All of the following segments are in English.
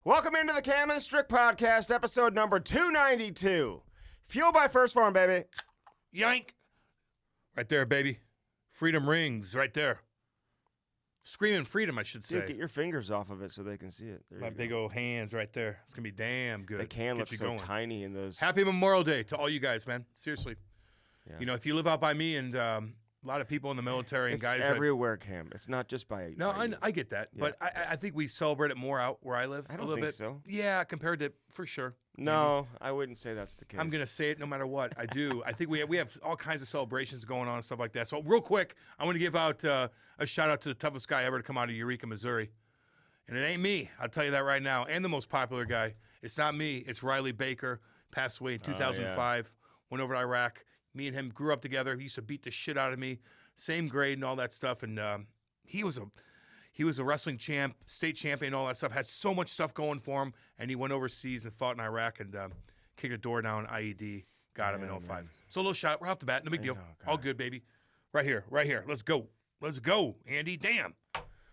Welcome into the Cam and Strick Podcast, episode number 292. Fueled by First Farm, baby. Yank. Right there, baby. Freedom rings right there. Screaming freedom, I should say. Dude, get your fingers off of it so they can see it. There My big old hands right there. It's going to be damn good. They can look so going. tiny in those. Happy Memorial Day to all you guys, man. Seriously. Yeah. You know, if you live out by me and a lot of people in the military and It's guys. everywhere, Cam. It's not just by. No, by you. I get that. Yeah. But I think we celebrate it more out where I live. I don't a little think bit. so. Yeah, compared to, for sure. No, I wouldn't say that's the case. I'm going to say it no matter what. I do. I think we have all kinds of celebrations going on and stuff like that. So real quick, I want to give out a shout out to the toughest guy ever to come out of Eureka, Missouri. And it ain't me. I'll tell you that right now. And the most popular guy. It's not me. It's Riley Baker. Passed away in 2005. Went over to Iraq. Me and him grew up together. He used to beat the shit out of me. Same grade and all that stuff. And he was a wrestling champ, state champion, all that stuff. Had so much stuff going for him. And he went overseas and fought in Iraq and kicked a door down, IED. Got him in 05. Man. So a little shot. We're off the bat. No big deal. All good, baby. Right here. Let's go. Let's go, Andy. Damn.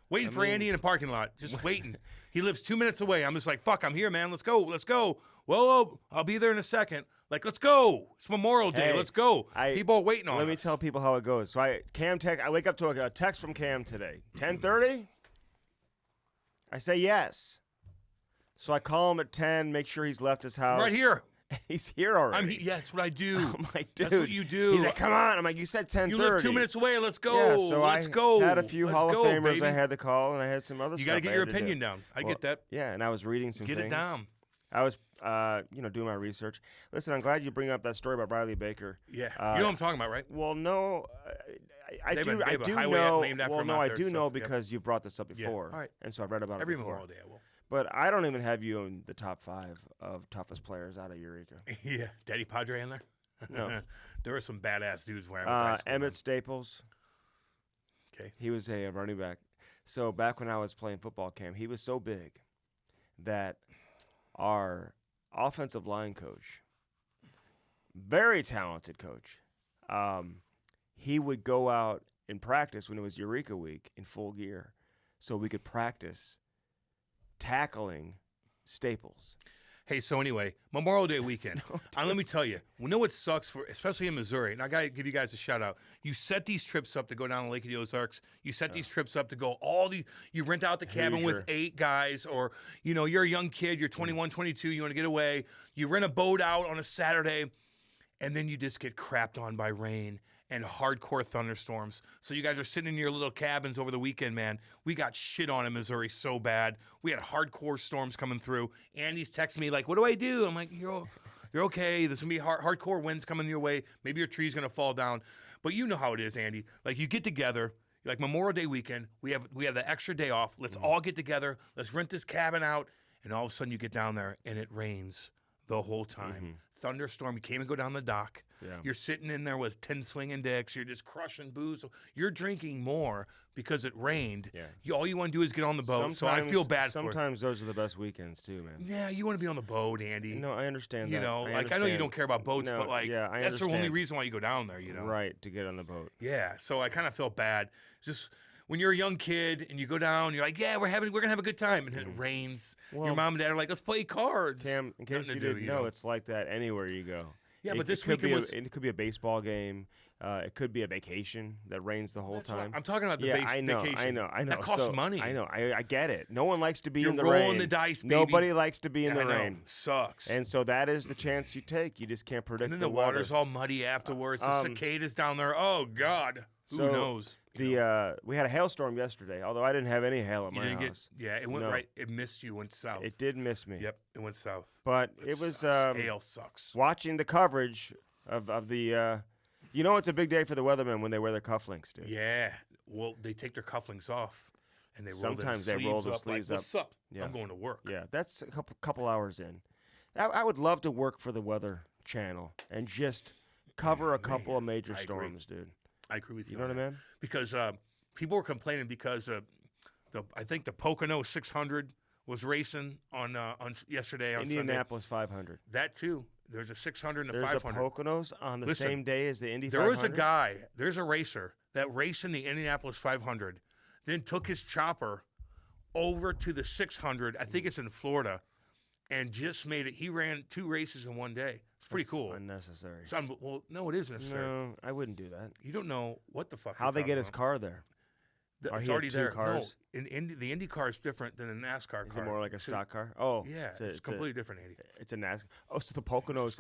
Waiting for Andy in a parking lot. Just waiting. He lives 2 minutes away. I'm just like, fuck, I'm here, man. Let's go. Well, I'll be there in a second. Like, let's go. It's Memorial Day. Let's go. People are waiting on us. Let me tell people how it goes. So I wake up to a text from Cam today. 10:30? I say yes. So I call him at 10, make sure he's left his house. Right here. He's here already. Yes, what I do. I'm like, dude. That's what you do. He's like, come on. I'm like, you said 10:30. You live 2 minutes away. Let's go. Yeah, so Let's go. I had a few Hall of Famers baby. I had to call, and I had some other stuff. You got to get your opinion down. I get that. Yeah, and I was reading some things. Get it down. I was, doing my research. Listen, I'm glad you bring up that story about Riley Baker. Yeah, you know what I'm talking about, right? Well, no, I do know. Well, no, I do know because you brought this up before. All right. And so I read about it every before. Memorial Day I will. But I don't even have you in the top 5 of toughest players out of Eureka. Yeah, Daddy Padre in there. No, there were some badass dudes where I went. Emmett Staples. Okay, he was a running back. So back when I was playing football, Cam, he was so big that our offensive line coach, very talented coach, he would go out and practice when it was Eureka week in full gear, so we could practice tackling Staples. Hey, so anyway, Memorial Day weekend. Let me tell you, we know what sucks especially in Missouri, and I got to give you guys a shout out. You set these trips up to go down to Lake of the Ozarks. You set these trips up to go you rent out the cabin with 8 guys, or, you're a young kid, you're 21, 22, you want to get away. You rent a boat out on a Saturday, and then you just get crapped on by rain and hardcore thunderstorms. So you guys are sitting in your little cabins over the weekend, man. We got shit on in Missouri so bad. We had hardcore storms coming through. Andy's texting me like, what do I do? I'm like, you're okay. There's going to be hardcore winds coming your way. Maybe your tree's going to fall down. But you know how it is, Andy. Like, you get together, like Memorial Day weekend, we have the extra day off. Let's all get together. Let's rent this cabin out. And all of a sudden you get down there and it rains the whole time. Thunderstorm. You can't even go down the dock. Yeah. You're sitting in there with 10 swinging dicks. You're just crushing booze. You're drinking more because it rained. Yeah. All you want to do is get on the boat. So I feel bad for it. Sometimes those are the best weekends too, man. Yeah, you want to be on the boat, Andy. No, I understand that. I know you don't care about boats, but that's the only reason why you go down there, Right, to get on the boat. Yeah, so I kind of felt bad. Just when you're a young kid and you go down, you're like, yeah, we're gonna have a good time, and then it rains. Your mom and dad are like, let's play cards. Cam, in case you didn't know, it's like that anywhere you go. Yeah, but this weekend it could be a baseball game. It could be a vacation that rains the whole time. I'm talking about the vacation. I know. That costs money. I know. I get it. No one likes to be in the rain. You're rain. rolling the dice, baby. Nobody likes to be in the I know. rain. Sucks. And so that is the chance you take. You just can't predict. And then the water's all muddy afterwards. The cicadas down there. Oh God, who knows? We had a hailstorm yesterday. Although I didn't have any hail at my house. It went right. It missed you. Went south. It did miss me. Yep, it went south. But it was hail sucks. Watching the coverage of the. It's a big day for the weathermen when they wear their cufflinks, dude. Yeah. Well, they take their cufflinks off, and they sometimes they roll the sleeves up. What's up? Yeah. I'm going to work. Yeah, that's a couple hours in. I would love to work for the Weather Channel and just cover a couple of major storms, dude. I agree with you. You know what I mean? Because people were complaining because I think the Pocono 600 was racing on yesterday on Indianapolis Sunday. 500. That too. There's a 600 and a There's 500. There's a Poconos on the same day as the Indy 500? There was a guy, there's a racer that raced in the Indianapolis 500, then took his chopper over to the 600. I think it's in Florida, and just made it. He ran 2 races in one day. It's pretty cool. Unnecessary. Well, no, it isn't necessary. No, I wouldn't do that. You don't know what the fuck. How they get his car there? It's already there. Cars? No, the Indy car is different than a NASCAR car. Is it more like a stock car? Oh, yeah, it's completely different, Andy. It's a NASCAR. Oh, so the Poconos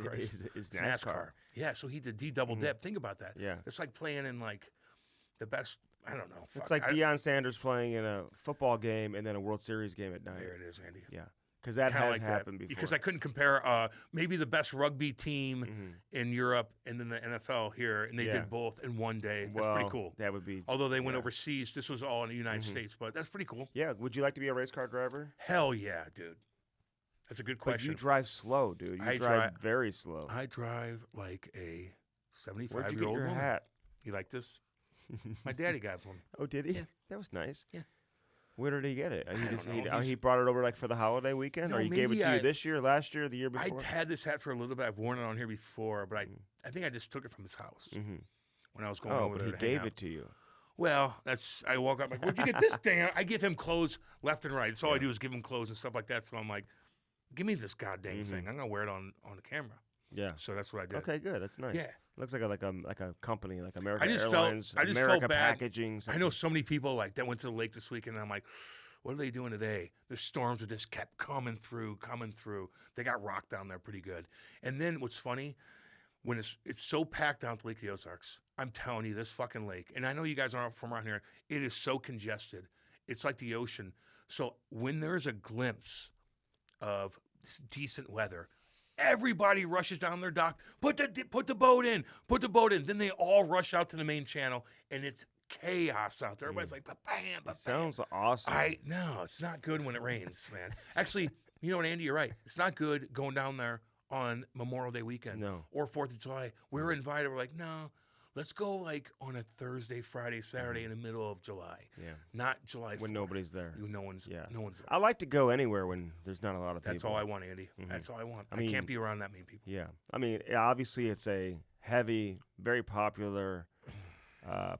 is NASCAR. Yeah, so he did double dip. Think about that. Yeah, it's like playing in like the best. I don't know. It's like Deion Sanders playing in a football game and then a World Series game at night. There it is, Andy. Yeah. Because that has happened before. Because I couldn't compare maybe the best rugby team in Europe and then the NFL here, and they did both in one day. That's pretty cool. That would be. Although they went overseas, this was all in the United States, but that's pretty cool. Yeah. Would you like to be a race car driver? Hell yeah, dude. That's a good question. But you drive slow, dude. You drive very slow. I drive like a 75-year-old Where'd you get your hat? You like this? My daddy got it for me. Oh, did he? Yeah. That was nice. Yeah. Where did he get it? He He brought it over like for the holiday weekend, or he gave it to you this year, last year, the year before? I had this hat for a little bit. I've worn it on here before, but I think I just took it from his house when I was going over there. Oh, but he gave it to you. Well, I walk up like, where'd you get this thing? I give him clothes left and right. That's all I do is give him clothes and stuff like that. So I'm like, give me this goddamn thing. I'm gonna wear it on the camera. Yeah. So that's what I did. Okay, good. That's nice. Yeah. Looks like a company like American Airlines, America felt bad. Packaging. I know so many people like that went to the lake this weekend, and I'm like, what are they doing today? The storms just kept coming through. They got rocked down there pretty good. And then what's funny, when it's so packed down to Lake the Ozarks, I'm telling you, this fucking lake, and I know you guys aren't from around here, it is so congested. It's like the ocean. So when there's a glimpse of decent weather, everybody rushes down their dock, put the boat in. Then they all rush out to the main channel, and it's chaos out there. Everybody's like, ba-bam, ba-bam. Sounds awesome. No, it's not good when it rains, man. Actually, you know what, Andy, you're right. It's not good going down there on Memorial Day weekend or 4th of July. We were invited. We're like, no, let's go like on a Thursday, Friday, Saturday in the middle of July. Yeah. Not July 4th. When nobody's there. No one's there. I like to go anywhere when there's not a lot of people. That's all I want, Andy. That's all I want. I can't be around that many people. Yeah. I mean, obviously it's a heavy, very popular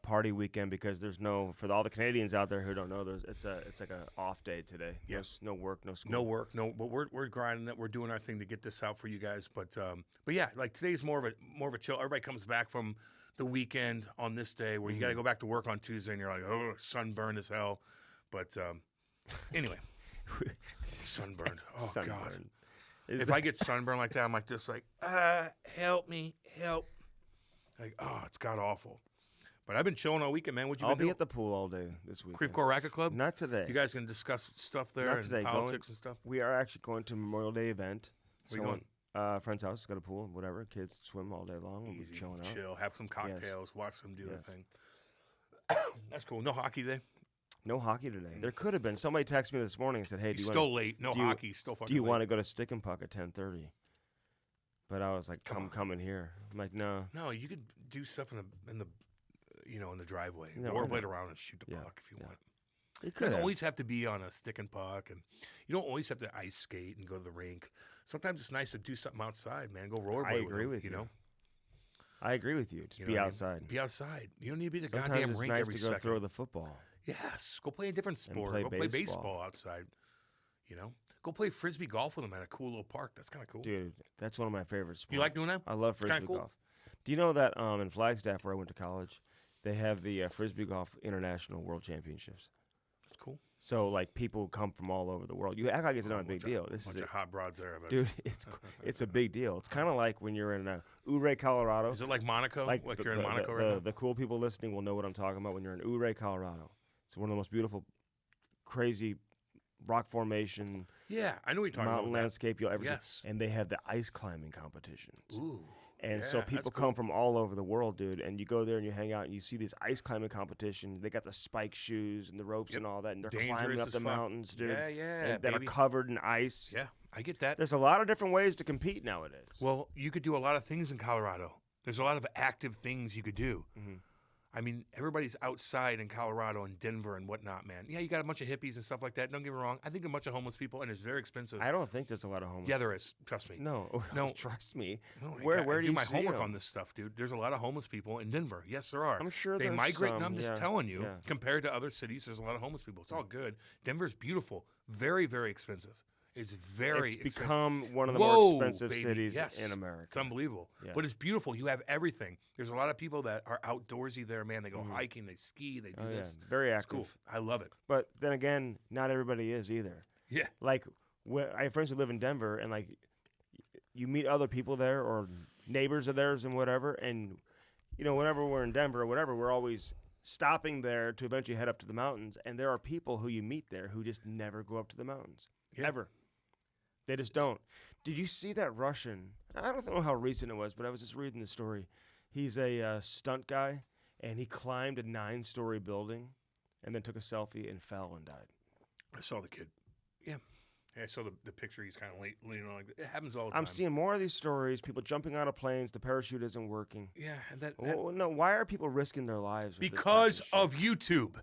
party weekend because there's for all the Canadians out there who don't know, it's like an off day today. Yes. No work, no school. No work, but we're grinding it. We're doing our thing to get this out for you guys. But yeah, like today's more of a chill. Everybody comes back from the weekend on this day where you got to go back to work on Tuesday and you're like, oh, sunburned as hell. But anyway, sunburned. Oh sunburned. God. If I get sunburned like that, I'm like this, like, help me, help. Like, oh, it's god awful. But I've been chilling all weekend, man. I'll be at the pool all day this week. Creve Coeur Racket Club? Not today. You guys going to discuss stuff there Not today. Politics and stuff? We are actually going to Memorial Day event. Where you going? Friend's house, got a pool, whatever. Kids swim all day long. Easy, we're chilling out. Chill, have some cocktails, watch them do their thing. That's cool. No hockey today? No hockey today. There could have been. Somebody texted me this morning and said, hey, still late. No hockey. Still fucking late. Do you want to go to Stick and Puck at 10:30? But I was like, come in here. I'm like, no. No, you could do stuff in the driveway. No, or wait around and shoot the puck if you want. You could always have to be on a stick and puck, and you don't always have to ice skate and go to the rink. Sometimes it's nice to do something outside, man. Go rollerblade. I agree with you. I agree with you. Just be outside. Be outside. You don't need to be the Sometimes goddamn it's rink nice every to go second. throw the football. Yes. Go play a different sport. Play go play baseball outside. Go play frisbee golf with them at a cool little park. That's kind of cool. Dude, that's one of my favorite sports. You like doing that? I love frisbee golf. Do you know that in Flagstaff, where I went to college, they have the Frisbee Golf International World Championships? That's cool. So, like, people come from all over the world. You act like it's not a big deal. This is a hot broads there. Dude, it's a big deal. It's kind of like when you're in Ouray, Colorado. Is it like Monaco? Like you're in Monaco right now? The cool people listening will know what I'm talking about when you're in Ouray, Colorado. It's one of the most beautiful, crazy rock formation. Yeah, I know what you're talking about. Mountain landscape you'll ever see. Yes. And they have the ice climbing competitions. Ooh. And so people come from all over the world, dude, and you go there and you hang out and you see this ice climbing competition. They got the spike shoes and the ropes and all that, and they're climbing up the mountains, dude. Yeah, that are covered in ice. Yeah, I get that. There's a lot of different ways to compete nowadays. Well, you could do a lot of things in Colorado. There's a lot of active things you could do. I mean, everybody's outside in Colorado and Denver and whatnot, man. Yeah, you got a bunch of hippies and stuff like that. Don't get me wrong. I think a bunch of homeless people, and it's very expensive. I don't think there's a lot of homeless. Yeah, there is. Trust me. No, No. trust me. No, Where I do do you my see homework 'em? on this stuff, dude? There's a lot of homeless people in Denver. Yes, there are. I'm sure they there's migrate, and some, I'm just yeah, telling you, yeah. compared to other cities, there's a lot of homeless people. It's all good. Denver's beautiful. Very, very expensive. It's very It's expensive. become one of the Whoa, more expensive baby. cities Yes. in America. It's unbelievable. Yeah. But it's beautiful. You have everything. There's a lot of people that are outdoorsy there, man. They go hiking, they ski, they do Oh, yeah. this. Very It's active. cool. I love it. But then again, not everybody is either. Yeah. Like, I have friends who live in Denver, and like, you meet other people there or neighbors of theirs and whatever, and whenever we're in Denver or whatever, we're always stopping there to eventually head up to the mountains. And there are people who you meet there who just never go up to the mountains ever. They just don't. Did you see that Russian? I don't know how recent it was, but I was just reading the story. He's a stunt guy, and he climbed a 9-story building and then took a selfie and fell and died. I saw the kid. Yeah. I saw the picture. He's kind of leaning on. Like, it happens all the time. I'm seeing more of these stories. People jumping out of planes. The parachute isn't working. Yeah. And that No, why are people risking their lives? With because this type of YouTube.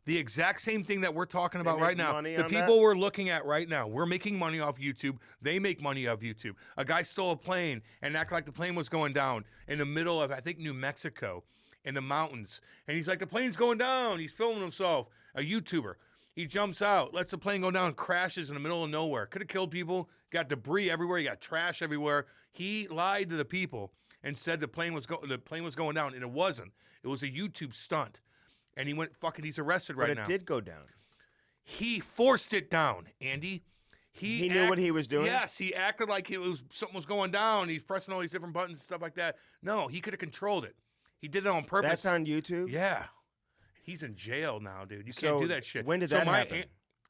The exact same thing that we're talking about make right now. money The on people that? we're looking at right now, we're making money off YouTube. They make money off YouTube. A guy stole a plane and acted like the plane was going down in the middle of, I think, New Mexico in the mountains. And he's like, the plane's going down. He's filming himself, a YouTuber. He jumps out, lets the plane go down, crashes in the middle of nowhere. Could have killed people, got debris everywhere, you got trash everywhere. He lied to the people and said the plane was going down, and it wasn't. It was a YouTube stunt. And he's arrested right now. But it did go down. He forced it down, Andy. He knew what he was doing? Yes, he acted like something was going down. He's pressing all these different buttons and stuff like that. No, he could have controlled it. He did it on purpose. That's on YouTube? Yeah. He's in jail now, dude. You can't do that shit. When did that happen?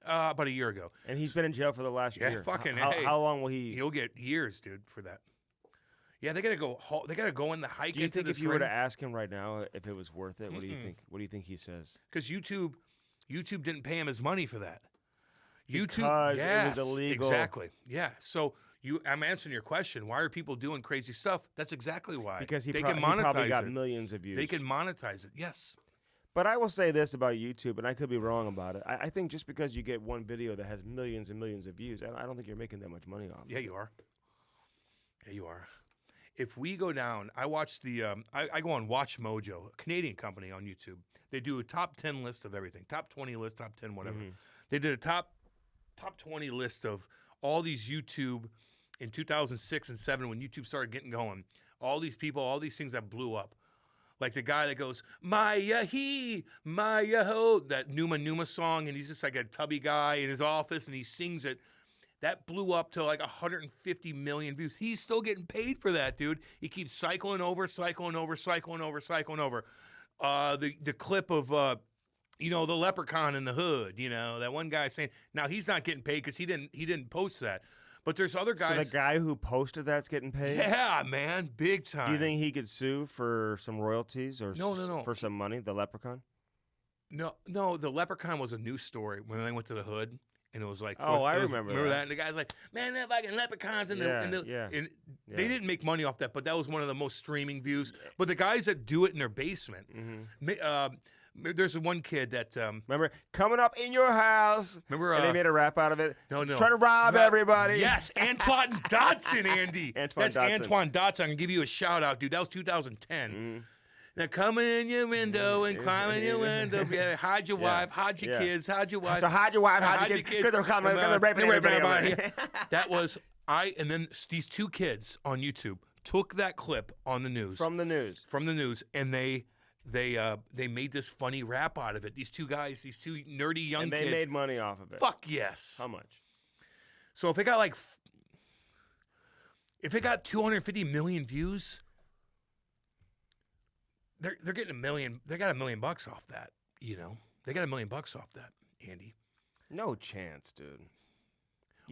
About a year ago. And he's been in jail for the last year. Yeah, fucking How long will he? He'll get years, dude, for that. Yeah, they gotta go. They gotta go in the hike. Do you into think this if you were to ring. ask him right now if it was worth it, what do you think? What do you think he says? Because YouTube didn't pay him his money for that. Because it was illegal. Exactly. Yeah. So I'm answering your question. Why are people doing crazy stuff? That's exactly why. Because he can probably monetize got it. millions of views. They can monetize it. Yes. But I will say this about YouTube, and I could be wrong about it. I think just because you get one video that has millions and millions of views, I don't think you're making that much money off it. Yeah, you are. Yeah, you are. If we go down, I watch I go on Watch Mojo, a Canadian company on YouTube. They do a top 10 list of everything, top 20 list, top 10, whatever. They did a top 20 list of all these YouTube in 2006 and 7 when YouTube started getting going. All these people, all these things that blew up. Like the guy that goes, Maya he, Maya ho, that Numa song, and he's just like a tubby guy in his office, and he sings it. That blew up to like 150 million views. He's still getting paid for that, dude. He keeps cycling over. The clip of, the leprechaun in the hood, that one guy saying, now he's not getting paid because he didn't post that. But there's other guys. So the guy who posted that's getting paid? Yeah, man, big time. Do you think he could sue for some royalties or No. for some money, the leprechaun? No, the leprechaun was a news story when they went to the hood. And it was like, I remember that. And the guy's like, man, that fucking leprechauns and they didn't make money off that, but that was one of the most streaming views. But the guys that do it in their basement, there's one kid that remember coming up in your house. Remember, and they made a rap out of it. No, trying to rob everybody. Yes, Antoine Dotson, Andy. Antoine Dotson. I can give you a shout out, dude. That was 2010. Now coming in your window and climbing your window, hide your wife, hide your kids, hide your wife. So hide your wife, hide your kids, because they're coming, they're raping everybody. That was and then these two kids on YouTube took that clip on the news from the news, and they made this funny rap out of it. These two guys, these two nerdy young kids, and they made money off of it. Fuck yes. How much? So if it got 250 million views. They're getting $1 million. They got $1 million off that. They got $1 million off that, Andy. No chance, dude.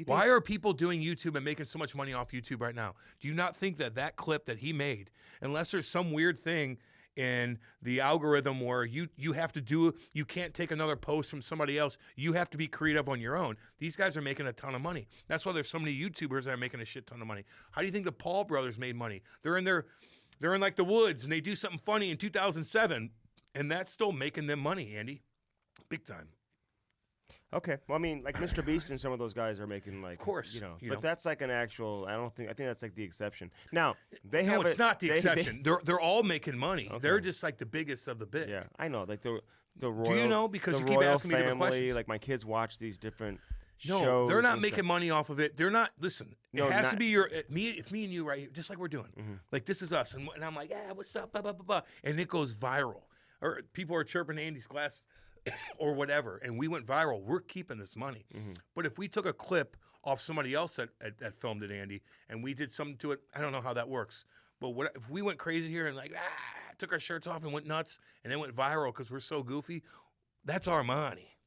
Why are people doing YouTube and making so much money off YouTube right now? Do you not think that clip that he made, unless there's some weird thing in the algorithm where you can't take another post from somebody else, you have to be creative on your own. These guys are making a ton of money. That's why there's so many YouTubers that are making a shit ton of money. How do you think the Paul brothers made money? They're in like the woods and they do something funny in 2007. And that's still making them money, Andy. Big time. Okay. Well, I mean, like Mr. Beast and some of those guys are making like, Of course, you know, you but know. that's like an actual. I think that's like the exception. Now they No, have. it's not the they- exception. They're all making money. Okay. They're just like the biggest of the big. Yeah, I know. Like the royal. Do you know? Because the you keep royal asking me different family, questions. Like my kids watch these different No, shows. they're not and making stuff. money off of it. They're not. Listen, No, it has not- to be your me. It's me and you right here, just like we're doing. Mm-hmm. Like this is us, and I'm like, yeah, what's up, blah, blah, blah, blah. And it goes viral, or people are chirping Andy's glass, or whatever, and we went viral. We're keeping this money. Mm-hmm. But if we took a clip off somebody else that filmed it, Andy, and we did something to it, I don't know how that works. But what if we went crazy here and like took our shirts off and went nuts, and then went viral because we're so goofy? That's our money.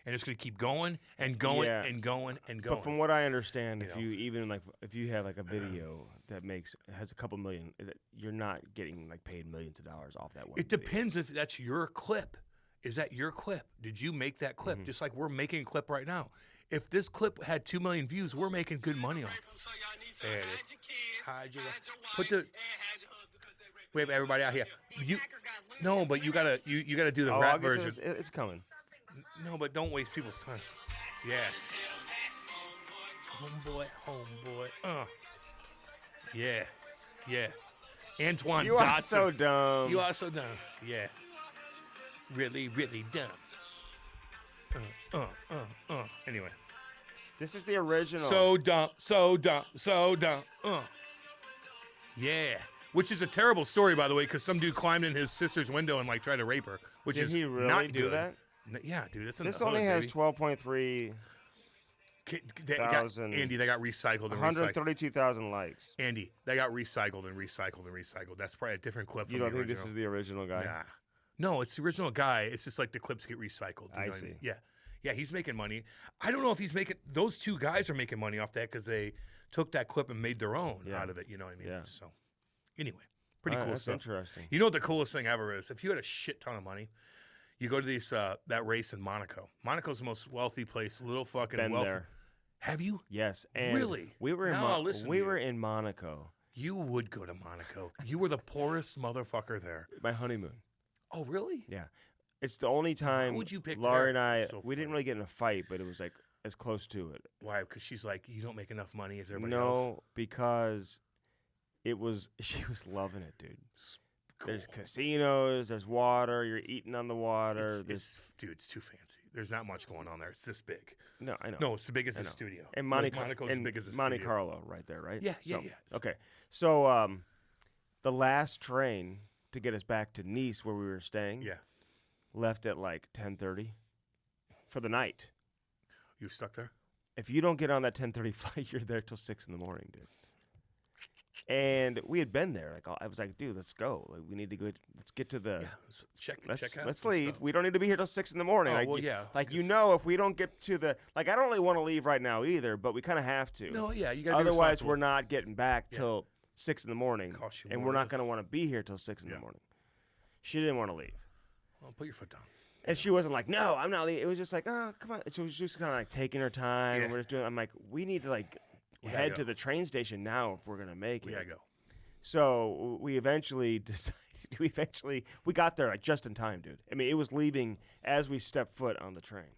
And it's going to keep going and going Yeah. and going and going. But from what I understand, You if know. you even like if you have like a video that has a couple million, you're not getting like paid millions of dollars off that one. It depends if that's your clip. Is that your clip? Did you make that clip? Mm-hmm. Just like we're making a clip right now. If this clip had 2 million views, we're making good money off it. There it is. Hide your put the wait, everybody out here. No, but you gotta do the Oh, I'll rap get to version. this. It's coming. No, but don't waste people's time. Yeah. Homeboy. Yeah. Yeah. Antoine You are Dotson. so dumb. You are so dumb. Yeah. Really, really dumb. Anyway. This is the original. So dumb. Yeah. Which is a terrible story, by the way, because some dude climbed in his sister's window and like tried to rape her, which did is he really not do good. that? Yeah, dude. It's in This the only hood, has baby. 12.3, thousand- Andy, they got recycled and recycled. 132,000 likes. Andy, they got recycled and recycled and recycled. That's probably a different clip from You don't the think original. this is the original guy? Nah. No, it's the original guy. It's just like the clips get recycled. You I know what see. mean? Yeah. Yeah, he's making money. I don't know if he's making – those two guys are making money off that because they took that clip and made their own Yeah. out of it. You know what I mean? Yeah. So, anyway, pretty cool That's stuff. interesting. You know what the coolest thing ever is? If you had a shit ton of money, you go to these that race in Monaco. Monaco's the most wealthy place, little fucking Been wealthy. there. Have you? Yes. And Really? We were in Now I'll listen to we you. were in Monaco. You would go to Monaco. You were the poorest motherfucker there. My honeymoon. Oh, really? Yeah. It's the only time would you pick Laura there? and I, So we didn't funny. really get in a fight, but it was like as close to it. Why? Because she's like, you don't make enough money as everybody No, else. because she was loving it, dude. Cool. There's casinos, there's water, you're eating on the water. Dude, it's too fancy. There's not much going on there. It's this big. No, I know. No, it's the biggest I the know. studio. And Monaco's as and big as the Monte studio. Carlo right there, right? Yeah, yeah, So, yeah. Okay. So the last train to get us back to Nice where we were staying Yeah. left at like 10:30 for the night. You stuck there? If you don't get on that 10:30 flight, you're there till 6 in the morning, dude. And we had been there. Like I was like, dude, let's go. Like we need to go. Let's get to the. Yeah. Check out. Let's some leave. stuff. We don't need to be here till 6 in the morning. Oh, like, well, yeah, Like you because- know, if we don't get to the I don't really want to leave right now either, but we kind of have to. No, yeah, you got to Otherwise, we're not getting back Yeah. till 6 in the morning, Cost you and more we're not risk. going to want to be here till 6 in Yeah. the morning. She didn't want to leave, Well, put your foot down. and she wasn't like, "No, I'm not leaving." It was just like, "Oh, come on." So it was just kind of like taking her time. Yeah. And we're just doing. I'm like, we need to like We gotta head go. to the train station now if we're gonna make We it. got to go. So we eventually decided. We got there like, just in time, dude. I mean, it was leaving as we stepped foot on the train.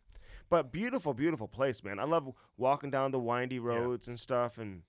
But beautiful, beautiful place, man. I love walking down the windy roads and stuff, and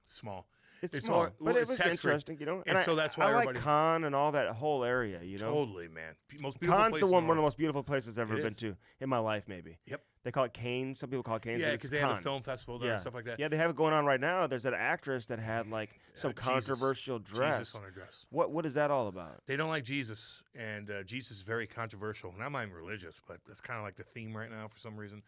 Small. it's It's small, more- but well, it it's was tax-free. interesting, you know. And so that's why I like everybody- Cannes and all that whole area, you know. Totally, man. Most beautiful Cannes place the in one of the world. most beautiful places I've ever It been is. to in my life, maybe. Yep. They call it Canes. Some people call it Canes. Yeah, but because it's they have a Cannes. film festival there and stuff like that. Yeah, they have it going on right now. There's an actress that had like some Jesus. controversial dress. Jesus on her dress. What is that all about? They don't like Jesus, and Jesus is very controversial. And I'm not even religious, but that's kind of like the theme right now for some reason.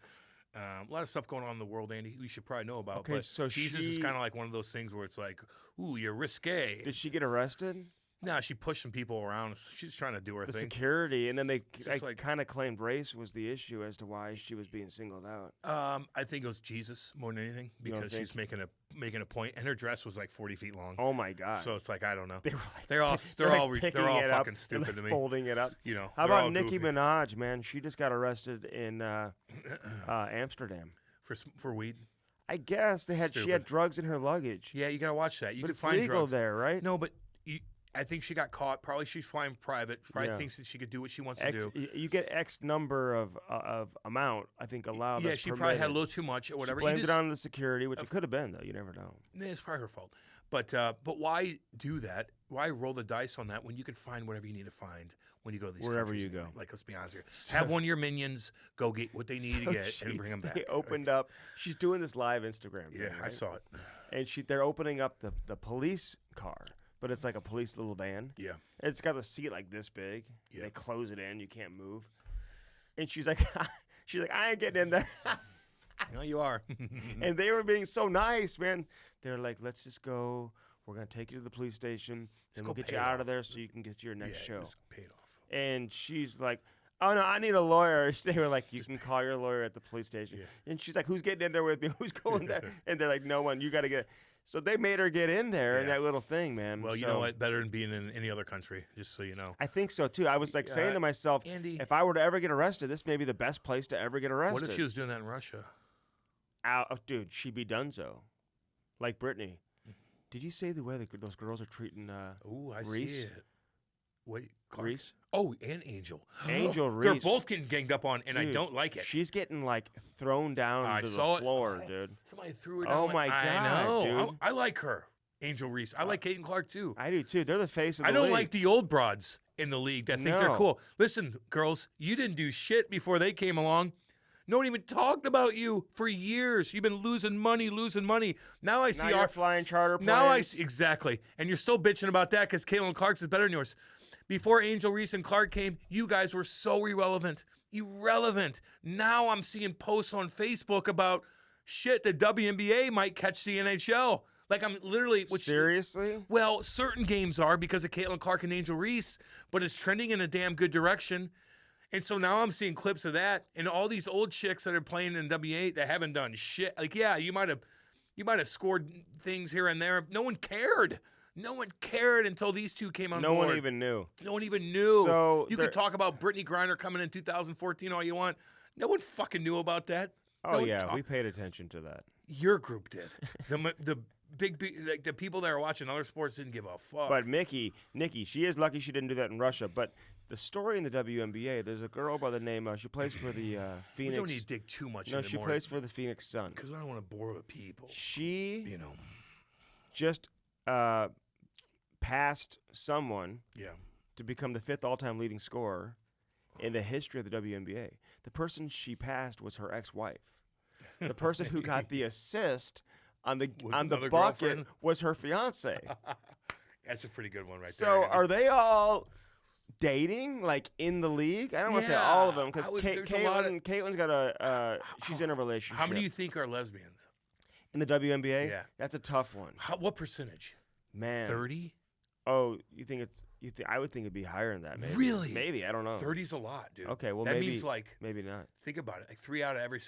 A lot of stuff going on in the world, Andy, we should probably know about. Okay, but so Jesus is she- kind of like one of those things where it's like, ooh, you're risque. Did she get arrested? No, she pushed some people around. She's trying to do her The thing. security, and then they It's just like- kind of claimed race was the issue as to why she was being singled out. I think it was Jesus more than anything You don't because she's making a point, and her dress was like 40 feet long. Oh my God! So it's like I don't know. they were like They're all picking they're all it up fucking and, stupid like, to me. folding it up. You know. How they're about all Nicki goofy. Minaj, man? She just got arrested in Amsterdam. for weed? I guess she had Stupid. drugs in her luggage. Yeah, you gotta watch that. You but can it's find legal drugs there, right? No, but I think she got caught. Probably she's flying private. Probably Yeah. thinks that she could do what she wants to do. You get X number of amount, I think, allowed. Yeah, that's she probably had a permitted. little too much or whatever. She blamed it on the security, which it could have been, though. You never know. It's probably her fault. But why do that? Why roll the dice on that when you can find whatever you need to find when you go to these Wherever countries you go. anyway? Like, let's be honest here. Have one of your minions go get what they need to get and bring them back. They opened up. She's doing this live Instagram. Yeah, thing, I right? saw it. And they're opening up the police car, but it's like a police little van. Yeah. It's got a seat like this big. Yeah. They close it in. You can't move. And she's like, I ain't getting in there. No, you are. And they were being so nice, man. They're like, let's just go. We're going to take you to the police station. Then we'll go get pay you it out off. of there so you can get to your next show. Just pay it off. And she's like, oh, no, I need a lawyer. They were like, you can call your lawyer at the police station. Yeah. And she's like, who's getting in there with me? Who's going there? And they're like, no one. You got to get. So they made her get in there in Yeah. that little thing, man. Well, you know what? Better than being in any other country, just so you know. I think so, too. I was like saying to myself, Andy, if I were to ever get arrested, this may be the best place to ever get arrested. what if she was doing that in Russia? Oh, dude, she'd be donezo. Like Brittany. Did you say the way those girls are treating Ooh, I Reese? see it. Wait, Clark? Reese? Oh, and Angel. Angel They're Reese. both getting ganged up on, and I Dude, don't like it. She's getting, like, thrown down I to the saw it. floor, dude. Somebody threw it Oh, down. my I God, know. dude. I like her, Angel Reese. I like Caitlin Clark, too. I do, too. They're the face of the I don't league. like the old broads in the league that think they're No. cool. Listen, girls, you didn't do shit before they came along. No one even talked about you for years. You've been losing money. Now I see Now you're flying charter planes. Now I see, exactly. And you're still bitching about that because Caitlin Clark's is better than yours. Before Angel Reese and Clark came, you guys were so irrelevant. Now I'm seeing posts on Facebook about shit the WNBA might catch the NHL. Like I'm literally Seriously? Well, certain games are because of Caitlin Clark and Angel Reese, but it's trending in a damn good direction. And so now I'm seeing clips of that and all these old chicks that are playing in WNBA that haven't done shit. Like, yeah, you might have scored things here and there. No one cared. No one cared until these two came on board. No one even knew. No one even knew. So you could talk about Brittany Griner coming in 2014 all you want. No one fucking knew about that. Oh, No one yeah, we paid attention to that. Your group did. The big like the people that are watching other sports didn't give a fuck. But Nikki, she is lucky she didn't do that in Russia. But the story in the WNBA, there's a girl by the name, she plays for the Phoenix. we don't need to dig too much No, into she plays for the Phoenix Sun. because I don't want to bore the people. She You know. just passed someone Yeah. to become the 5th all-time leading scorer in the history of the WNBA. The person she passed was her ex-wife. The person who got the assist on the Was bucket another girlfriend? was her fiance. That's a pretty good one right So there. are they all dating, like, in the league? I don't want to say all of them, because there's a lot of- Caitlin's got she's in a relationship. How many do you think are lesbians? in the WNBA? Yeah. That's a tough one. What percentage? Man. 30? Oh, I would think it'd be higher than that, maybe. Really? Maybe, I don't know. 30's a lot, dude. Okay, well, that maybe means like maybe not. think about it. Like 3 out of every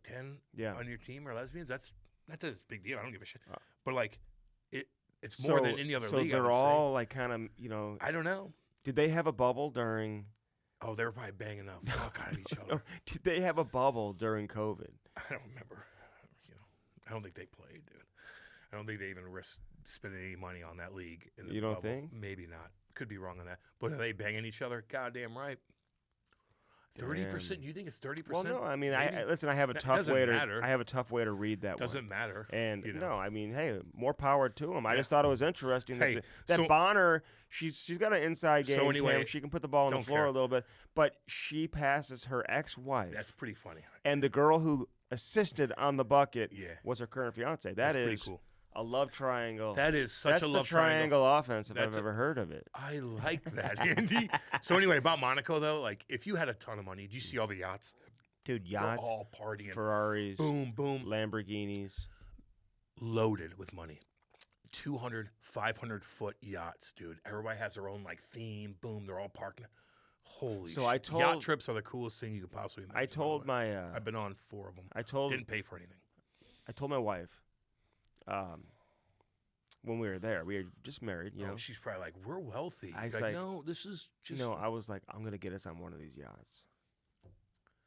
10 Yeah. on your team are lesbians. That's not a big deal. I don't give a shit. Uh, But like it's more than any other league. So I they're would say. all like kind of, I don't know. did they have a bubble during Oh, they were probably banging the fuck out of each other. no, did they have a bubble during COVID? I don't remember. I don't think they played, dude. I don't think they even risked spending any money on that league. In the You don't bubble. think? Maybe not. Could be wrong on that. But are they banging each other? Goddamn right. 30%? You think it's 30%? Well, no, I mean, Maybe. listen, I have a That tough doesn't way to matter. I have a tough way to read that Doesn't one. matter. And you know. no, I mean, hey, more power to them. I Yeah. just thought it was interesting Hey, that so- Bonner, she's got an inside game. So anyway, Cam. She can put the ball on the don't floor care. a little bit, but she passes her ex-wife, That's pretty funny. and the girl who assisted on the bucket Yeah. was her current fiance. That's That pretty is cool. a love triangle. That is such That's a the love triangle. triangle offense if That's I've ever heard of it. I like that, Andy. So anyway, about Monaco though, like if you had a ton of money, did you see all the yachts? Dude, They're yachts, all partying. Ferraris, Boom, boom. Lamborghinis. Loaded with money. 200, 500-foot yachts, dude. Everybody has their own like theme. Boom, they're all parking. Holy So shit. I told- Yacht trips are the coolest thing you could possibly imagine. I by the told way. my I've been on 4 of them. I told Didn't pay for anything. I told my wife when we were there, we were just married, you know. She's probably like, we're wealthy. I was Like, like, no, this is just. I was like, I'm gonna get us on one of these yachts.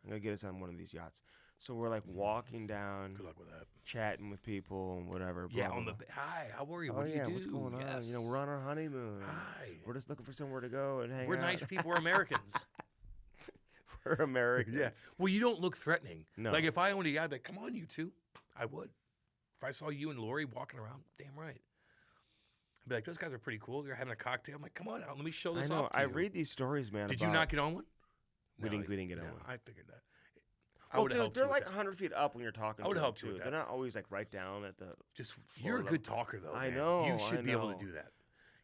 I'm gonna get us on one of these yachts. So we're like walking down, Good luck with that. chatting with people and whatever. Yeah, blah, on blah, the hi, how are you? blah. What Oh do yeah, you do? what's going on? Yes. You know, we're on our honeymoon. Hi. We're just looking for somewhere to go and hang We're out. nice people. We're Americans. We're Americans. Yeah. Well, you don't look threatening. No. Like if I owned a yacht, I'd be like, come on, you two. I would. If I saw you and Lori walking around, damn right. I'd be like, those guys are pretty cool. You're having a cocktail. I'm like, come on out. Let me show this I know. off to I you. read these stories, man. Did you not get on one? We didn't get on no, one. I figured that. I Well, would have dude, helped they're you with like that. 100 feet up when you're talking. I would to help them, you with too. that. They're not always like right down at the. Just floor you're a level. good talker, though. I man. know, You should I be able know. to do that.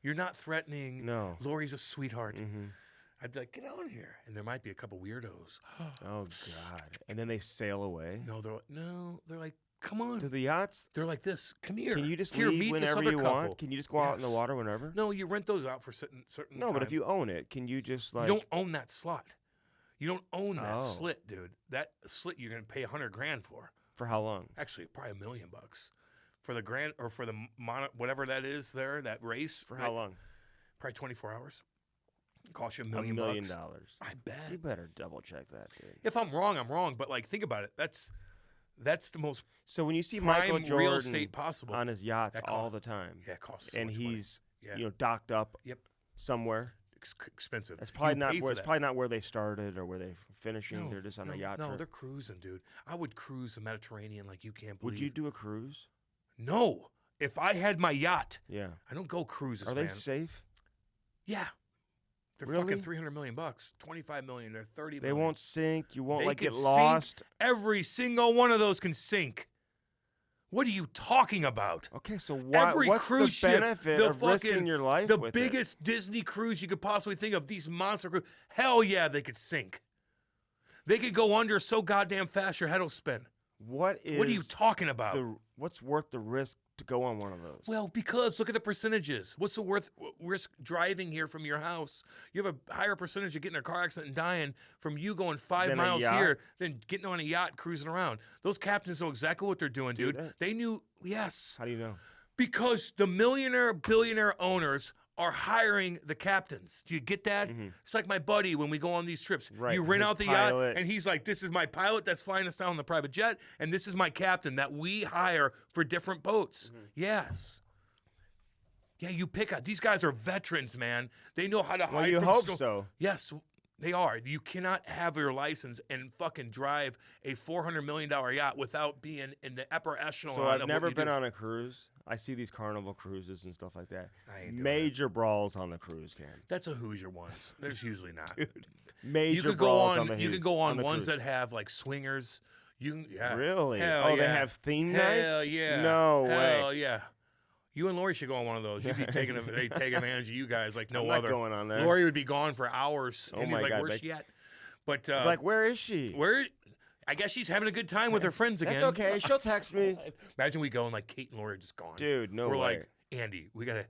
You're not threatening. No. Lori's a sweetheart. Mm-hmm. I'd be like, get on here. And there might be a couple weirdos. Oh God! And then they sail away. They're like, come on. To the yachts? They're like this. Come here. Can you just here, leave meet whenever this other you couple. want? Can you just go out in the Yes. water whenever? No, you rent those out for certain No, but if time. you own it, can you just like? You don't own that slot. You don't own that Oh. slit, dude. That slit you're gonna pay $100,000 for. For how long? Actually, probably $1 million for the grand or for the whatever that is there. That race For how long? Probably 24 hours. It costs you $1 $1 million. million. I bet. You better double check that, dude. If I'm wrong, I'm wrong. But like, think about it. That's the most So when you see prime Michael Jordan real estate possible. on his yachts That all cost- the time, Yeah, it costs so and much money. he's Yeah. docked up Yep. somewhere, Expensive. that's probably You not pay where for it's that. probably not where they started or where they're finishing. No, They're just on no, a yacht No, trip. they're cruising, dude. I would cruise the Mediterranean like you can't believe. Would you do a cruise? No. If I had my yacht, Yeah. I don't go cruises, Are they man. safe? Yeah. They're Really? fucking $300 million, $25 million, they're $30 They million. won't sink. You won't They like could get sink. lost. Every single one of those can sink. What are you talking about? Okay, so why, Every what's cruise the ship, benefit the of risking fucking- your life The with biggest Disney cruise you could possibly think of, these monster cruises, hell yeah, they could sink. They could go under so goddamn fast your head will spin. it? What is What are you talking about? what's worth the risk to go on one of those? Well, because look at the percentages. What's the risk driving here from your house? You have a higher percentage of getting in a car accident and dying from you going 5 Than a miles yacht? here than getting on a yacht cruising around. Those captains know exactly what they're doing, Do dude. they? They knew, yes, How do you know? because the millionaire, billionaire owners are hiring the captains. Do you get that? Mhm. It's like my buddy when we go on these trips. Right, You rent his out the pilot. yacht, and he's like, this is my pilot that's flying us down on the private jet, and this is my captain that we hire for different boats. Mm-hmm. Yes. Yeah, you pick out. These guys are veterans, man. They know how to hide Well, you from hope storm- so. Yes, they are. You cannot have your license and fucking drive a $400 million yacht without being in the upper echelon. So of I've what never you been do. on a cruise. I see these carnival cruises and stuff like that. I ain't doing Major brawls on the cruise, Cam. That's a Hoosier ones. There's usually not. Dude, major You could go brawls on. the You Hoo- could go on the ones cruise. that have like swingers. You can, yeah. Really? Hell oh, they yeah. have theme Hell nights? yeah. No Hell way. yeah. You and Lori should go on one of those. You'd be taking they take advantage of you guys like no I'm not other. going on there. Lori would be gone for hours. Oh and my he's like, God, where's like- she at? But Like, where is she? where? I guess she's having a good time with her friends again. That's okay. She'll text me. Imagine we go and like Kate and Lori are just gone. Dude, no We're way. like, Andy, we gotta,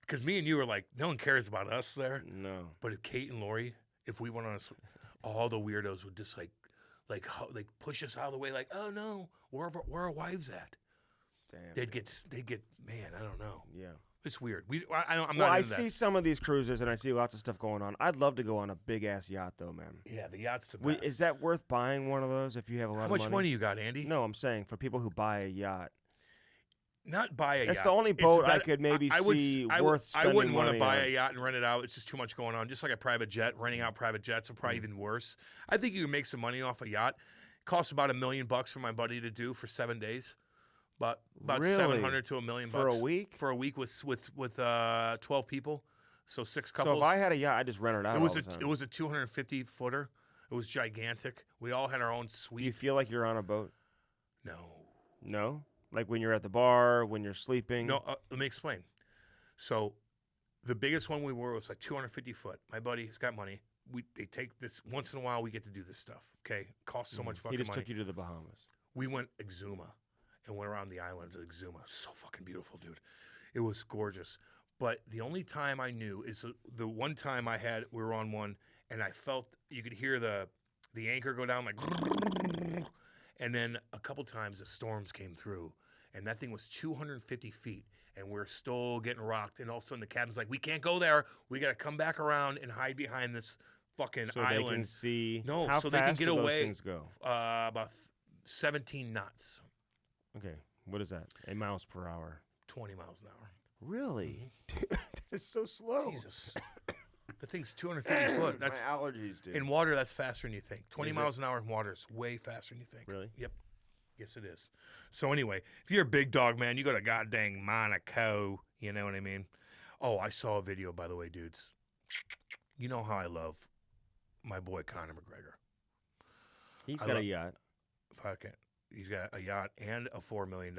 because me and you are like, no one cares about us there. No. But if Kate and Lori, if we went on all the weirdos would just like push us out of the way. Like, oh no, where our wives at? Damn. They'd get, man, I don't know. Yeah. It's weird. I'm Well, not I into see that. some of these cruises and I see lots of stuff going on. I'd love to go on a big ass yacht though, man. Yeah, the yacht's the best. Is that worth buying one of those if you have a lot How of much money? money you got, Andy? No, I'm saying for people who buy a yacht. Not buy a That's yacht. the only It's boat I about- could maybe I would- see I worth I spending wouldn't want to money buy on. a yacht and rent it out. It's just too much going on. Just like a private jet, renting out private jets are probably even worse. I think you can make some money off a yacht. Costs about $1 million for my buddy to do for 7 days. But about Really? 700 to $1 million For a week? For a week with 12 people, so 6 couples. So if I had a yacht, I'd just rent it out. it was all the time. it was a 250 footer. It was gigantic. We all had our own Do you suite. feel like you're on a boat? No. No? Like when you're at the bar, when you're sleeping? No, let me explain. So, the biggest one we were was like 250 foot. My buddy's got money. They take this once in a while. We get to do this stuff. Okay, it costs so much He fucking just money. took you to the Bahamas. We went Exuma and went around the islands of Exuma. So fucking beautiful, dude. It was gorgeous. But the only time I knew is the one time we were on one, and I felt you could hear the anchor go down like. And then a couple times the storms came through, and that thing was 250 feet, and we're still getting rocked. And all of a sudden the captain's like, "We can't go there. We got to come back around and hide behind this fucking So island." they can see No, how so fast they can get do those away. things go. About 17 knots, Okay. What is that? 8 miles per hour. 20 miles an hour. Really? Dude, that is so slow. Jesus. The thing's 250 foot. That's my allergies, dude. in water. That's faster than you think. 20 Is miles an hour in water is way faster than you think. Really? Yep. Yes, it is. So anyway, if you're a big dog, man, you go to goddamn Monaco. You know what I mean? Oh, I saw a video, by the way, dudes. You know how I love my boy Conor McGregor. He's got a yacht. Fucking, he's got a yacht and a $4 million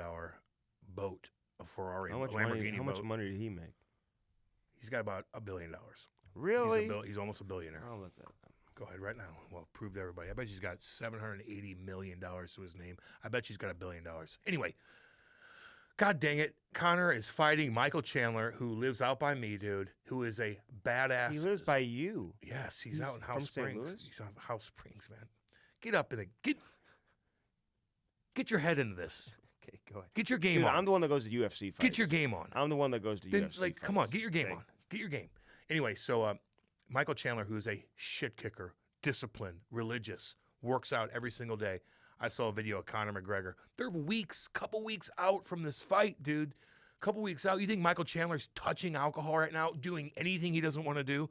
boat, a Ferrari, How much Lamborghini money? How boat. much money did he make? He's got about $1 billion. Really? He's almost a billionaire. I'll look that up. Go ahead right now. Well, prove to everybody. I bet he's got $780 million to his name. I bet he's got $1 billion. Anyway, God dang it. Conor is fighting Michael Chandler, who lives out by me, dude, who is a badass. He lives by you. Yes, he's out in from House St. Springs. Louis? He's on House Springs, man. Get up in the get your head into this. Okay, go ahead. Get your game Dude, on. I'm the one that goes to UFC fights. Get your game on. I'm the one that goes to Then, UFC like, fights. come on, get your game Okay. on. Get your game. Anyway, so Michael Chandler, who is a shit kicker, disciplined, religious, works out every single day. I saw a video of Conor McGregor. They're couple weeks out from this fight, dude. Couple weeks out. You think Michael Chandler's touching alcohol right now, doing anything he doesn't want to do?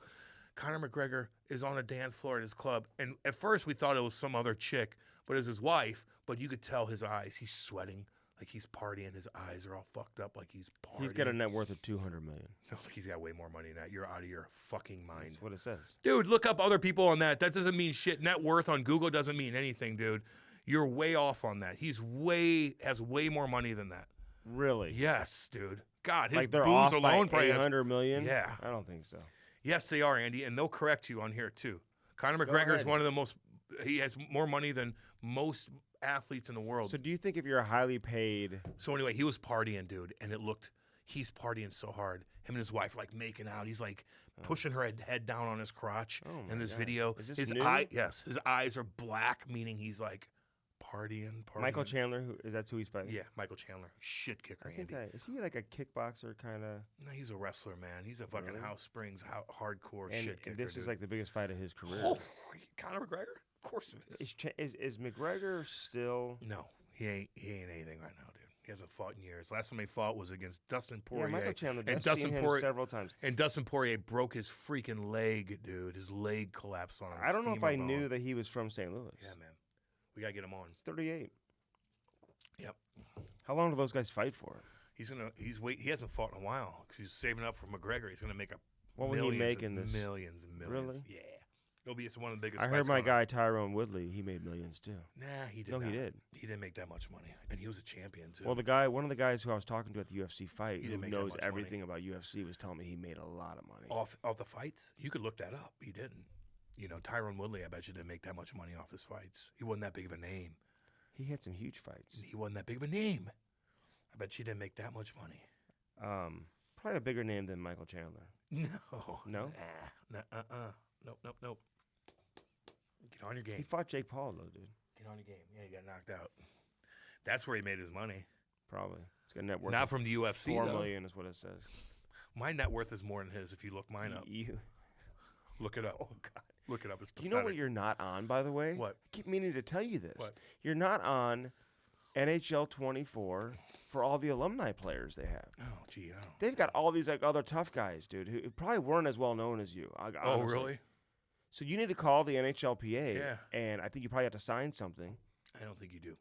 Conor McGregor is on a dance floor at his club, and at first we thought it was some other chick, but it's his wife. But you could tell his eyes. He's sweating like he's partying. His eyes are all fucked up like he's partying. He's got a net worth of $200 million. No, he's got way more money than that. You're out of your fucking mind. That's what it says. Dude, look up other people on that. That doesn't mean shit. Net worth on Google doesn't mean anything, dude. You're way off on that. Has way more money than that. Really? Yes, dude. God, his Like they're booze off alone by probably has- $800 million? Yeah. I don't think so. Yes, they are, Andy, and they'll correct you on here too. Conor Go McGregor is ahead. one of the most. He has more money than most athletes in the world. So do you think if you're a highly paid... So anyway, he was partying, dude, and he's partying so hard. Him and his wife like making out. He's like pushing her head down on his crotch Oh in my this God. video. Is this his new? his eyes are black, meaning he's like partying. Michael Chandler, that's who he's fighting? Yeah, Michael Chandler, shit kicker. I think Andy. is he like a kickboxer kind of... No, he's a wrestler, man. He's a fucking Really? House Springs hardcore And shit kicker. this is dude. like the biggest fight of his career. Oh, Conor McGregor? Of course it is. Is McGregor still... No, he ain't anything right now, dude. He hasn't fought in years. Last time he fought was against Dustin Poirier. Yeah, Michael Chandler. and I've Dustin seen him Poirier several times. and Dustin Poirier broke his freaking leg, dude. His leg collapsed on him. I don't know if I femur knew bone. that he was from St. Louis. Yeah, man. We gotta get him on. He's 38. Yep. How long do those guys fight for? He hasn't fought in a while because he's saving up for McGregor. He's gonna make a What will he make in this? millions and millions. Really? Yeah. It's one of the biggest. I heard fights my going guy Tyrone Woodley. He made millions too. on. Nah, he did. No, not. he did. He didn't make that much money, and he was a champion too. Well, one of the guys who I was talking to at the UFC fight, He who didn't make that knows much everything about UFC, was telling me he made a lot of money. off the fights, you could look that up. He didn't. Tyrone Woodley, I bet you didn't make that much money off his fights. He wasn't that big of a name. He had some huge fights. He wasn't that big of a name. I bet you didn't make that much money. Probably a bigger name than Michael Chandler. No. No? Nope. Get on your He game. fought Jake Paul though, dude. Get on your game. Yeah, he got knocked out. That's where he made his money. Probably. It's got a net worth. Not of from the UFC, $4 though. million is what it says. My net worth is more than his if you look mine up. Look it up. Oh God. Look it up. It's Do you know what pathetic. you're not on, by the way? What? I keep meaning to tell you this. What? You're not on NHL 24 for all the alumni players they have. Oh, gee, I don't. They've got all these like other tough guys, dude, who probably weren't as well known as you. Oh, honestly. really? So you need to call the NHLPA, Yeah. and I think you probably have to sign something. I don't think you do.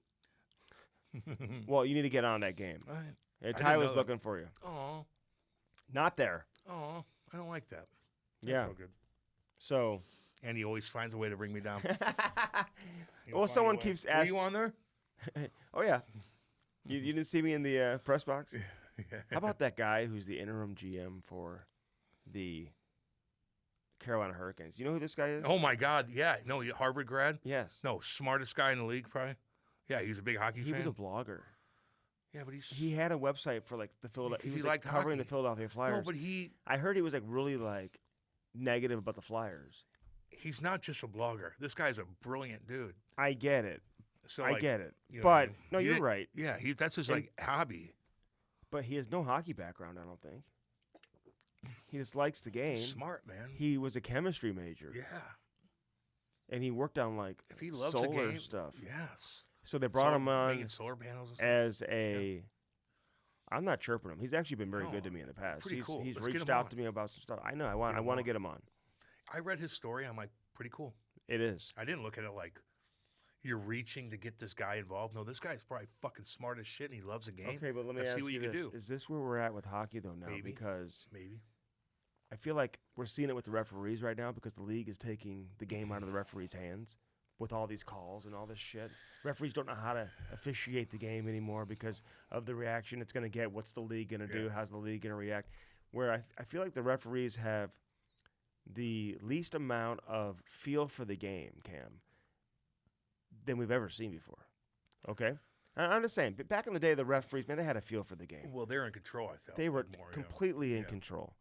Well, you need to get on that game. All right. And didn't Ty know was that. looking for you. Oh, Not there. I don't like that. That's Yeah. so good. So. And he always finds a way to bring me down. Well, someone keeps Were asking. you on there? Oh yeah. You didn't see me in the press box? How about that guy who's the interim GM for the Carolina Hurricanes? You know who this guy is? Oh my God! Yeah, no, Harvard grad. Yes. No, smartest guy in the league, probably. Yeah, he's a big hockey He fan. was a blogger. Yeah, but He had a website for like the Philadelphia. Because He was he like, liked covering the hockey. Philadelphia Flyers. No, but I heard he was like really like negative about the Flyers. he's not just a blogger. This guy's a brilliant dude. I get it. So I like, get it. you know what I But mean? no, He you're didn't- right. Yeah, that's his And- like hobby. But he has no hockey background, I don't think. He just likes the game. Smart man. He was a chemistry major. Yeah. And he worked on like If he loves solar the game, stuff. Yes. So they brought him on making solar panels and stuff. as a. I'm not chirping him. He's actually been very No, good to me in the past. pretty cool. He's Let's get reached him out on. to me about some stuff. I know. I want him to on. get him on. I read his story. I'm like, pretty cool. It is. I didn't look at it like you're reaching to get this guy involved. No, this guy's probably fucking smart as shit, and he loves the game. Okay, but let me Let's ask see what you you can this: do. Is this where we're at with hockey though now? Maybe. Because Maybe. I feel like we're seeing it with the referees right now because the league is taking the game out of the referees' hands with all these calls and all this shit. Referees don't know how to officiate the game anymore because of the reaction it's going to get. What's the league going to do? How's the league going to react? Where I feel like the referees have the least amount of feel for the game, Cam, than we've ever seen before. Okay? I'm just saying, back in the day, the referees, man, they had a feel for the game. Well, they're in control, I felt. They were more, completely in control.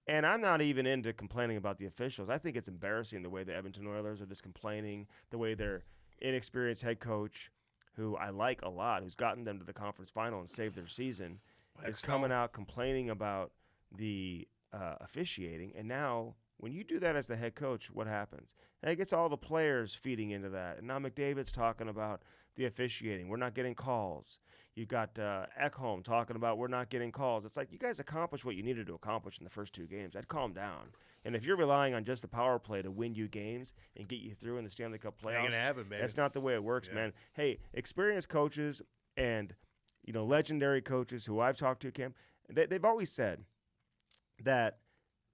And I'm not even into complaining about the officials. I think it's embarrassing the way the Edmonton Oilers are just complaining, the way their inexperienced head coach, who I like a lot, who's gotten them to the conference final and saved their season, is coming out complaining about the officiating. And now, when you do that as the head coach, what happens? And it gets all the players feeding into that. And now McDavid's talking about the officiating. We're not getting calls. You got Ekholm talking about we're not getting calls. It's like you guys accomplished what you needed to accomplish in the first two games. I'd calm down. And if you're relying on just the power play to win you games and get you through in the Stanley Cup playoffs, ain't gonna happen, baby. that's not the way it works, man. Hey, experienced coaches and legendary coaches who I've talked to, Cam, they've always said that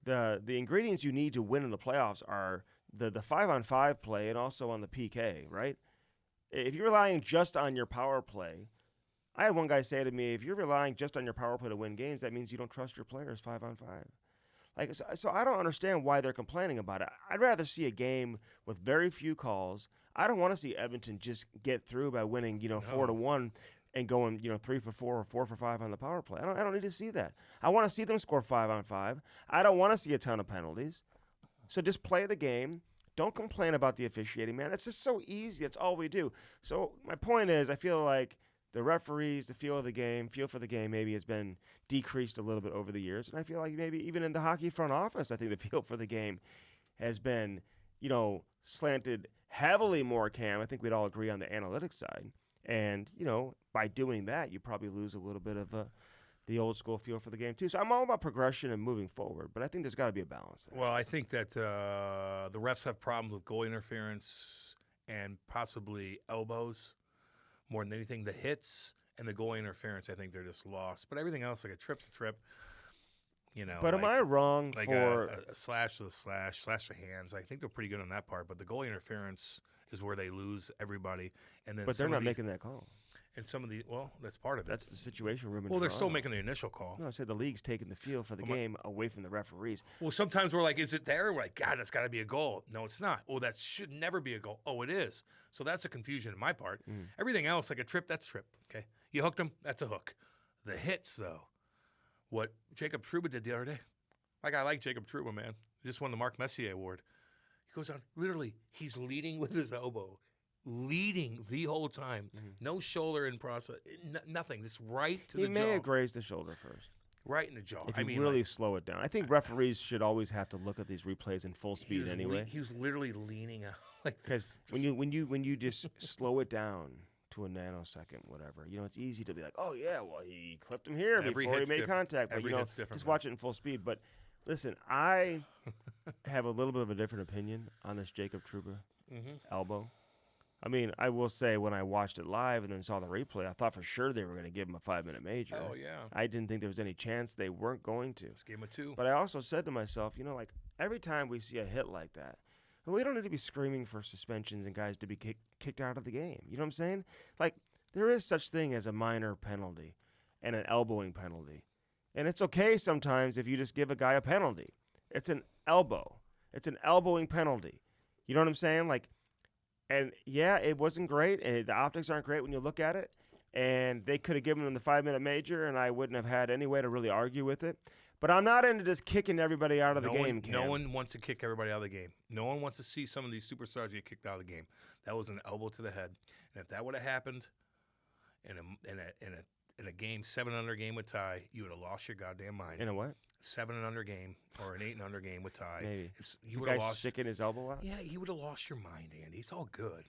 the ingredients you need to win in the playoffs are the 5-on-5 play and also on the PK, right? If you're relying just on your power play, I had one guy say to me, if you're relying just on your power play to win games, that means you don't trust your players 5-on-5. Like, so I don't understand why they're complaining about it. I'd rather see a game with very few calls. I don't want to see Edmonton just get through by winning, 4-1 and going, 3 for 4 or 4 for 5 on the power play. I don't need to see that. I want to see them score 5-on-5. I don't want to see a ton of penalties. So just play the game. Don't complain about the officiating, man. It's just so easy. That's all we do. So my point is, I feel like the referees, the feel for the game maybe has been decreased a little bit over the years. And I feel like maybe even in the hockey front office, I think the feel for the game has been, slanted heavily more, Cam. I think we'd all agree on the analytics side. And, by doing that, you probably lose a little bit of the old school feel for the game too. So I'm all about progression and moving forward, but I think there's got to be a balance there. Well, I think that the refs have problems with goal interference and possibly elbows more than anything. The hits and the goal interference, I think they're just lost. But everything else, like a trip's a trip. But am I wrong like for a slash to the slash to hands? I think they're pretty good on that part. But the goal interference is where they lose everybody. And then but they're not making that call. And some of that's part of it. That's the situation room in Well, they're still Toronto. making the initial call. No, I said the league's taking the feel for the game away from the referees. Well, sometimes we're like, is it there? We're like, God, that's got to be a goal. No, it's not. Oh, that should never be a goal. Oh, it is. So that's a confusion on my part. Everything else, like a trip, that's trip. Okay, you hooked him, that's a hook. The hits, though, what Jacob Trouba did the other day. Like, I like Jacob Trouba, man. He just won the Marc Messier Award. He goes on, literally, he's leading with his elbow. Leading the whole time. No shoulder in process. Nothing. Just right to the jaw. He may have grazed the shoulder first. Right in the jaw. If you really slow it down. I think referees should always have to look at these replays in full speed anyway. He was literally leaning out. Because when you just slow it down to a nanosecond, whatever, it's easy to be like, oh, yeah, well, he clipped him here before he made contact. But, just watch it in full speed. But, listen, I have a little bit of a different opinion on this Jacob Trouba elbow. I mean, I will say when I watched it live and then saw the replay, I thought for sure they were going to give him a 5-minute major. Oh, yeah. I didn't think there was any chance they weren't going to. Just gave him a 2. But I also said to myself, like every time we see a hit like that, we don't need to be screaming for suspensions and guys to be kicked out of the game. You know what I'm saying? Like, there is such thing as a minor penalty and an elbowing penalty. And it's okay sometimes if you just give a guy a penalty. It's an elbow. It's an elbowing penalty. You know what I'm saying? Like, and yeah, it wasn't great, and the optics aren't great when you look at it. And they could have given him the 5-minute major, and I wouldn't have had any way to really argue with it. But I'm not into just kicking everybody out of the game, Cam. No one wants to kick everybody out of the game. No one wants to see some of these superstars get kicked out of the game. That was an elbow to the head. And if that would have happened in a game, 7-under game with tie, you would have lost your goddamn mind. In a what? 7-under game or an 8-under game with tie. Maybe. You would have lost. Sticking his elbow out? Yeah, he would have lost your mind, Andy. It's all good.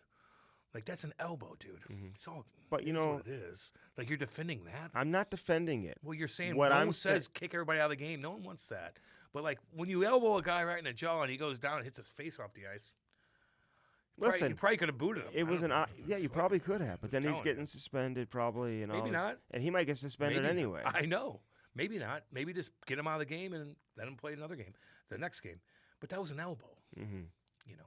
Like, that's an elbow, dude. Mhm. It's all. But, you it's know- what it is. Like, you're defending that. I'm not defending it. Well, you're saying What no I'm one says kick everybody out of the game. No one wants that. But like when you elbow a guy right in the jaw and he goes down and hits his face off the ice. Listen, you probably could have booted him. it was an yeah, you probably could have, but Just then he's telling getting you. suspended probably and all Maybe this- not. and he might get suspended Maybe not. anyway. I know. Maybe not. Maybe just get him out of the game and let him play another game, the next game. But that was an elbow. Mm-hmm. You know.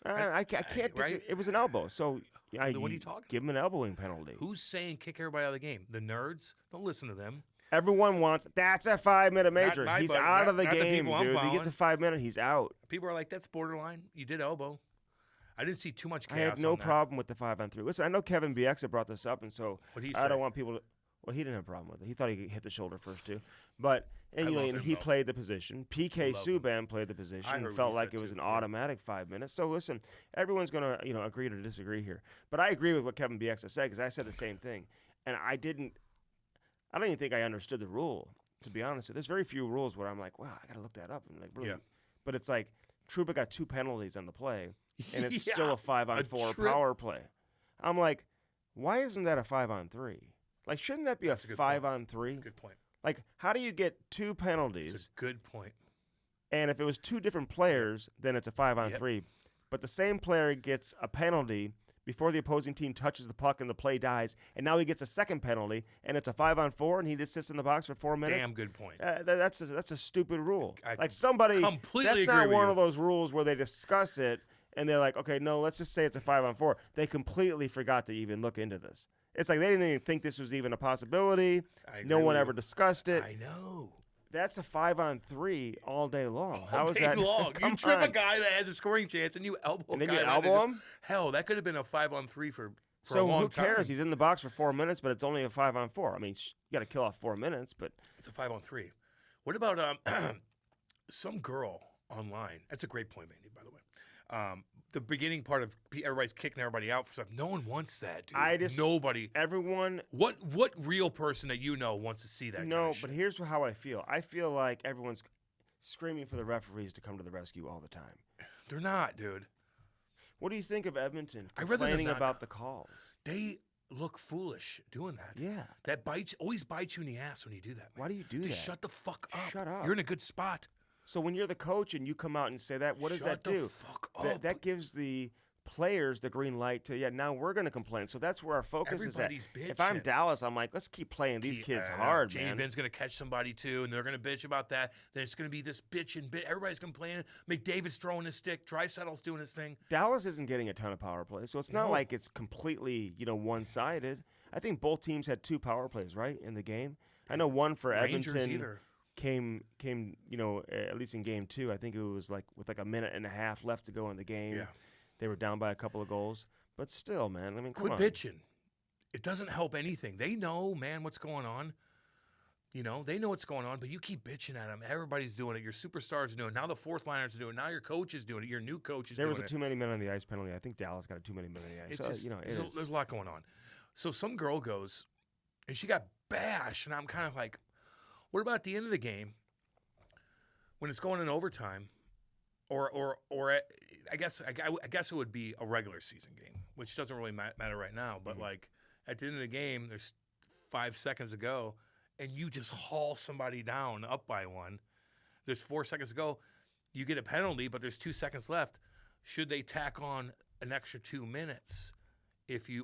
I can't. right? It was an elbow, so What are you talking? give him an elbowing penalty. Who's saying kick everybody out of the game? The nerds. Don't listen to them. Everyone wants. That's a 5-minute major. my He's buddy- out of the not the game, people I'm dude. He gets following. a 5-minute. He's out. People are like, that's borderline. You did elbow. I didn't see too much chaos. I had no on that. problem with the 5-on-3. Listen, I know Kevin BX had brought this up, and so What'd he I say? don't want people to. Well, he didn't have a problem with it. He thought he hit the shoulder first too, but and I you know love and him, he though. played the position. PK Love him. Subban played the position. I He heard what felt he like said it was too, an yeah. automatic 5 minutes. So listen, everyone's gonna agree to disagree here, but I agree with what Kevin BX has said because I said the same thing, and I don't even think I understood the rule. To be honest, there's very few rules where I'm like, wow, I gotta look that up. And like, really? Yeah. But it's like Trouba got 2 penalties on the play, and it's Yeah, still a 5-on-4 trip. power play. I'm like, why isn't that a 5-on-3? Like, shouldn't that be That's a a good point. 5-on-3? Good point. Like, how do you get 2 It's penalties? a good point. And if it was 2 different players, then it's a 5-on-3. But the same player gets a penalty before the opposing team touches the puck and the play dies, and now he gets a second penalty, and it's a 5-on-4, and he just sits in the box for 4 minutes. Damn good point. That's a stupid rule. I Like somebody, completely that's agree not with one you. of those rules where they discuss it and they're like, okay, no, let's just say it's a 5-on-4. They completely forgot to even look into this. It's like they didn't even think this was even a possibility. I No agree one with ever you. discussed it. I know. That's a 5-on-3 all day long. All How is day that? long. Come You trip on. a guy that has a scoring chance and you elbow And then a you guy that elbow is- him? Hell, that could have been a 5-on-3 for a So long who cares? time. He's in the box for 4 minutes, but it's only a 5-on-4. I mean, you got to kill off 4 minutes, but It's a 5-on-3. What about some girl online? That's a great point, Mandy, by the way. The beginning part of everybody's kicking everybody out for stuff. No one wants that, dude. Nobody. everyone. What real person that you know wants to see that? No, kind of but shit? here's how I feel. I feel like everyone's screaming for the referees to come to the rescue all the time. They're not, dude. What do you think of Edmonton I'd rather them complaining not about come. the calls? They look foolish doing that. Yeah. That always bites you in the ass when you do that. Man. Why do you do Just that? shut the fuck up. Shut up. You're in a good spot. So when you're the coach and you come out and say that, what does Shut that the do? fuck up. That gives the players the green light to, now we're going to complain. So that's where our focus Everybody's is at. If I'm bitching. Dallas, I'm like, let's keep playing these kids hard, Jamie man. Benn's going to catch somebody too, and they're going to bitch about that. Then it's going to be this bitch and bit. Everybody's complaining. McDavid's throwing his stick. Draisaitl's doing his thing. Dallas isn't getting a ton of power plays, so it's not No. like it's completely, one-sided. I think both teams had 2 power plays, right, in the game. I know one for Rangers Edmonton either. came, at least in game 2. I think it was with a minute and a half left to go in the game. Yeah. They were down by a couple of goals, but still, man. I mean, come Quit on. bitching. It doesn't help anything. They know, man, what's going on. They know what's going on, but you keep bitching at them. Everybody's doing it. Your superstars are doing it. Now the fourth liners are doing it. Now your coach is doing it. Your new coach is There doing was a it. too many men on the ice penalty. I think Dallas got a too many men on the ice. It's So, just, it is. there's a lot going on. So some girl goes, and she got bashed, and I'm kind of like, what about at the end of the game when it's going in overtime, or I guess it would be a regular season game, which doesn't really matter right now. But like at the end of the game, there's 5 seconds to go, and you just haul somebody down up by 1. There's 4 seconds to go. You get a penalty, but there's 2 seconds left. Should they tack on an extra 2 minutes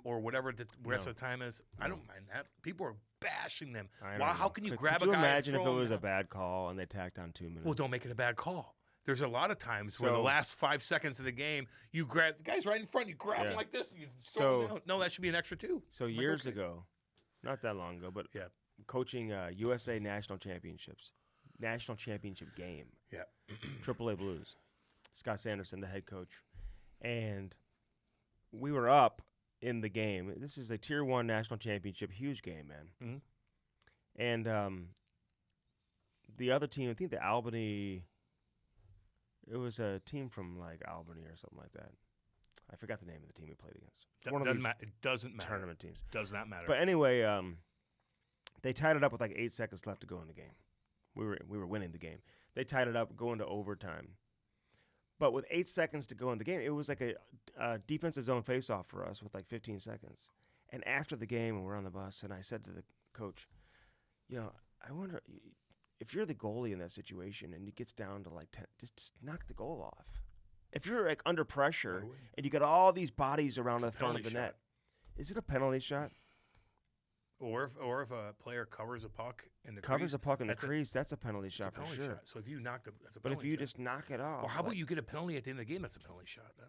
or whatever the rest No. of the time is? I don't mind that. People are bashing them. I don't Wow, how know. can you Could grab you a guy imagine and if throw it him was a down? bad call and they tacked on 2 minutes? Well, don't make it a bad call. There's a lot of times where the So- last 5 seconds of the game, you grab the guy's right in front, you grab him Yeah. like this, and you throw him So- down. No, that should be an extra 2. So I'm like, years okay. ago, not that long ago, but Yeah. coaching USA national championships, national championship game, Yeah. AAA Blues, Scott Sanderson, the head coach, and we were up in the game. This is a Tier 1 national championship, huge game, man. Mhm. And the other team, I think the Albany, it was a team from like Albany or something like that. I forgot the name of the team we played against. One of these It doesn't matter. tournament teams. Does not matter. But anyway, they tied it up with like 8 seconds left to go in the game. We were winning the game. They tied it up, going to overtime. But with 8 seconds to go in the game, it was like a defensive zone faceoff for us with like 15 seconds. And after the game, when we're on the bus, and I said to the coach, I wonder if you're the goalie in that situation and it gets down to like 10, just knock the goal off. If you're like under pressure and you got all these bodies around the front of the net, is it a penalty shot? Or if a player covers a puck in the covers crease, a puck in the crease, that's a penalty shot for sure. Shot. So if you knock that's a penalty shot. But if you just knock it off, or how about you get a penalty at the end of the game? That's a penalty shot then.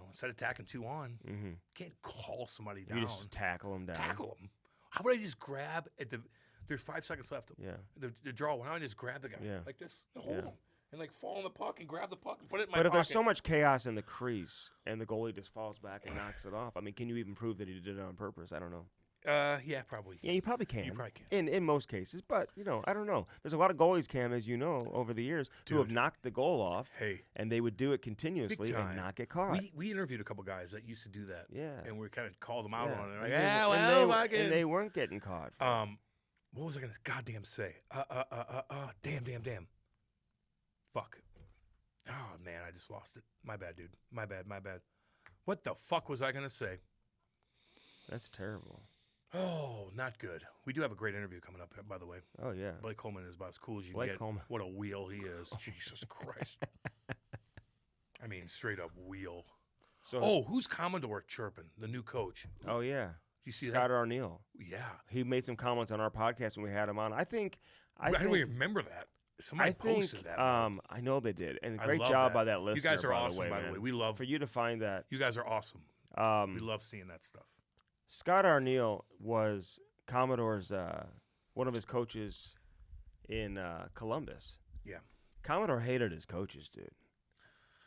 Instead of tacking 2 on, you can't call somebody down. You just tackle them down. Tackle them. How about I just grab at the? There's 5 seconds left. Yeah. The draw. Why don't I just grab the guy like this and hold him and like fall on the puck and grab the puck and put it in my pocket? But if there's so much chaos in the crease and the goalie just falls back and knocks it off, I mean, can you even prove that he did it on purpose? I don't know. Yeah, probably. Yeah, you probably can. You probably can. In most cases, but I don't know. There's a lot of goalies, Cam, as you know, over the years, who have knocked the goal off. Hey, and they would do it continuously and not get caught. We interviewed a couple guys that used to do that. Yeah, and we kind of called them out on it. Like, and they weren't getting caught. What was I gonna goddamn say? Damn. Fuck. Oh man, I just lost it. My bad, dude. My bad. What the fuck was I gonna say? That's terrible. Oh, not good. We do have a great interview coming up, by the way. Oh, yeah. Blake Coleman is about as cool as you can Blake get. Coleman. What a wheel he is. Jesus Christ. I mean, straight up wheel. So, who's Commodore chirping? The new coach. Oh, yeah. Did you see Scott that? Arniel. Yeah. He made some comments on our podcast when we had him on. I don't even remember that. Somebody posted that. I know they did. And great job by that listener. You guys are awesome, by the way. We love. For you to find that. You guys are awesome. We love seeing that stuff. Scott Arniel was Commodore's one of his coaches in Columbus. Yeah. Commodore hated his coaches, dude.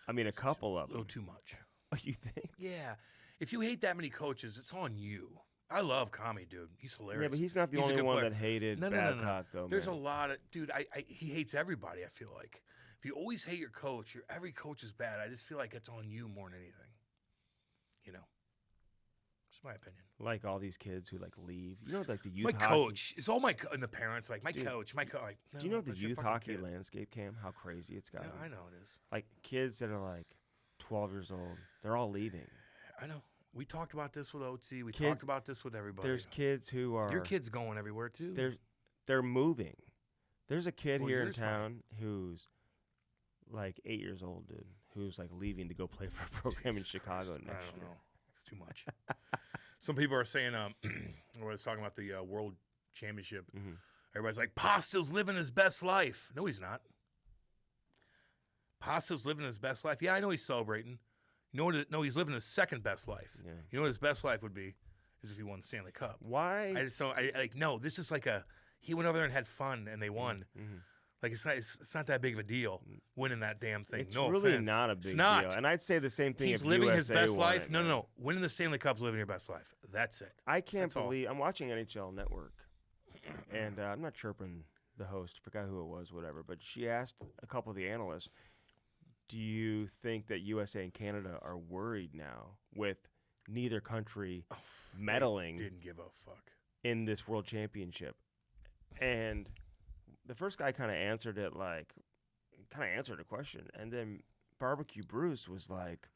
I mean, a couple of them. A little too much. Oh, you think? Yeah. If you hate that many coaches, it's on you. I love Kami, dude. He's hilarious. Yeah, but he's not the only one that hated Babcock, though. There's a lot of dude. He hates everybody. I feel like if you always hate your coach, every coach is bad. I just feel like it's on you more than anything. It's my opinion. Like all these kids who leave. Like the youth my hockey. Coach. It's all and the parents my coach. My coach. Do you know the youth hockey landscape, Cam? How crazy it's gotten. Yeah, I know it is. Like kids that are 12 years old, they're all leaving. I know. We talked about this with OT. We talked about this with everybody. There's kids who are. Your kid's going everywhere too. They're moving. There's a kid here in town who's 8 years old, dude, who's leaving to go play for a program in Chicago next year. I don't know. It's too much. Some people are saying, when I was talking about the World Championship, everybody's like, Pasta's living his best life. No, he's not. Pasta's living his best life. Yeah, I know he's celebrating. You know what? No, he's living his second best life. Yeah. You know what his best life would be? Is if he won the Stanley Cup. Why? I just don't. No. This is he went over there and had fun, and they won. It's not that big of a deal winning that damn thing. It's no really offense. not a big it's not. deal. And I'd say the same thing. He's if living USA his best life. It, no. Winning the Stanley Cup's living your best life. That's it. I can't believe I'm watching NHL Network, and I'm not chirping the host. Forgot who it was, whatever. But she asked a couple of the analysts, "Do you think that USA and Canada are worried now with neither country meddling? Didn't give a fuck in this World Championship?" And the first guy kind of answered it answered a question. And then Barbecue Bruce was like,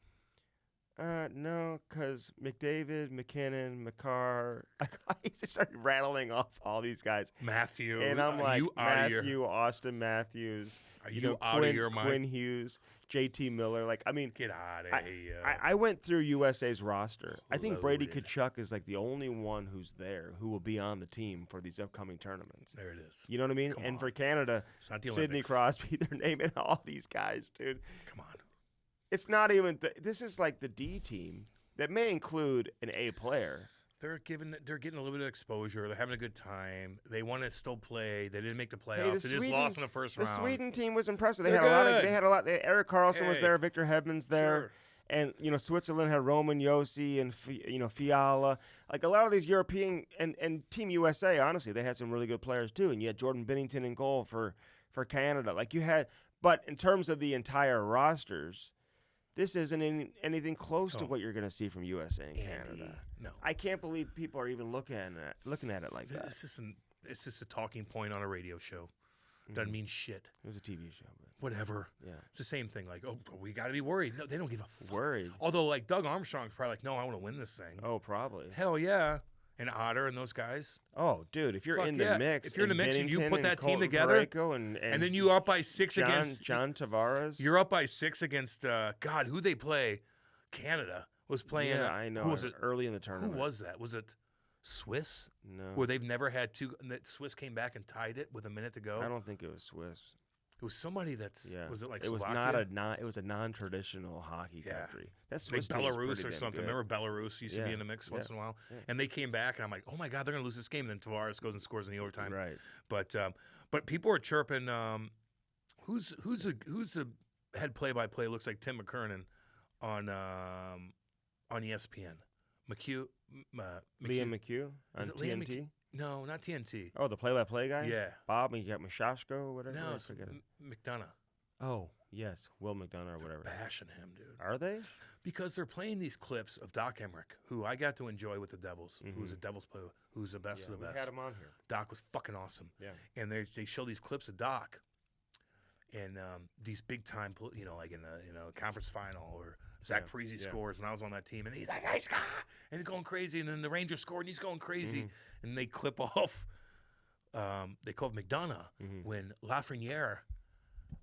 no, because McDavid, McKinnon, McCarr. He just started rattling off all these guys. Matthew. And I'm like, Matthew, Austin Matthews. Are you out of your mind? Quinn Hughes, JT Miller. Get out of here. I went through USA's roster. I think Brady Tkachuk is the only one who's there who will be on the team for these upcoming tournaments. There it is. You know what I mean? And for Canada, Sidney Crosby, they're naming all these guys, dude. Come on. It's not even this is the D team that may include an A player. They're getting a little bit of exposure. They're having a good time. They want to still play. They didn't make the playoffs. They just lost in the first round. The Sweden team was impressive. They had a lot. Eric Carlson was there. Victor Hedman's there. Sure. And Switzerland had Roman Yossi and Fiala. A lot of these European and Team USA, honestly, they had some really good players too. And you had Jordan Binnington in goal for Canada. But in terms of the entire rosters, this isn't anything close to what you're going to see from USA and Canada. No, I can't believe people are even looking at it like that. It's just a talking point on a radio show. Doesn't mean shit. It was a TV show. whatever. Yeah. It's the same thing. Like, oh, we got to be worried. No, they don't give a fuck. Worried. Although, like, Doug Armstrong's probably like, no, I want to win this thing. Oh, probably. Hell yeah. And Otter and those guys. Oh, dude, if you're Fuck in the yeah. mix, If you're in the mix and you Bennington put that team Colton together, Parayko and then you're up by 6 against John Tavares. You're up by 6 against God. Who they play? Canada was playing. Yeah, I know. Who was it? Early in the Who tournament. was that? Was it Swiss? No. Where they've never had two. And that Swiss came back and tied it with a minute to go. I don't think it was Swiss. It was somebody that's. Yeah. Was it like it was Slovakia? it was a non-traditional hockey Yeah. country. That's Like Swiss team was Belarus pretty or damn something. good. Remember Belarus used to be in the mix once in a while, and they came back, and I'm like, oh my god, they're gonna lose this game. And then Tavares goes and scores in the overtime. Right. But people are chirping. Who's the head play-by-play? Looks like Tim McKernan on ESPN. Liam McHugh on Is it Liam TNT. No, not TNT. Oh, the play-by-play guy. Yeah. Bob Mashashko or whatever. No, I it's forget it. McDonough. Oh, yes, Will McDonough or whatever. Bashing him, dude. Are they? Because they're playing these clips of Doc Emmerich, who I got to enjoy with the Devils, who's a Devils player, who's the best of the best. We had him on here. Doc was fucking awesome. Yeah. And they show these clips of Doc and these big time, like in a conference final or Zach Parise scores when I was on that team, and he's like, "Hey, Scott!" and they're going crazy, and then the Rangers scored, and he's going crazy, and they clip off. They call it McDonough when Lafreniere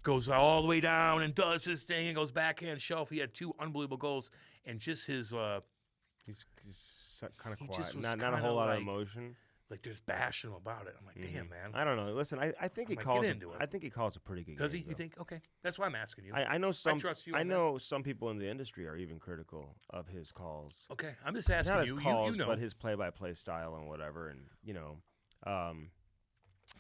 goes all the way down and does his thing and goes backhand shelf. He had 2 unbelievable goals, and just his He's kind of He quiet. just was Not a kinda whole lot of like- emotion. like just bashing him about it. I'm like, damn, man. I don't know. Listen, I think he like, calls. get into it. I think he calls a pretty good Does game. he? You think? Okay, that's why I'm asking you. I know some. trust you I on that. know some people in the industry are even critical of his calls. Okay, I'm just asking Not you. his calls, you know. but his play-by-play style and whatever. And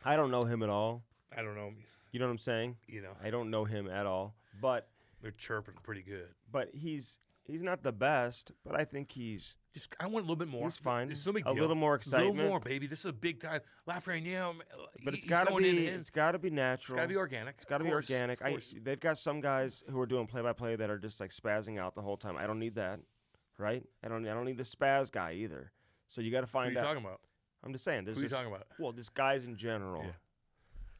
I don't know him at all. I don't know. You know what I'm saying? I don't know him at all. But They're chirping pretty good. he's not the best. But I think he's Just I want a little bit more. He's fine. It's no big A deal. little more A little excitement. more, baby. This is a big time. Lafreniere, But he's it's got to going be. in. It's got to be It's natural. got to be organic. It's got to be organic. They've got some guys who are doing play-by-play that are just like spazzing out the whole time. I don't need that, right? I don't need the spaz guy either. So you got to Who are find you out. talking about? I'm just saying. There's Who are you just, talking about? well, just guys in general. Yeah.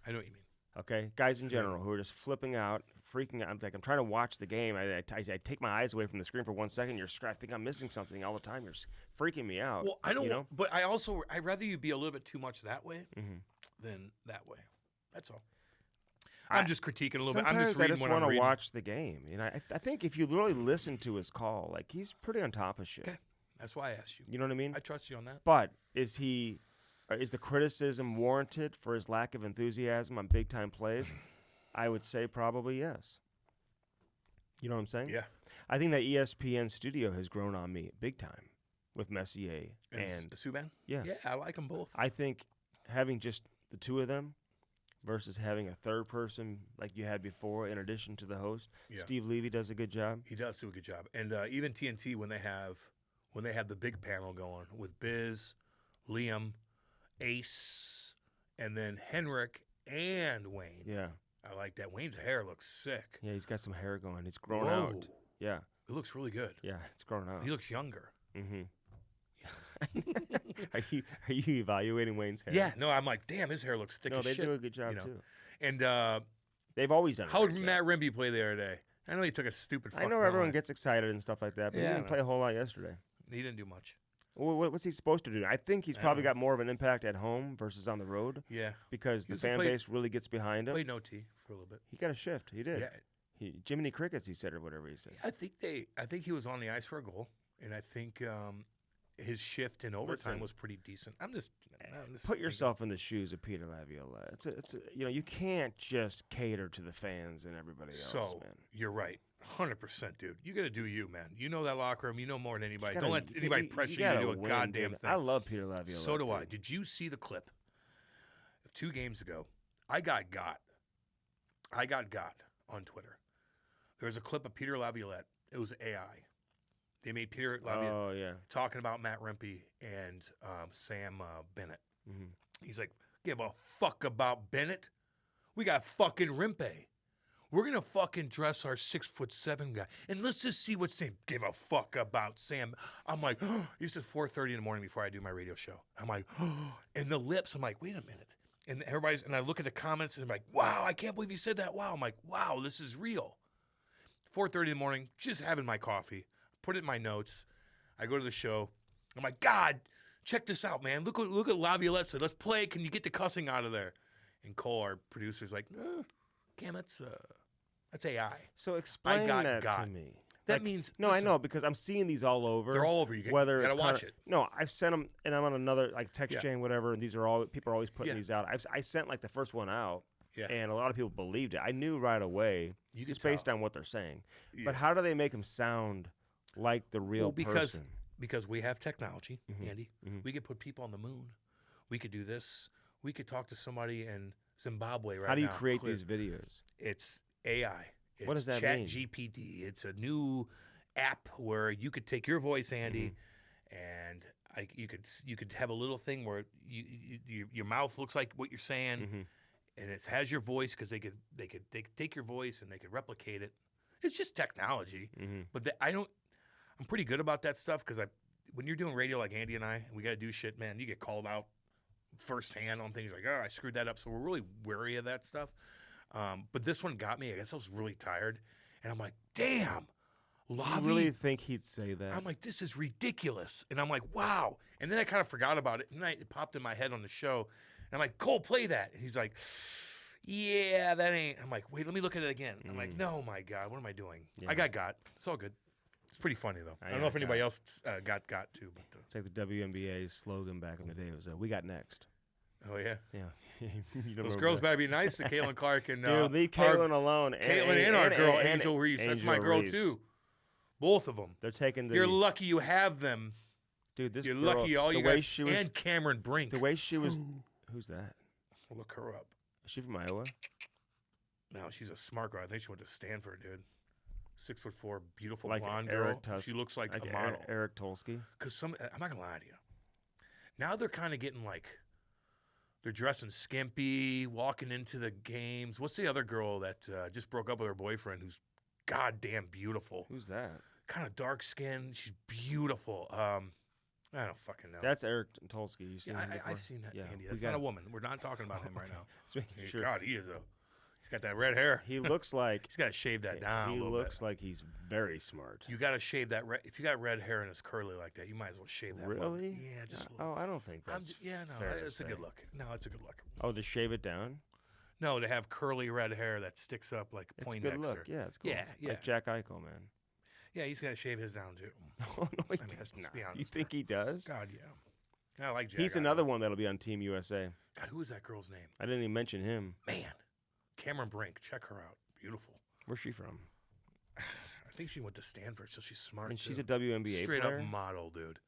I know what you mean. Okay, guys in general who are just flipping out, freaking out. I'm trying to watch the game. I take my eyes away from the screen for 1 second. I think I'm missing something all the time. You're freaking me out. Well, I don't. You know? But I'd rather you be a little bit too much that way than that way. That's all. I'm just critiquing a little bit. I'm just Sometimes I reading just what want I'm to reading. watch the game. I think if you really listen to his call, like he's pretty on top of shit. Okay, that's why I asked you. You know what I mean? I trust you on that. But is the criticism warranted for his lack of enthusiasm on big time plays? I would say probably yes. You know what I'm saying? Yeah. I think that ESPN studio has grown on me big time with Messier and Subban. yeah. Yeah, I like them both. I think having just the two of them versus having a third person like you had before in addition to the host, Steve Levy does a good job. He does do a good job. And even TNT when they have the big panel going with Biz, Liam, Ace, and then Henrik and Wayne. Yeah. I like that. Wayne's hair looks sick. Yeah, he's got some hair going. He's grown Whoa. out. Yeah. It looks really good. Yeah, it's grown out. He looks younger. Mm-hmm. Are you evaluating Wayne's hair? Yeah. No, I'm like, damn, his hair looks thick No, as they shit. do a good job too. And They've always done. how a did great Matt Rimby play the other day? I know he took a stupid. I know everyone gets excited and stuff like that, but Yeah, he I didn't know. play a whole lot yesterday. He didn't do much. What's he supposed to do? I think he's probably got more of an impact at home versus on the road Yeah. because the was fan played- base really gets behind him. Played no T for a little bit. He got a shift. He did. Yeah. Jiminy Crickets, he said, or whatever he said. I think he was on the ice for a goal, and I think his shift in overtime Listen. was pretty decent. I'm just Put thinking. yourself in the shoes of Peter Laviolette. It's you can't just cater to the fans and everybody else, So man. you're right, 100%, dude. You got to do you, man. You know that locker room. You know more than anybody. Gotta- Don't let anybody pressure you to gotta do a win, goddamn dude. thing. I love Peter Laviolette. So do I. dude. Did you see the clip of 2 games ago? I got on Twitter. There was a clip of Peter Laviolette. It was AI. They made Peter Laviolette Oh yeah. talking about Matt Rimpe and Sam Bennett. Mm-hmm. He's like, give a fuck about Bennett. We got fucking Rimpe. We're going to fucking dress our 6'7" guy. And let's just see what Sam give a fuck about Sam. I'm like, this is 4:30 in the morning before I do my radio show. I'm like, and the lips, I'm like, wait a minute. And and I look at the comments and I'm like, wow, I can't believe you said that. Wow. I'm like, wow, this is real. 4:30 in the morning, just having my coffee, put it in my notes. I go to the show. I'm like, God, check this out, man. Look what Laviolette said. Let's play it. Can you get the cussing out of there? And Cole, our producer's like, Cam, that's AI. So explain that got. to me. That means no, I know because I'm seeing these all over. They're all over. You gotta watch it. No, I've sent them, and I'm on another like text Yeah. chain, whatever. And these are all people are always putting Yeah. these out. I sent like the first one out, Yeah. and a lot of people believed it. I knew right away. You could It's based on what they're saying. Yeah. But how do they make them sound like the real person? Because we have technology, Mhm. Andy. Mhm. We could put people on the moon. We could do this. We could talk to somebody in Zimbabwe right now. How do you create these videos? It's AI. It's What does that Chat mean? GPT. It's a new app where you could take your voice, Andy, Mm-hmm. and you could have a little thing where your mouth looks like what you're saying, Mm-hmm. and it has your voice because they could take your voice and they could replicate it. It's just technology, Mm-hmm. but I'm pretty good about that stuff because when you're doing radio like Andy and we got to do shit, man. You get called out firsthand on things like, oh, I screwed that up. So we're really wary of that stuff. But this one got me. I guess I was really tired, and I'm like, damn. You really think he'd say that? I'm like, this is ridiculous. And I'm like, wow. And then I kind of forgot about it. And it popped in my head on the show. And I'm like, Cole, play that. And he's like, yeah, that ain't. I'm like, wait, let me look at it again. I'm like, no, my God, what am I doing? Yeah. I got. It's all good. It's pretty funny, though. I don't know if anybody else got too. But, it's like the WNBA slogan back in the day. It was, we got next. oh, yeah. Yeah. You Those girls better be nice to Caitlin Clark and Dude, leave Caitlin alone. Caitlin and our girl, Angel Reese. That's my girl, Reese. too. Both of them. They're taking the. You're lucky you have them. Dude, this You're girl, lucky all the you way guys. she was, And Cameron Brink. the way she was. Who's that? I'll look her up. Is she from Iowa? No, she's a smart girl. I think she went to Stanford, dude. 6'4", beautiful Like blonde Eric girl. She looks like a Eric, model. Eric Tolsky. Because I'm not gonna lie to you. Now they're kind of getting like, they're dressing skimpy, walking into the games. What's the other girl that just broke up with her boyfriend, who's goddamn beautiful? Who's that? Kind of dark skin. She's beautiful. I don't fucking know. That's Eric Tolsky. You seen him before? I've seen that. Yeah, Andy. we That's got not a it. woman. We're not talking about him right now. Just making Hey, sure. God, he's got that red hair. He looks like. He's got to shave that down. He a little looks bit. like he's very smart. You got to shave that red. If you got red hair and it's curly like that, you might as well shave that. Really? One. Yeah, just. a little. Oh, I don't think that's. fair to it's a good say. look. No, it's a good look. Oh, to shave it down? No, to have curly red hair that sticks up like It's a Poindexter. good look. Yeah, it's cool. Yeah, yeah. Like Jack Eichel, man. Yeah, he's got to shave his down too. Oh, no, he I mean, does let's not. be You honest think he does? God, yeah. I like Jack. He's another one that'll be on Team USA. God, who is that girl's name? I didn't even mention him. Man, Cameron Brink. Check her out. Beautiful. Where's she from? I think she went to Stanford, so she's smart. And she's too. a WNBA Straight player? up model, dude.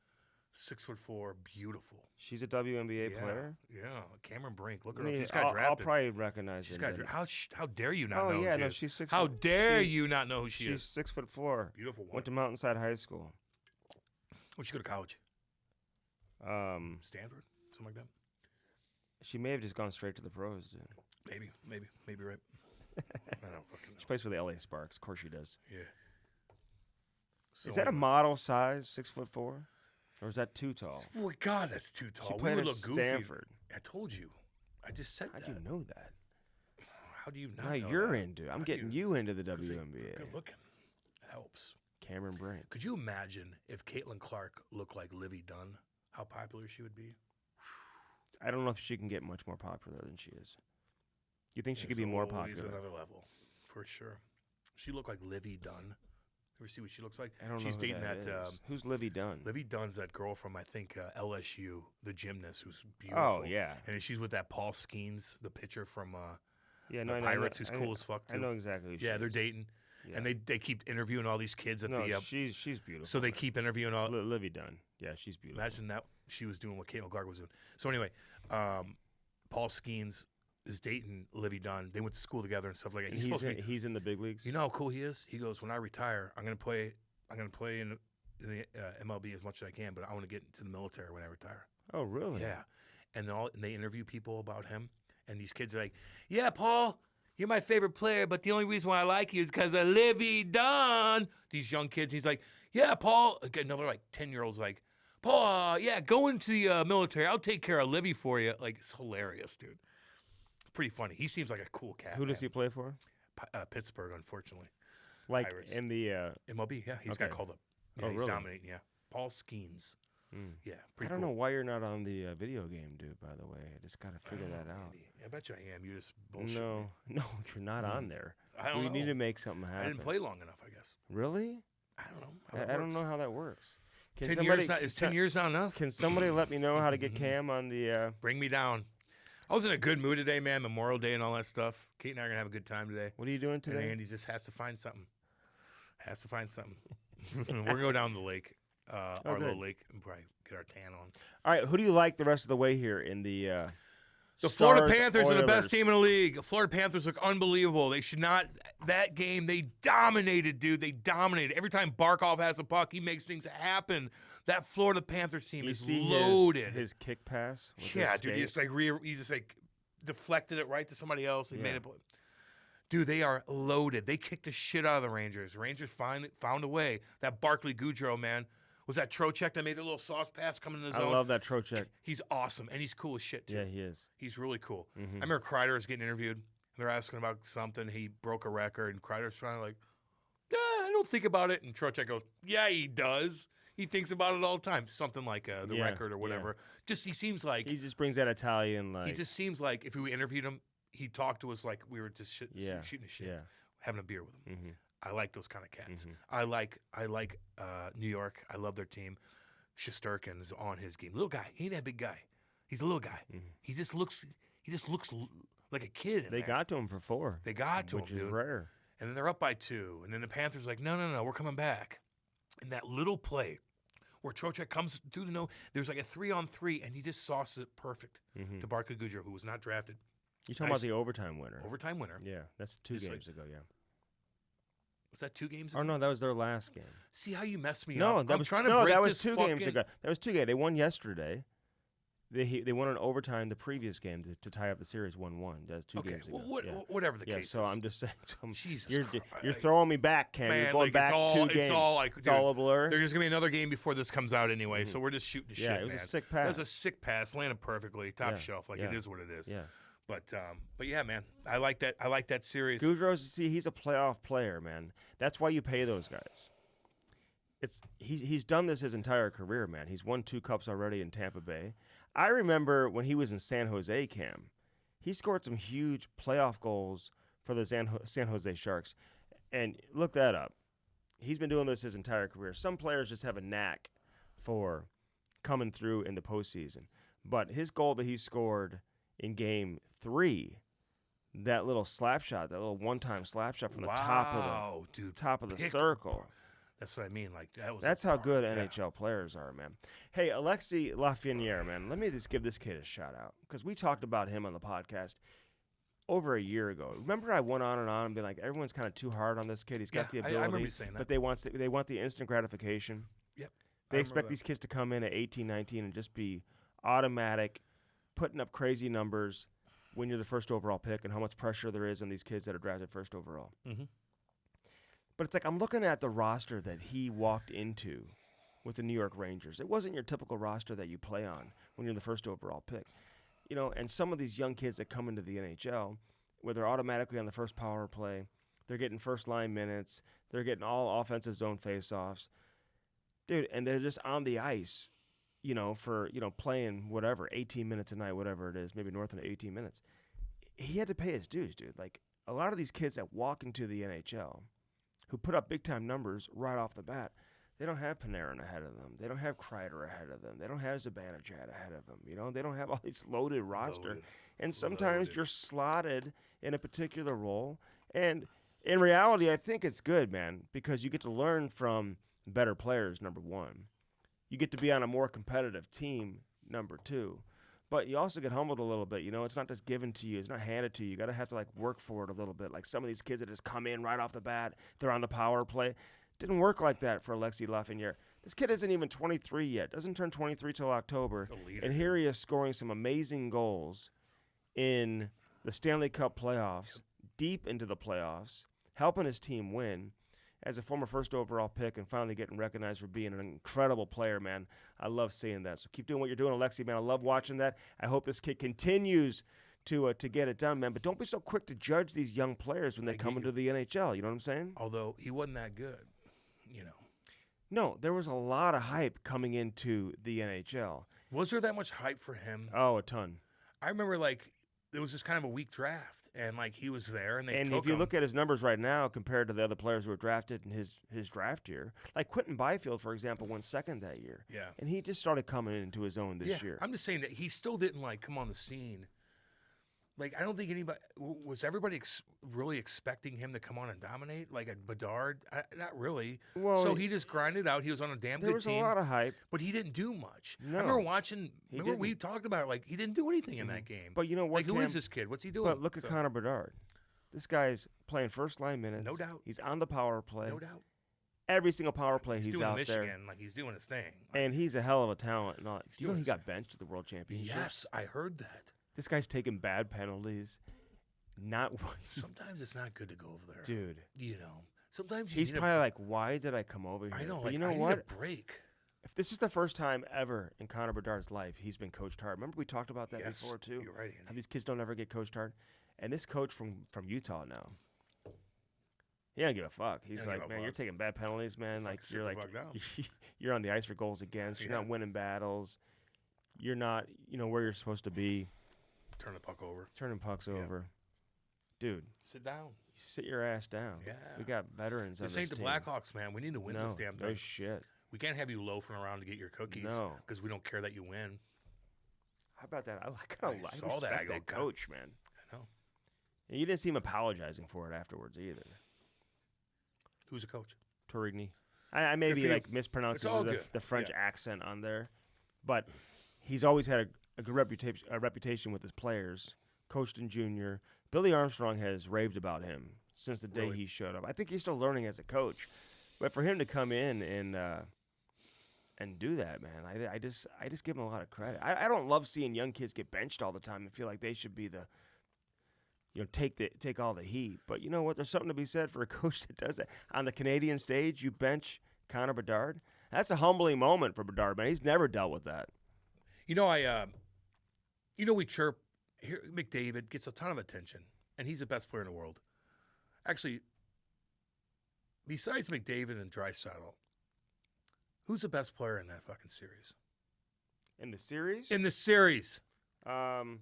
6'4", beautiful. She's a WNBA player? Yeah, Cameron Brink. Look I her up. mean, She's got I'll drafted. probably recognize She's her. got then. how dare you not Oh, know yeah, who she no, is? she's 6 How dare she's- you not know who she She's is? 6'4". Beautiful one. Went to Mountainside High School. Where'd she go to college? Stanford? Something like that? She may have just gone straight to the pros, dude. Maybe right. I don't fucking know. She plays for the LA Sparks. Of course she does. Yeah. So Is that a anyway. model size, 6'4"? Or is that too tall? Oh, God, that's too tall. She We played would at look goofy. Stanford. I told you. I just said How'd that. you know that? How do you not Now know you're that? into it. I'm How do getting you into the 'cause they're WNBA. good looking. It helps. Cameron Brink. Could you imagine if Caitlin Clark looked like Livy Dunn, how popular she would be? I don't know if she can get much more popular than she is. You think she could be There's more always popular? another level, for sure. She looked like Livy Dunn. Ever see what she looks like? I don't She's know who dating that that. is. Who's Livy Dunn? Livy Dunn's that girl from I think LSU, the gymnast who's beautiful. Oh yeah, And then she's with that Paul Skeens, the pitcher from yeah. the No, I know- Pirates, who's I cool know- as fuck I too. know exactly. Who she Yeah, they're is. dating, Yeah. and they keep interviewing all these kids at no, the. she's beautiful. So they man. keep interviewing all. Livy Dunn. Yeah, she's beautiful. Imagine that she was doing what Caitlin Clark was doing. So anyway, Paul Skeens is dating Livy Dunn. They went to school together and stuff like that. And he's in the big leagues. You know how cool he is? He goes, when I retire, I'm gonna play in the MLB as much as I can, but I want to get into the military when I retire. Oh really? Yeah, and they interview people about him, and these kids are like, "Yeah, Paul, you're my favorite player, but the only reason why I like you is because of Livy Dunn." These young kids, he's like, "Yeah, Paul." Another like 10-year-old's like, "Paul, yeah, go into the military. I'll take care of Livy for you." Like, it's hilarious, dude. pretty funny. He seems like a cool cat. Who does he play for? Pittsburgh, unfortunately. Like Pirates. in the MLB, yeah. He's got called up. Yeah, Oh, he's really? dominating, yeah. Paul Skeens. Yeah, I pretty don't cool. know why you're not on the video game, dude. By the way, I just gotta figure that out. Maybe. I bet you I am. You just bullshit No, me. no, you're not on there. I don't We know. need to make something happen. I didn't play long enough, I guess. Really? I don't know. How that I don't works. know how that works. Can 10 somebody, years not, is 10 years not enough? Can somebody let me know how to get Cam on the? Bring me down. I was in a good mood today, man. Memorial Day and all that stuff. Kate and I are going to have a good time today. What are you doing And today? Andy just has to find something. We're going to go down the lake, our good. little lake, and probably get our tan on. All right, who do you like the rest of the way here in the? The Florida Stars Panthers are the best Oilers? team in the league. The Florida Panthers look unbelievable. They should not. That game, they dominated, dude. They dominated. Every time Barkov has a puck, he makes things happen. That Florida Panthers team You is see loaded. his kick pass. With Yeah, his dude. You skate? just like deflected it right to somebody else and Yeah. made it. Dude, they are loaded. They kicked the shit out of the Rangers. Rangers finally found a way. That Barkley Gaudreau, man. Was that Trocheck that made the little sauce pass coming in the I zone? love that Trocheck. He's awesome, and he's cool as shit, too. Yeah, he is. He's really cool. Mhm. I remember Kreider was getting interviewed. They're asking about something. He broke a record, and Kreider's trying to I don't think about it. And Trocheck goes, yeah, he does. He thinks about it all the time. Something like the Yeah, record or whatever. Just he seems like He just brings that Italian like. he just seems like if we interviewed him, he'd talk to us like we were just shooting the shit, Yeah. having a beer with him. Mm-hmm. I like those kind of cats. Mhm. I like New York. I love their team. Shesterkin is on his game. Little guy. He ain't that big guy. He's a little guy. Mhm. He just looks like a kid. In They there. got to him for 4. They got to which him, is dude. rare. And then they're up by 2. And then the Panthers are like, no, we're coming back. And that little play where Trocheck comes through the there's like a 3-on-3, and he just sauced it perfect Mm-hmm. to Barkley Gaudreau, who was not drafted. You talking about the overtime winner? Overtime winner. Yeah, that's 2 Just games ago. Yeah. Was that 2 games Oh ago? no, that was their last game. See how you messed me No, up? that I'm was trying to no, break that was this 2 fucking... games ago. That was 2 games. They won yesterday. They won in overtime the previous game to tie up the series 1-1. That's 2 games ago. Whatever the Yeah, case so is. I'm just saying. Jesus You're Christ. throwing me back, Cam. Man, You're going like, back it's all, 2 games. It's all like, It's dude, all a blur. There's going to be another game before this comes out anyway, so we're just shooting the shit, Yeah, it was man. a sick That pass. was a sick pass, landed perfectly, top Yeah, shelf. Like, yeah, it is what it is. Yeah. But yeah, man, I like that. I like that series. Gaudreau's, he's a playoff player, man. That's why you pay those guys. He's done this his entire career, man. He's won 2 cups already in Tampa Bay. I remember when he was in San Jose, Cam. He scored some huge playoff goals for the San Jose Sharks. And look that up. He's been doing this his entire career. Some players just have a knack for coming through in the postseason. But his goal that he scored in Game 3, that little slap shot, that little one-time slap shot from the top of the circle. That's what I mean. Like That's how good NHL players are, man. Hey, Alexis Lafreniere, man. Let me just give this kid a shout out because we talked about him on the podcast over a year ago. Remember, I went on and been like, everyone's kind of too hard on this kid. He's got the ability, I remember you saying that. but they want the instant gratification. Yep. They expect these kids to come in at 18, 19 and just be automatic, putting up crazy numbers when you're the first overall pick, and how much pressure there is on these kids that are drafted first overall. Mm-hmm. But it's like I'm looking at the roster that he walked into with the New York Rangers. It wasn't your typical roster that you play on when you're the first overall pick. You know, and some of these young kids that come into the NHL, where they're automatically on the first power play, they're getting first line minutes, they're getting all offensive zone faceoffs. Dude, and they're just on the ice, you know, for, you know, playing whatever, 18 minutes a night, whatever it is, maybe north of 18 minutes. He had to pay his dues, dude. Like, a lot of these kids that walk into the NHL who put up big-time numbers right off the bat, they don't have Panarin ahead of them. They don't have Kreider ahead of them. They don't have Zibanejad ahead of them. You know, they don't have all these loaded roster. And sometimes you're slotted in a particular role. And in reality, I think it's good, man, because you get to learn from better players, number one. You get to be on a more competitive team, number two. But you also get humbled a little bit. You know, it's not just given to you. It's not handed to you. You got to have to, like, work for it a little bit. Like some of these kids that just come in right off the bat, they're on the power play. Didn't work like that for Alexis Lafreniere. This kid isn't even 23 yet. Doesn't turn 23 till October. And here he is scoring some amazing goals in the Stanley Cup playoffs, deep into the playoffs, helping his team win as a former first overall pick and finally getting recognized for being an incredible player, man. I love seeing that. So keep doing what you're doing, Alexi, man. I love watching that. I hope this kid continues to get it done, man. But don't be so quick to judge these young players when they come into the NHL. You know what I'm saying? Although he wasn't that good, you know. No, there was a lot of hype coming into the NHL. Was there that much hype for him? Oh, a ton. I remember, like, it was just kind of a weak draft, and, like, he was there, and they And took if you him. look at his numbers right now compared to the other players who were drafted in his draft year, like Quentin Byfield, for example, went second that year. Yeah. And he just started coming into his own this year. I'm just saying that he still didn't, like, come on the scene. Like, I don't think anybody was everybody really expecting him to come on and dominate like a Bedard. Not really. Well, so he just grinded out. He was on a damn good team. there was a lot of hype. But he didn't do much. No, I remember watching. he Remember we didn't. talked about it, like he didn't do anything in that game. But you know what? Like, who Cam? is this kid? What's he doing? But look at Connor Bedard. This guy's playing first line minutes. No doubt. He's on the power play. No doubt. Every single power play He's he's doing out Michigan, there. like he's doing his thing. And he's a hell of a talent. And all. You know doing he his got thing. benched at the World Championship. Yes, I heard that. This guy's taking bad penalties. Not Sometimes it's not good to go over there, dude. You know, sometimes you He's need probably like, why did I come over here? I know. But Like, you know I what? need a break. If this is the first time ever in Connor Bedard's life he's been coached hard. Remember we talked about that Yes, before too? You're right, How Andy. these kids don't ever get coached hard. And this coach from Utah now, he don't give a fuck. He's Don't like, give a man, fuck. you're taking bad penalties, man. Like sit you're the like fuck down. you're on the ice for goals against. You're Yeah. not winning battles. You're not, where you're supposed to be. Turn the puck over. Turning pucks Yeah. over. Dude, Sit down. sit your ass down. Yeah. We got veterans on This this ain't the team. Blackhawks, man. We need to win no, this damn no thing. shit. We can't have you loafing around to get your cookies. No. Because we don't care that you win. How about that? I I saw respect that. I go, that God. coach, man. I know. And you didn't see him apologizing for it afterwards either. Who's the coach? Torigny. I may Good be for you. like mispronouncing It's all the, good. the French Yeah. accent on there, but he's always had a good reputation with his players. Coached in junior. Billy Armstrong has raved about him since the day Really? he showed up. I think he's still learning as a coach, but for him to come in and do that, man, I just give him a lot of credit. I don't love seeing young kids get benched all the time and feel like they should be the take all the heat. But you know what? There's something to be said for a coach that does that. On the Canadian stage, you bench Connor Bedard. That's a humbling moment for Bedard, man. He's never dealt with that. You know, we chirp here. McDavid gets a ton of attention, and he's the best player in the world. Actually, besides McDavid and Draisaitl, who's the best player in that fucking series? In the series? In the series, Um,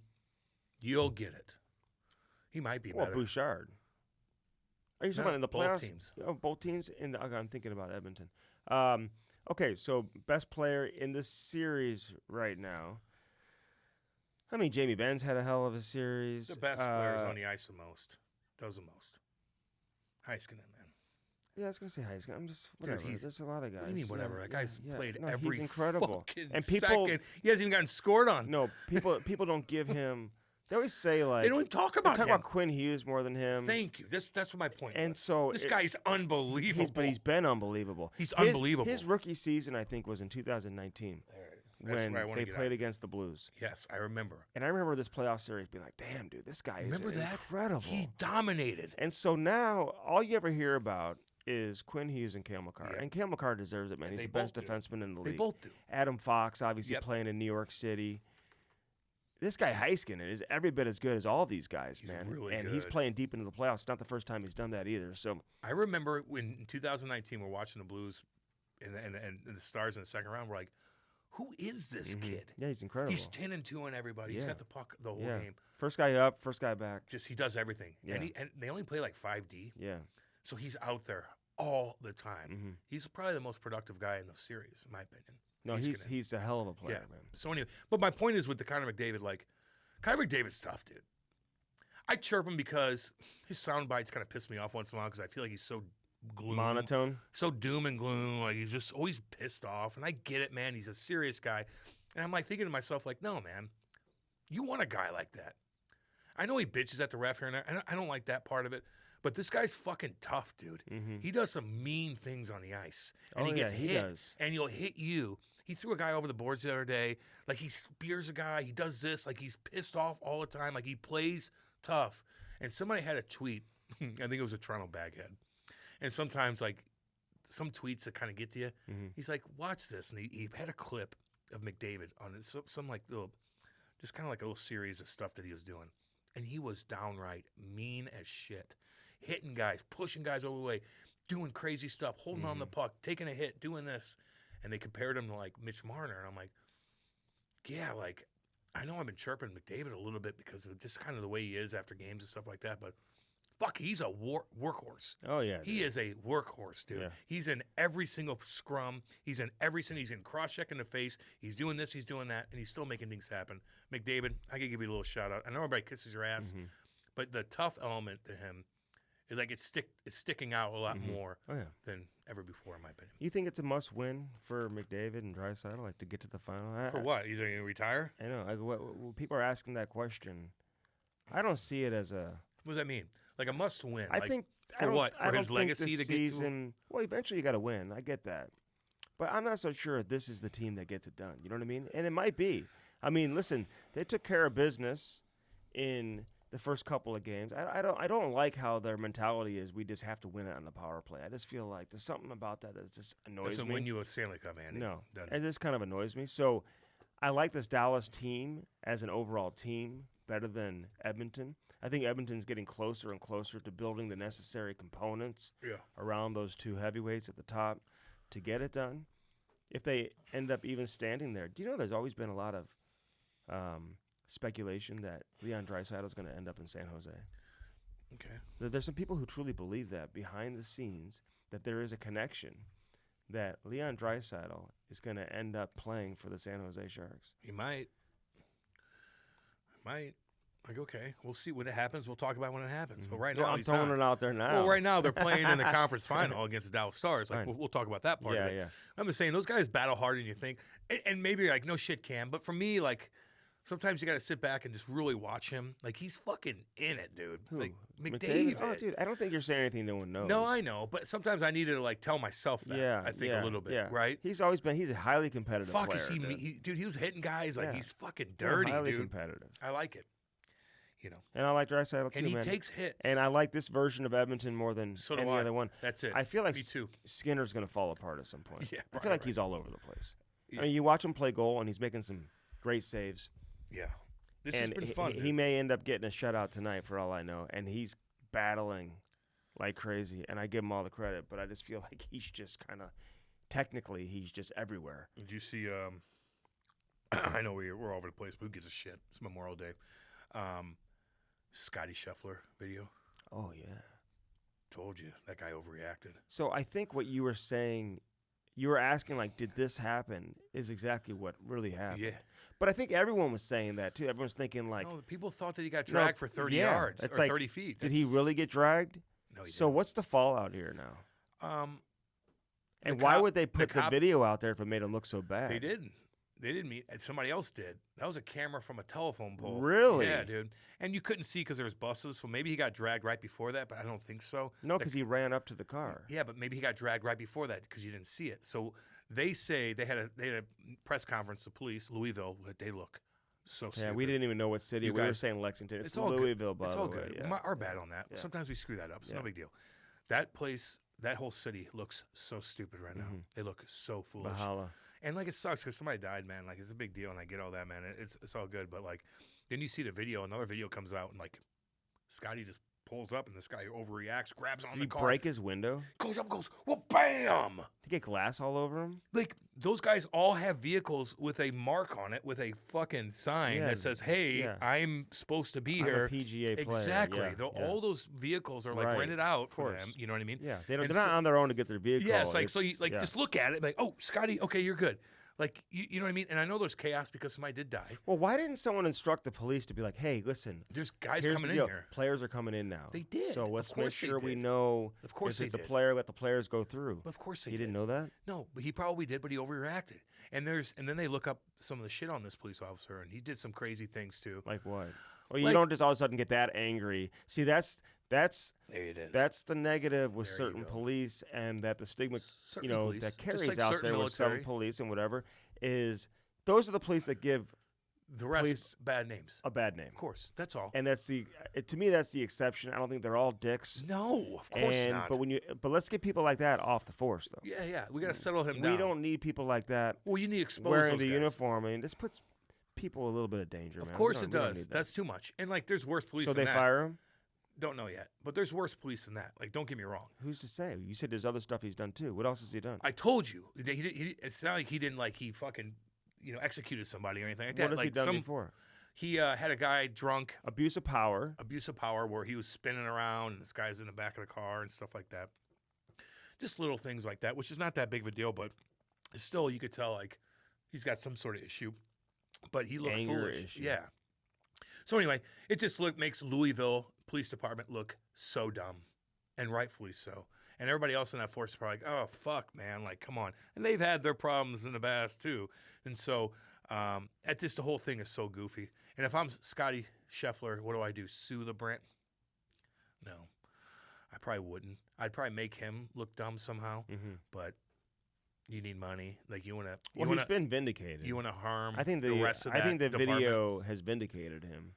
you'll get it. He might be well, better. Bouchard. Are you talking No, about in the both playoffs? teams. Oh, both teams? Okay, I'm thinking about Edmonton. Okay, so best player in the series right now. I mean, Jamie Benz had a hell of a series. The best players on the ice the most. Does the most. Heiskanen, man. Yeah, I was gonna say Heisman. I'm just Dude, whatever. There's a lot of guys. What do you mean, whatever? That guy's played No, every he's incredible. fucking And people, second. He hasn't even gotten scored on. no, people don't give him. They always say like They don't even talk they about talk him. about Quinn Hughes more than him. Thank you. That's what my point And was. so This guy's unbelievable. But he's been unbelievable. He's unbelievable. His rookie season, I think, was in 2019 That's when where I wanna they get played at. against the Blues. Yes, I remember. And I remember this playoff series being like, "Damn, dude, this guy Remember is that? incredible." He dominated. And so now all you ever hear about is Quinn Hughes and Cale Makar. Yeah. And Cale Makar deserves it, man. He's They the best both do. defenseman in the They league. both do. Adam Fox, obviously Yep. playing in New York City. This guy Heiskanen is every bit as good as all these guys, He's man. really and he's good. playing deep into the playoffs. Not the first time he's done that either. So I remember when in 2019 we're watching the Blues and the Stars in the second round. We're like, who is this kid? yeah, he's incredible. He's 10-2 on everybody. He's Yeah. got the puck the whole Yeah. game. First guy up, first guy back. Just he does everything. Yeah. And they only play like 5D, Yeah. so he's out there all the time. Mhm. He's probably the most productive guy in the series, in my opinion. No, Heiskanen. he's a hell of a player, Yeah. man. So anyway, but my point is with the Connor McDavid, like Connor McDavid's tough, dude. I chirp him because his sound bites kind of piss me off once in a while because I feel like he's so gloom, Monotone. so doom and gloom. Like he's just always pissed off, and I get it, man. He's a serious guy, and I'm like thinking to myself, like, no, man, you want a guy like that. I know he bitches at the ref here, and I don't like that part of it. But this guy's fucking tough, dude. Mhm. He does some mean things on the ice, and Oh, he gets yeah, he hit, does. and he'll hit you. He threw a guy over the boards the other day. Like he spears a guy. He does this. Like he's pissed off all the time. Like he plays tough. And somebody had a tweet. I think it was a Toronto baghead. And sometimes like some tweets that kind of get to you. Mhm. He's like, watch this, and he had a clip of McDavid on it, some like little, just kind of like a little series of stuff that he was doing. and he was downright mean as shit, hitting guys, pushing guys over the way, doing crazy stuff, holding on the puck, taking a hit, doing this. And they compared him to, like, Mitch Marner. And I'm like, yeah, like, I know I've been chirping McDavid a little bit because of just kind of the way he is after games and stuff like that. But, fuck, he's a workhorse. Oh, yeah. He is a workhorse, dude. Yeah. He's in every single scrum. He's in he's in cross-check in the face. He's doing this, he's doing that, and he's still making things happen. McDavid, I could give you a little shout-out. I know everybody kisses your ass, but the tough element to him is, like, it's sticking out a lot more than ever before, in my opinion. You think it's a must-win for McDavid and Draisaitl, like, to get to the final? For what? He's going to retire? I know. Like, people are asking that question. I don't see it as a... What does that mean? Like a must-win? I like, think... For what? For his legacy to get to... Well, eventually you got to win. I get that. But I'm not so sure this is the team that gets it done. You know what I mean? And it might be. I mean, listen, they took care of business in the first couple of games. I don't like how their mentality is we just have to win it on the power play. I just feel like there's something about that just annoys me. Doesn't win you a Stanley Cup, Andy. No. Doesn't. It just kind of annoys me. So I like this Dallas team as an overall team better than Edmonton. I think Edmonton's getting closer and closer to building the necessary components around those two heavyweights at the top to get it done. If they end up even standing there, do you know there's always been a lot of speculation that Leon Draisaitl is going to end up in San Jose? Okay. There's some people who truly believe that behind the scenes, that there is a connection that Leon Draisaitl is going to end up playing for the San Jose Sharks. He might. Like, okay, we'll see when it happens. We'll talk about when it happens. But right now, I'm throwing it out there now. Well, right now they're playing in the conference final against the Dallas Stars. Like, we'll talk about that part of it. Yeah. I'm just saying, those guys battle harder than you think. And maybe you're like, no shit, Cam. But for me, like, sometimes you got to sit back and just really watch him. Like, he's fucking in it, dude. Who? Like, McDavid. Oh, dude, I don't think you're saying anything no one knows. No, I know. But sometimes I need to, like, tell myself that, I think, a little bit, right? He's a highly competitive player. Is he, dude, he was hitting guys like he's fucking Yeah, dirty, highly dude. competitive. I like it. You know. And I like Draisaitl too, and he man. takes hits. And I like this version of Edmonton more than any other one. That's it. I feel like Me too. Skinner's going to fall apart at some point. Yeah, I feel like he's all over the place. I mean, you watch him play goal, and he's making some great saves. Yeah. This has been fun, he may end up getting a shutout tonight, for all I know, and he's battling like crazy, and I give him all the credit, but I just feel like he's just kind of – technically, he's just everywhere. Did you see I know we're all over the place, but who gives a shit? It's Memorial Day. Scotty Sheffler video. Oh, yeah. Told you. That guy overreacted. So I think what you were saying, you were asking, like, did this happen, is exactly what really happened. Yeah. But I think everyone was saying that, too. Everyone's thinking, like... No, people thought that he got dragged for 30 yards or like, 30 feet. Did he really get dragged? No, he didn't. So what's the fallout here now? And why would they put the video out there if it made him look so bad? They didn't. They didn't meet. Somebody else did. That was a camera from a telephone pole. Really? Yeah, dude. And you couldn't see because there was buses, so maybe he got dragged right before that, but I don't think so. No, because he ran up to the car. Yeah, but maybe he got dragged right before that because you didn't see it. So they say they had a press conference. The police, Louisville. They look so stupid. Yeah, we didn't even know what city. We were saying Lexington. It's all Louisville, by It's the all way. good. Yeah. Our bad on that. Yeah. Sometimes we screw that up. It's no big deal. That place, that whole city looks so stupid right now. They look so foolish. Bahala. And, like, it sucks because somebody died, man. Like, it's a big deal, and I get all that, man. It's all good. But, like, then you see the video. Another video comes out, and, like, Scotty just pulls up, and this guy overreacts, grabs on the car. Did he break his window? Goes up, goes, well, bam! Did he get glass all over him? Like, those guys all have vehicles with a mark on it, with a fucking sign that says, hey, I'm supposed to be here. I'm a PGA player. Exactly. Yeah, all those vehicles are, like, rented out for them. You know what I mean? Yeah. They're not on their own to get their vehicle. Yeah, it's like, so you, like, just look at it, like, oh, Scotty, okay, you're good. Like, you know what I mean? And I know there's chaos because somebody did die. Well, why didn't someone instruct the police to be like, hey, listen. There's guys coming in here. Players are coming in now. They did. So let's make sure we know if it's a player, let the players go through. But of course they did. You didn't know that? No, but he probably did, but he overreacted. And then they look up some of the shit on this police officer, and he did some crazy things too. Like what? Well, you don't just all of a sudden get that angry. See, that's there it is. That's the negative with certain police, and that the stigma, that carries out there with some police and whatever, is those are the police that give the rest bad names. A bad name. Of course, that's all. And that's to me, that's the exception. I don't think they're all dicks. No, of course not. But let's get people like that off the force, though. Yeah, we got to settle him down. We don't need people like that. Well, you need to expose wearing those the guys. uniform, and this puts people a little bit of danger, man. Of course We it don't does. need that. That's too much. And like, there's worse police So than they that. fire him? Don't know yet, but there's worse police than that. Like, don't get me wrong. Who's to say? You said there's other stuff he's done too. What else has he done? I told you. It's not like he didn't he fucking executed somebody or anything like that. What has like he done before? He had a guy drunk. Abuse of power. Abuse of power, where he was spinning around and this guy's in the back of the car and stuff like that. Just little things like that, which is not that big of a deal, but still, you could tell like he's got some sort of issue. But he looked foolish. Issue. Yeah. So anyway, it just makes Louisville Police Department look so dumb, and rightfully so. And everybody else in that force is probably like, "Oh fuck, man! Like, come on." And they've had their problems in the past too. And so, the whole thing is so goofy. And if I'm Scotty Sheffler, what do I do? Sue the Brent? No, I probably wouldn't. I'd probably make him look dumb somehow. Mm-hmm. But you need money. Like you want to. Well, he's been vindicated. You want to harm. I think the rest of that I think the department. video has vindicated him.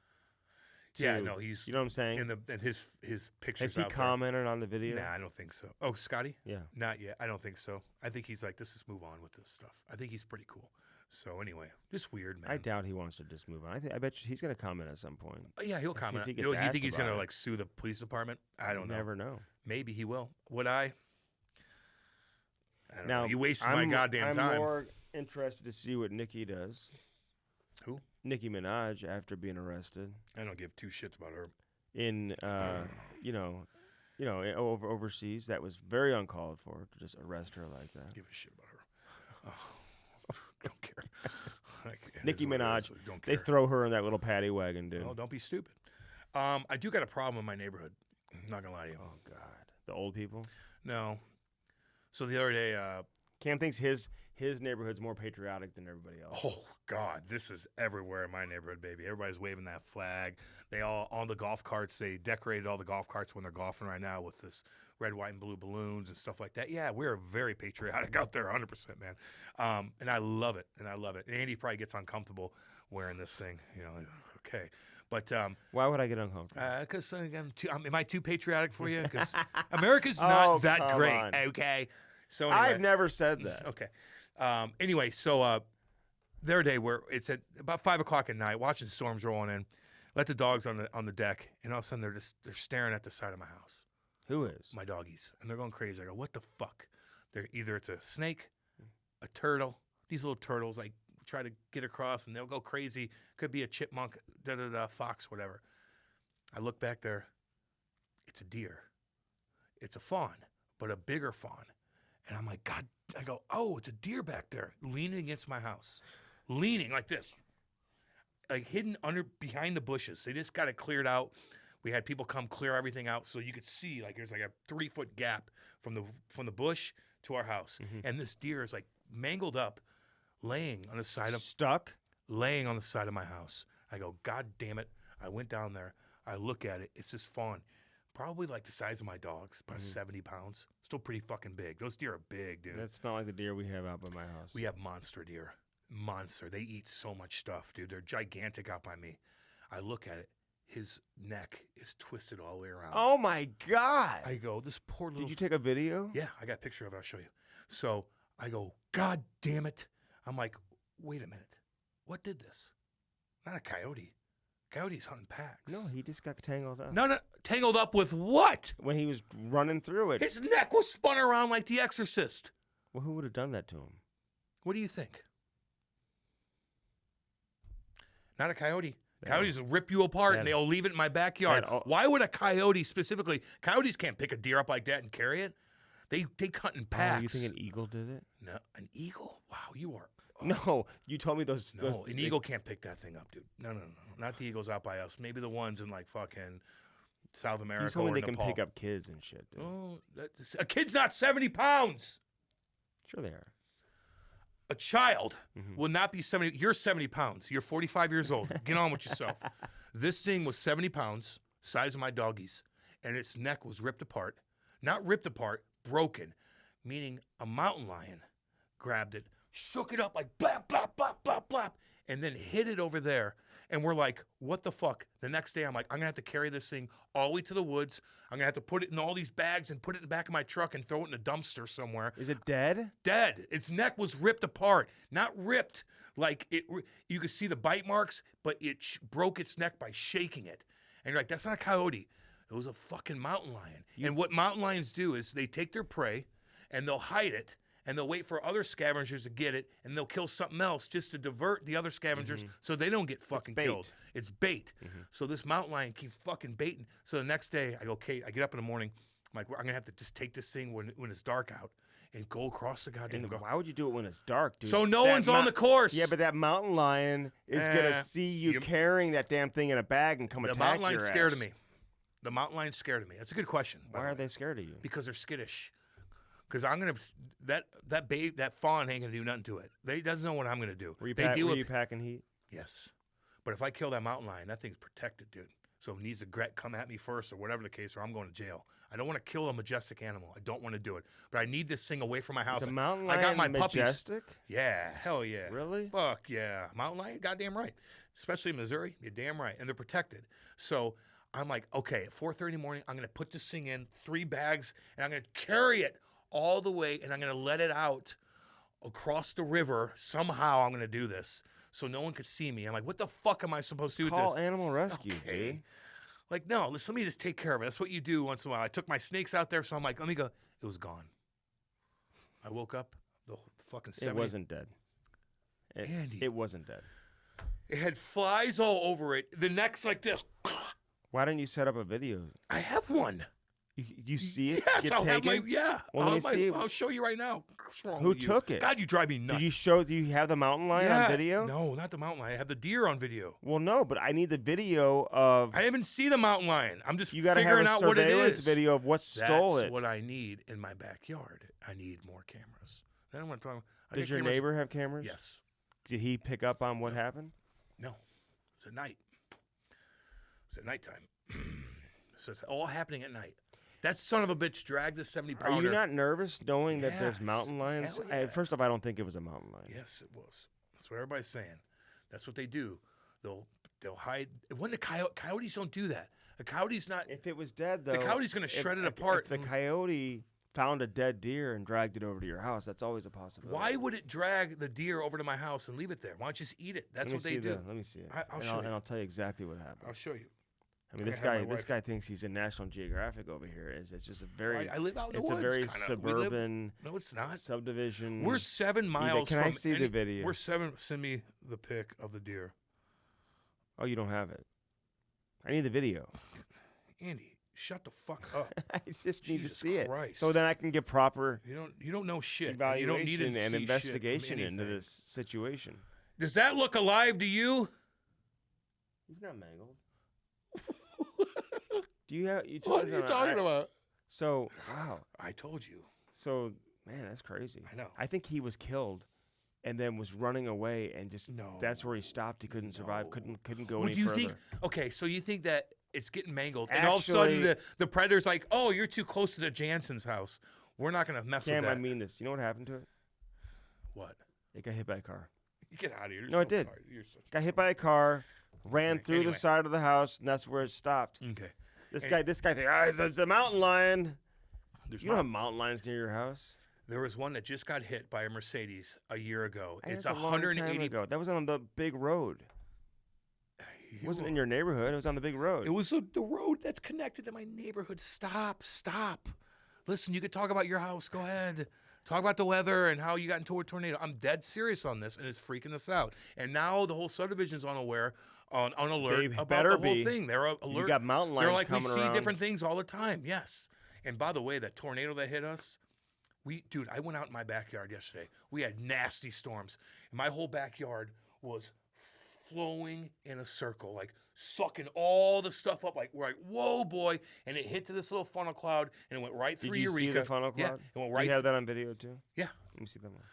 Yeah, no, he's. You know what I'm saying? In his pictures. Has he commented on the video? Nah, I don't think so. Oh, Scotty? Yeah. Not yet. I don't think so. I think he's like, let's just move on with this stuff. I think he's pretty cool. So anyway, just weird, man. I doubt he wants to just move on. I bet he's going to comment at some point. Yeah, he'll comment. he You gets think he's asked gonna about it. like sue the police department? I don't know. Never know. Maybe he will. Would I? I don't Now know. You wasted I'm, my goddamn I'm time. more interested to see what Nicki does. Who? Nicki Minaj after being arrested I don't give two shits about her. in overseas. That was very uncalled for to just arrest her like that. Give a shit about her. Oh, don't care. Like, it Nicki is what it Minaj, is. Don't care. they throw her in that little paddy wagon, dude. Oh, don't be stupid. I do got a problem in my neighborhood. I'm not gonna lie to you. Oh God, the old people. No. So the other day, Cam thinks his neighborhood's more patriotic than everybody else. oh God, this is everywhere in my neighborhood, baby. Everybody's waving that flag. They all on the golf carts. They decorated all the golf carts when they're golfing right now with this red, white, and blue balloons and stuff like that. Yeah, we're very patriotic out there, 100%, man. And I love it. And Andy probably gets uncomfortable wearing this thing. Okay. But Why would I get uncomfortable? because am I too patriotic for you? Because America's not that come great. on. Okay. So anyway. I've never said that. Okay. Anyway, so the other day where it's at about 5 o'clock at night, watching storms rolling in, let the dogs on the deck, and all of a sudden they're staring at the side of my house. Who is? My doggies, and they're going crazy. I go, what the fuck? They're either it's a snake, a turtle. These little turtles, like try to get across, and they'll go crazy. Could be a chipmunk, fox, whatever. I look back there. It's a deer. It's a fawn, but a bigger fawn. And I'm like, God, I go, oh, it's a deer back there leaning against my house. Leaning like this. Like hidden behind the bushes. They just got it cleared out. We had people come clear everything out so you could see like there's like a 3-foot gap from the bush to our house. Mm-hmm. And this deer is like mangled up, laying on the side of my house. I go, God damn it. I went down there. I look at it. It's this fawn. Probably like the size of my dogs, about 70 pounds. Still pretty fucking big. Those deer are big, dude. That's not like the deer we have out by my house. We have monster deer. Monster. They eat so much stuff, dude. They're gigantic out by me. I look at it. His neck is twisted all the way around. Oh my God. I go, this poor little... Did you take a video? Yeah, I got a picture of it. I'll show you. So I go, God damn it. I'm like, wait a minute. What did this? Not a coyote. Coyote's hunting packs. No, he just got tangled up. No. Tangled up with what? When he was running through it. His neck was spun around like The Exorcist. Well, who would have done that to him? What do you think? Not a coyote. Coyotes will rip you apart and they'll leave it in my backyard. Why would a coyote specifically? Coyotes can't pick a deer up like that and carry it. They hunt in packs. Oh, you think an eagle did it? No, an eagle? Wow, you are. Oh. No, you told me those. No, an eagle can't pick that thing up, dude. No. Not the eagles out by us. Maybe the ones in like fucking South America. You told me or they Nepal. can pick up kids and shit, dude. Oh, a kid's not 70 pounds. Sure they are. A child will not be 70. You're 70 pounds. You're 45 years old. Get on with yourself. This thing was 70 pounds, size of my doggies, and its neck was ripped apart. Not ripped apart, broken, meaning a mountain lion grabbed it, shook it up like blap, blap, blap, blap, blap, and then hid it over there. And we're like, what the fuck? The next day, I'm like, I'm going to have to carry this thing all the way to the woods. I'm going to have to put it in all these bags and put it in the back of my truck and throw it in a dumpster somewhere. Is it dead? Dead. Its neck was ripped apart. Not ripped like it. You could see the bite marks, but it broke its neck by shaking it. And you're like, that's not a coyote. It was a fucking mountain lion. And what mountain lions do is they take their prey and they'll hide it. And they'll wait for other scavengers to get it, and they'll kill something else just to divert the other scavengers so they don't get fucking killed. It's bait. So this mountain lion keeps fucking baiting. So the next day, I go, Kate, I get up in the morning. I'm like, I'm going to have to just take this thing when it's dark out and go across the goddamn. Why would you do it when it's dark, dude? So no one's on the course. Yeah, but that mountain lion is going to see you carrying that damn thing in a bag and come attack your ass. The mountain lion's scared of me. The mountain lion's scared of me. That's a good question. Why are they scared of you? Because they're skittish. Because I'm gonna that fawn ain't gonna do nothing to it. They doesn't know what I'm gonna do. Were you packing heat? Yes, but if I kill that mountain lion, that thing's protected, dude. So it needs to come at me first, or whatever the case, or I'm going to jail. I don't want to kill a majestic animal. I don't want to do it, but I need this thing away from my house. Is a mountain lion I got my majestic? Puppies. Yeah, hell yeah. Really? Fuck yeah, mountain lion, goddamn right. Especially in Missouri, you're damn right, and they're protected. So I'm like, okay, at 4:30 in the morning, I'm gonna put this thing in 3 bags, and I'm gonna carry it all the way, and I'm going to let it out across the river. Somehow I'm going to do this so no one could see me. I'm like, what the fuck am I supposed to do with this? Call animal rescue, dude. Like, no, let me just take care of it. That's what you do once in a while. I took my snakes out there, so I'm like, let me go. It was gone. I woke up, the fucking 70. It wasn't dead. Andy. It wasn't dead. It had flies all over it. The neck's like this. Why didn't you set up a video? I have one. You see it? Yes, I'll have my, yeah. Well, let me see. I'll show you right now. Who took it? God, you drive me nuts. Do you have the mountain lion on video? No, not the mountain lion. I have the deer on video. Well, no, but I need the video of. I haven't seen the mountain lion. I'm just figuring out what it is. You got to have a surveillance video of what stole it. That's what I need in my backyard. I need more cameras. Then I'm going to talk. Does your neighbor have cameras? Yes. Did he pick up on what happened? No. It's at night. It's at nighttime. So it's all happening at night. That son of a bitch dragged the 70-pounder. Are you not nervous knowing that there's mountain lions? Yeah. First off, I don't think it was a mountain lion. Yes, it was. That's what everybody's saying. That's what they do. They'll hide. When the coyotes don't do that. A coyote's not. If it was dead, though, the coyote's going to shred it apart. If the coyote found a dead deer and dragged it over to your house, that's always a possibility. Why would it drag the deer over to my house and leave it there? Why don't you just eat it? That's what they do. Let me see it. I'll show you. And I'll tell you exactly what happened. I'll show you. I mean, this guy thinks he's in National Geographic over here. It's just a very. I live out in the woods. It's a very suburban. No, it's not. Subdivision. We're 7 miles. Can I see the video? We're 7. Send me the pic of the deer. Oh, you don't have it. I need the video. Andy, shut the fuck up. I just need to see Christ. it, so then I can get proper. You don't know shit. Evaluation you don't need to and investigation shit into this situation. Does that look alive to you? He's not mangled. Do you have? What are you talking about? So wow, I told you. So man, that's crazy. I know. I think he was killed, and then was running away, and just that's where he stopped. He couldn't survive. Couldn't go any further. Okay, so you think that it's getting mangled, and all of a sudden the predator's like, "Oh, you're too close to the Jansen's house. We're not gonna mess with that." I mean this. You know what happened to it? What? It got hit by a car. Get out of here. No, it did. Got hit by a car, ran through the side of the house, and that's where it stopped. Okay. This guy thinks, it's a mountain lion. You don't have mountain lions near your house. There was one that just got hit by a Mercedes a year ago. It's a 180 ago. That was on the big road. It wasn't in your neighborhood. It was on the big road. It was the road that's connected to my neighborhood. Stop. Listen, you could talk about your house. Go ahead. Talk about the weather and how you got into a tornado. I'm dead serious on this, and it's freaking us out. And now the whole subdivision's on alert about the whole thing. They're alert. You got mountain lions coming around. They're like, we see different things all the time. Yes. And by the way, that tornado that hit us, dude, I went out in my backyard yesterday. We had nasty storms. And my whole backyard was flowing in a circle, like sucking all the stuff up. Like, we're like, whoa, boy. And it hit to this little funnel cloud, and it went right through Eureka. Did you see the funnel cloud? Yeah, it went right. Do you have that on video, too? Yeah. Let me see that one.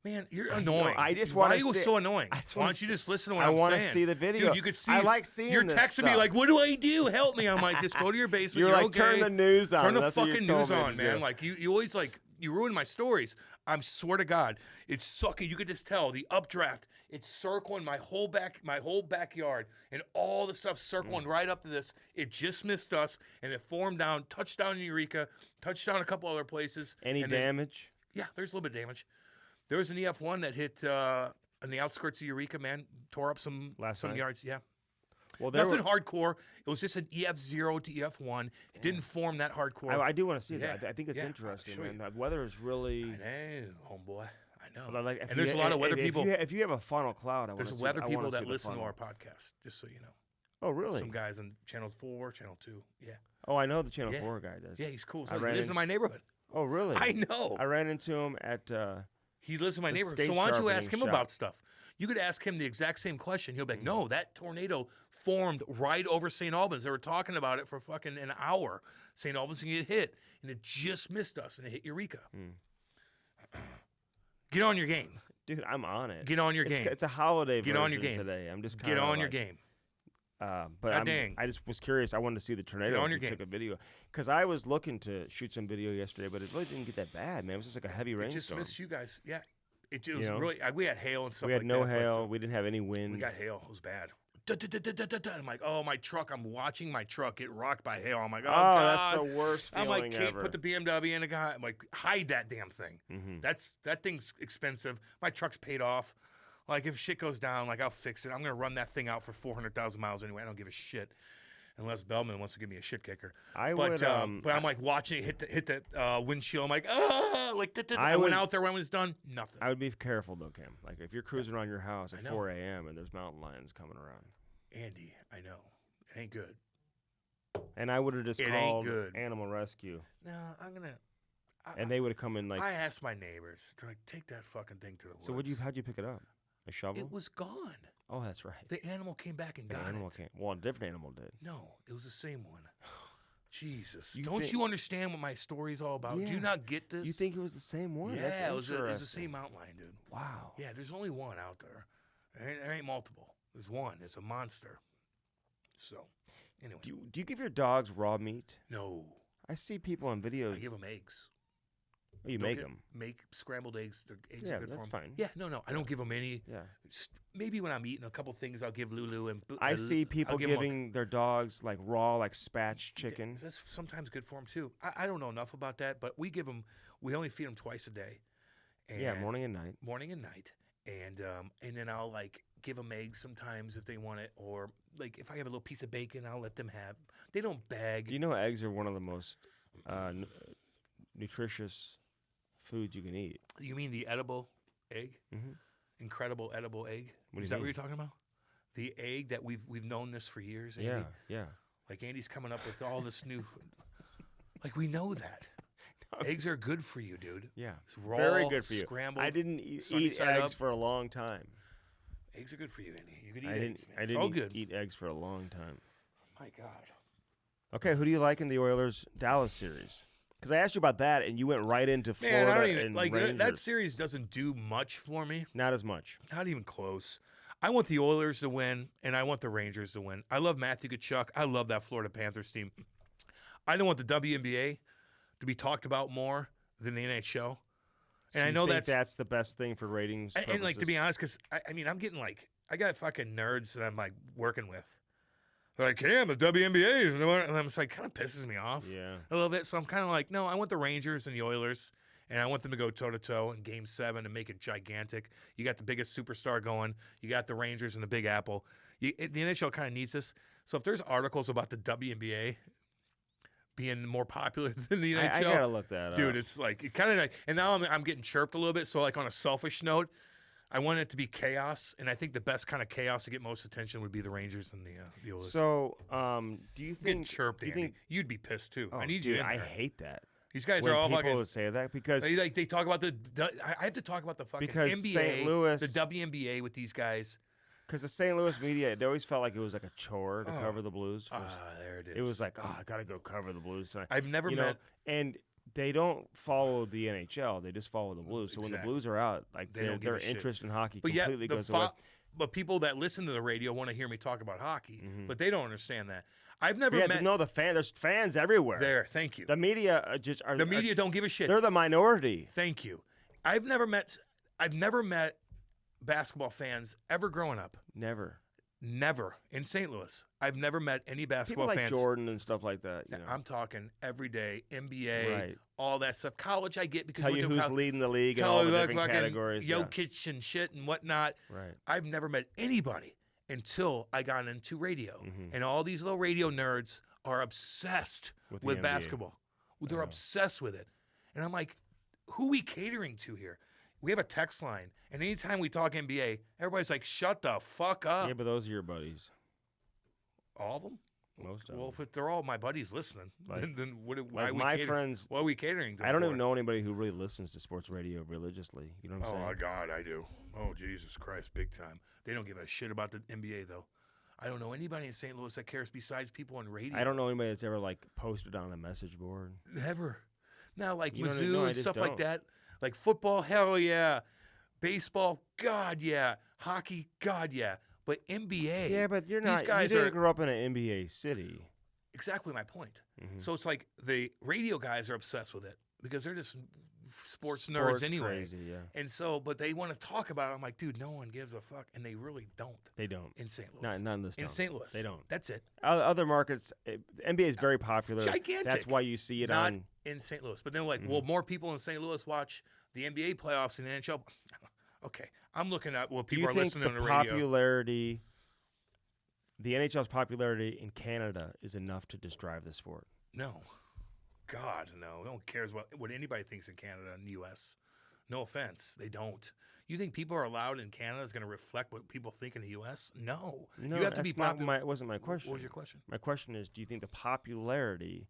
Man, you're annoying. I just want to see. Why are you so annoying? Why don't you just listen to what I'm saying? I want to see the video. Dude, you could see. I like seeing You're this texting me like, what do I do? Help me. I'm like, just go to your basement. You're like, okay. turn the news on. Turn the That's fucking news on, man. Like, you always like, You ruined my stories. I'm swear to God, it's sucking. You could just tell the updraft. It's circling my whole backyard, and all the stuff circling right up to this. It just missed us, and it formed down, touched down in Eureka, touched down a couple other places. Any damage? Yeah, there's a little bit of damage. There was an EF1 that hit on the outskirts of Eureka, man. Tore up some yards. Yeah. Well, nothing hardcore. It was just an EF0 to EF1. It didn't form that hardcore. I do want to see that. I think it's interesting, man. The weather is really. I know, homeboy. I know. Like, and there's a lot of weather people. If you have a funnel cloud, there's weather people that listen to our podcast. Just so you know. Oh, really? Some guys on Channel 4, Channel 2. Yeah. Oh, I know the Channel 4 guy does. Yeah, he's cool. So he lives in my neighborhood. Oh, really? I know. I ran into him at. He lives in my neighborhood. So why don't you ask him about stuff? You could ask him the exact same question. He'll be like, no, that tornado formed right over St. Albans. They were talking about it for fucking an hour. St. Albans can get hit, and it just missed us, and it hit Eureka. Get on your game. Dude, I'm on it. Get on your game. It's a holiday Get on your game today. I'm just Get on your game. But I just was curious. I wanted to see the tornado. Get on your game. Took a video. Because I was looking to shoot some video yesterday, but it really didn't get that bad, man. It was just like a heavy rainstorm. It just missed you guys. Yeah. It was really, we had hail and stuff like that. We had no hail. We didn't have any wind. We got hail. It was bad. I'm like, oh, my truck. I'm watching my truck get rocked by hail. I'm like, oh, God. That's the worst feeling I'm like, Kate, ever. put the BMW in a guy. I'm like, hide that damn thing. That thing's expensive. My truck's paid off. Like, if shit goes down, like, I'll fix it. I'm going to run that thing out for 400,000 miles anyway. I don't give a shit. Unless Bellman wants to give me a shit kicker. But I'm like watching it hit the windshield. I'm like, I went out there when it was done. Nothing. I would be careful though, Cam. Like if you're cruising around your house at 4 a.m. and there's mountain lions coming around. Andy, I know. It ain't good. And I would have just called animal rescue. No, I'm gonna. And they would have come in like. I asked my neighbors. They're like, take that fucking thing to the woods. So how'd you pick it up? A shovel? It was gone. Oh, that's right. The animal came back and got it. Well, a different animal did. No, it was the same one. Jesus. Don't you understand what my story's all about? Yeah. Do you not get this? You think it was the same one? Yeah, it was the same mountain lion, dude. Wow. Yeah, there's only one out there. There ain't multiple. There's one. It's a monster. So, anyway. Do you give your dogs raw meat? No. I see people on videos. I give them eggs. Oh, you make them? Make scrambled eggs. Eggs are good for them. That's fine. Yeah, no. I don't give them any. Yeah. Maybe when I'm eating a couple things, I'll give Lulu and. I see people giving their dogs like raw, like spatch chicken. That's sometimes good for them too. I don't know enough about that, but we give them. We only feed them twice a day. And morning and night. Morning and night, and then I'll like give them eggs sometimes if they want it, or like if I have a little piece of bacon, I'll let them have. They don't beg. Do you know eggs are one of the most nutritious foods you can eat? You mean the edible egg? Mm-hmm. Incredible edible egg? Is that what you're talking about? The egg that we've known this for years? Andy? Yeah. Like Andy's coming up with all this new... Like we know that. Eggs are good for you, dude. Yeah. It's raw, very good for you. Scrambled. I didn't eat eggs for a long time. Eggs are good for you, Andy. You could eat eggs. I didn't eat eggs for a long time. My God. Okay, who do you like in the Oilers-Dallas series? Because I asked you about that, and you went right into Florida. Man, I don't even and like Rangers. that series. Doesn't do much for me. Not as much. Not even close. I want the Oilers to win, and I want the Rangers to win. I love Matthew Tkachuk. I love that Florida Panthers team. I don't want the WNBA to be talked about more than the NHL. And so I know that's the best thing for ratings. And like to be honest, because I mean, I'm getting like I got fucking nerds that I'm like working with. They're like, yeah, the WNBA, and I'm just like, kind of pisses me off a little bit. So I'm kind of like, no, I want the Rangers and the Oilers, and I want them to go toe-to-toe in Game 7 and make it gigantic. You got the biggest superstar going. You got the Rangers and the Big Apple. The NHL kind of needs this. So if there's articles about the WNBA being more popular than the NHL, I gotta look that up. Dude, it's like, it kind of like, and now I'm getting chirped a little bit. So like on a selfish note, I want it to be chaos, and I think the best kind of chaos to get most attention would be the Rangers and the Oilers. So, do you think getting chirped? Andy. You'd be pissed too. Oh, I need dude, you in there. I hate that. These guys when are all people fucking. Say that because they talk about the. I have to talk about the fucking NBA, St. Louis, the WNBA with these guys. Because the St. Louis media, it always felt like it was like a chore to cover the Blues. There it is. It was like, I gotta go cover the Blues tonight. I've never met. And they don't follow the NHL; they just follow the Blues. So when the Blues are out, like their interest in hockey completely goes away. but people that listen to the radio want to hear me talk about hockey, but they don't understand that. I've never met. No, there's fans everywhere. There, thank you. The media The media don't give a shit. They're the minority. Thank you. I've never met basketball fans ever growing up. Never In St. Louis. I've never met any basketball people like fans. Jordan and stuff like that. You know. I'm talking every day, NBA, Right. all that stuff. College, I get because Tell you who's leading the league in all the different categories. Jokic and shit and whatnot. Right. I've never met anybody until I got into radio, and all these little radio nerds are obsessed with basketball. They're obsessed with it, and I'm like, who are we catering to here? We have a text line, and anytime we talk NBA, everybody's like, shut the fuck up. Yeah, but those are your buddies. All of them? Most of them. Well, if they're all my buddies listening, then why are we my catering? friends. Why are we catering to? I don't even know anybody who really listens to sports radio religiously. You know what I'm saying? Oh, my God, I do. Oh, Jesus Christ, big time. They don't give a shit about the NBA, though. I don't know anybody in St. Louis that cares besides people on radio. I don't know anybody that's ever, like, posted on a message board. Never. Now, like You don't Mizzou know, I and just stuff like don't. that. Like football, hell yeah. Baseball, God, yeah. Hockey, God, yeah. But NBA. Yeah, but you're these not. guys you didn't are grow up in an NBA city. exactly my point. So it's like the radio guys are obsessed with it because they're just sports nerds anyway. Crazy, yeah. And so, but they want to talk about it. I'm like, dude, no one gives a fuck. And they really don't They don't. in St. Louis. Not in this in town. St. Louis. They don't. That's it. Other markets, the NBA is very popular. Gigantic. That's why you see it Not on. in St. Louis. But then, like, will more people in St. Louis watch the NBA playoffs in the NHL? Okay. I'm looking at what Do people you are think listening the on the radio. popularity, the NHL's popularity in Canada is enough to just drive the sport? No. God, no. No one cares about what anybody thinks in Canada and the U.S. No offense. They don't. You think people are allowed in Canada is going to reflect what people think in the U.S.? No. No, you have to be that's not popular. wasn't my question. What was your question? My question is, do you think the popularity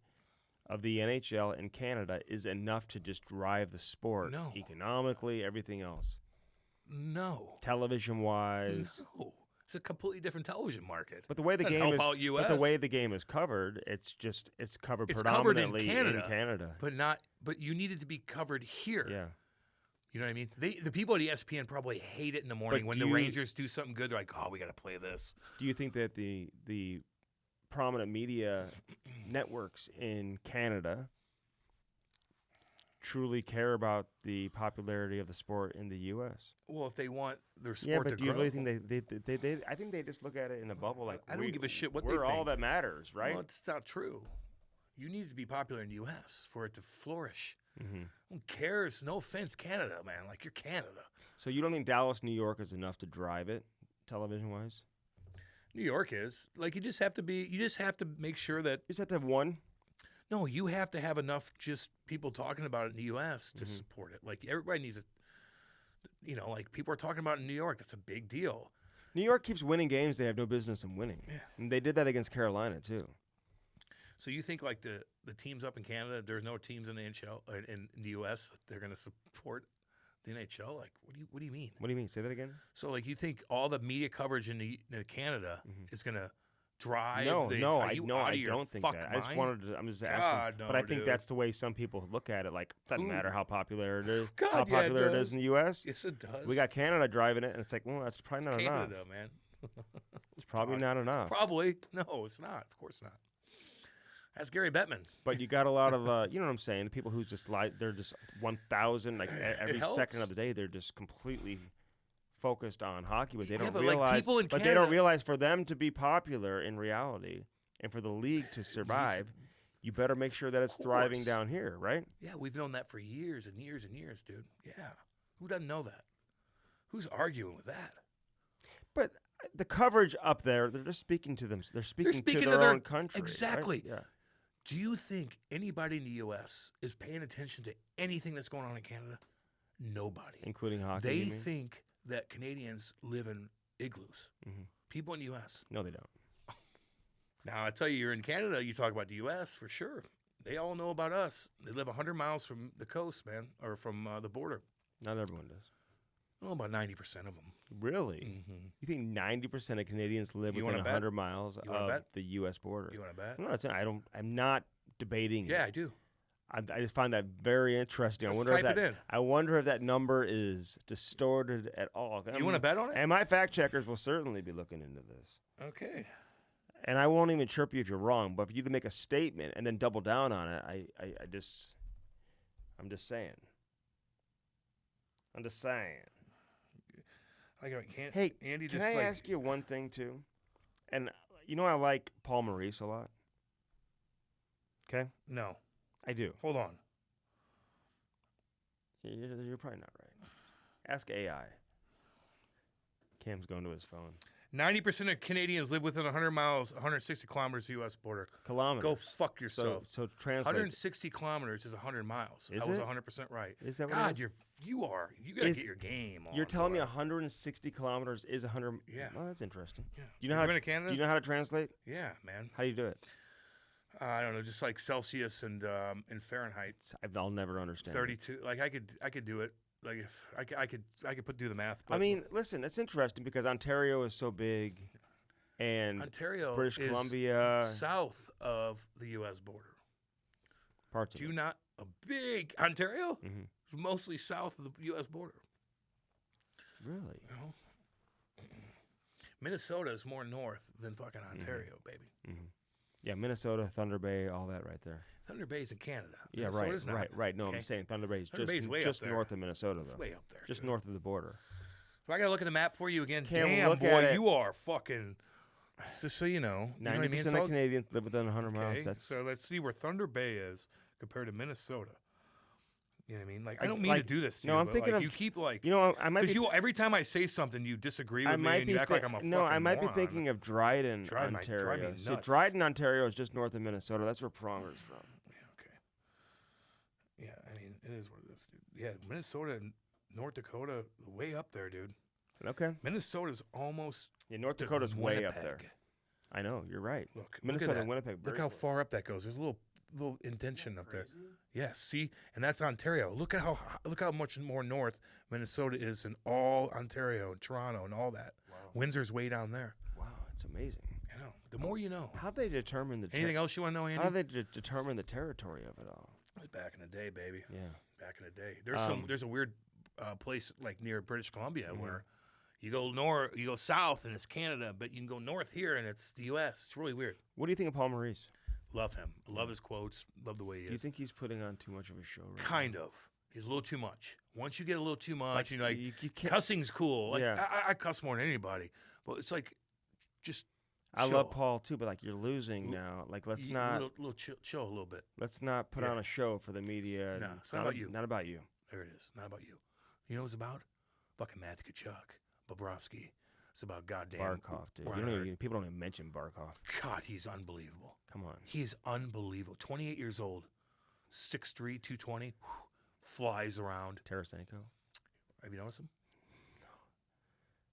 of the NHL in Canada is enough to just drive the sport? No. Economically, everything else. No. Television-wise. No. It's a completely different television market. But the way the Doesn't game help is, out US. but the way the game is covered, it's covered It's covered in predominantly Canada. But you need it to be covered here. Yeah. You know what I mean? The people at ESPN probably hate it in the morning when the Rangers do something good. They're like, oh, we got to play this. Do you think that the prominent media networks in Canada truly care about the popularity of the sport in the U.S.? Well, if they want their sport Yeah, but to do you grow. really think they I think they just look at it in a bubble like I don't give a shit what they we're all think. that matters, right? Well, it's not true. You need to be popular in the U.S. for it to flourish. Who cares? No offense, Canada, man. Like, you're Canada. So you don't think Dallas, New York is enough to drive it, television-wise? New York is. Like, you just have to make sure that, You just have to have one. no, you have to have enough just people talking about it in the U.S. to support it. Like, everybody needs it. You know, like, people are talking about it in New York. That's a big deal. New York keeps winning games they have no business in winning. Yeah. And they did that against Carolina, too. So you think, like, the teams up in Canada, there's no teams in the NHL, in the U.S., they're going to support the NHL? Like, what do you mean? What do you mean? Say that again? So, like, you think all the media coverage in Canada is going to drive? No, I your don't think fuck that. I just mind? wanted to. I'm just asking. God, no, but I think dude. that's the way some people look at it. Like, doesn't matter how popular it is. God, how yeah, it popular it is does. in the U.S. Yes, it does. We got Canada driving it, and it's like, well, that's probably not enough. Canada, man. It's probably not enough. Probably. No, it's not. Of course not. That's Gary Bettman. But you got a lot of, you know what I'm saying? People who just they're just 1,000, like every second of the day, they're just completely focused on hockey, but they don't but like realize. people in but they Canada- don't realize for them to be popular in reality, and for the league to survive, you better make sure that it's thriving course. down here, right? Yeah, we've known that for years and years and years, dude. Yeah. Who doesn't know that? Who's arguing with that? But the coverage up there, they're just speaking to them. They're speaking to speaking to their their- own country. right? exactly. Yeah. Do you think anybody in the U.S. is paying attention to anything that's going on in Canada? Nobody. Including hockey. They you mean? think that Canadians live in igloos. People in the U.S. No, they don't. Now, I tell you, you're in Canada, you talk about the U.S. for sure. They all know about us. They live 100 miles from the coast, man, or from the border. Not everyone does. Oh, about 90% of them. Really? You think 90% of Canadians live You within wanna bet? 100 miles You wanna of bet? the U.S. border? You want to bet? I'm not saying I'm not debating. Yeah, it. I do. I just find that very interesting. Let's I wonder if type that it in. I wonder if that number is distorted at all. You want to bet on it? And my fact checkers will certainly be looking into this. Okay. And I won't even chirp you if you're wrong, but if you can make a statement and then double down on it, I'm just saying. I'm just saying. Hey, Andy can just I ask you one thing too? And I like Paul Maurice a lot. Okay? No. I do. Hold on. You're probably not right. Ask AI. Cam's going to his phone. 90% of Canadians live within 100 miles, 160 kilometers of the U.S. border. Kilometers. Go fuck yourself. So translate. 160 kilometers is 100 miles. Is I was it? 100% right. Is that what God, it is? you gotta get your game on. You're telling me boy. 160 kilometers is 100? Yeah. Well, that's interesting. Yeah. Do you know You how been to Canada? Do you know how to translate? Yeah, man. How do you do it? I don't know, just like Celsius and Fahrenheit. I'll never understand. 32. Like I could do it. Like if I could do the math. But I mean, listen, it's interesting because Ontario is so big, and Ontario British is Columbia, south of the U.S. border. parts of Do it. you not a big Ontario? Mhm. It's mostly south of the U.S. border. Really? You know? Minnesota is more north than fucking Ontario, baby. Mm-hmm. Yeah, Minnesota, Thunder Bay, all that right there. Thunder Bay's in Canada. Yeah, Minnesota's not. right. No, okay? I'm saying Thunder Bay is Thunder Bay's way up just there. north of Minnesota, It's though. way up there. Just dude. north of the border. So I gotta look at the map for you again. Can't Damn, look boy, at it. you are fucking. Just so you know, you know what I 90% mean? It's of all- Canadians live within 100 miles. Okay, That's so let's see where Thunder Bay is compared to Minnesota. You know what I mean? Like, I Like- don't mean like- to do this to no, you, I'm but, thinking like, of- you keep like, I might because be. every time I say something, you disagree I with me might and be. you act like I'm a no, fucking I might be moron. thinking of Dryden, Drive me Ontario. See, nuts. Dryden, Ontario is just north of Minnesota. That's where Pronger's from. Yeah, okay. Yeah, I mean, it is what it is, dude. Yeah, Minnesota and North Dakota, way up there, dude. Okay. Minnesota's almost Yeah, North to Dakota's way up Winnipeg. there. I know. You're right. Look Minnesota at and that. Winnipeg. Look very how close. far up that goes. There's a little indentation up there. Yeah, see, and that's Ontario. Look how much more north Minnesota is in all Ontario and Toronto and all that. Wow. Windsor's way down there. Wow, it's amazing. I know. The more you know. How they determine the Anything else you want to know, Andy? How do they determine the territory of it all? It was back in the day, baby. Yeah. Back in the day. There's a weird place like near British Columbia Mhm. where you go south and it's Canada, but you can go north here and it's the U.S. It's really weird. What do you think of Paul Maurice? Love him. Love his quotes. Love the way he Do you is. think he's putting on too much of a show right Kind of. He's a little too much. Once you get a little too much, Like, you're like, you can't. cussing's cool. Like Yeah. I cuss more than anybody, but it's like, just I chill. love Paul too, but like you're losing now. Like let's not chill a little bit. let's not put Yeah. on a show for the media. No, it's not about you. Not about you. There it is. Not about you. You know what it's about? Fucking Matthew Tkachuk, Bobrovsky. It's about goddamn Barkov, dude. Reinhardt. People don't even mention Barkov. God, he's unbelievable. Come on. He is unbelievable. 28 years old, 6'3", 220, flies around. Tarasenko? Have you noticed him?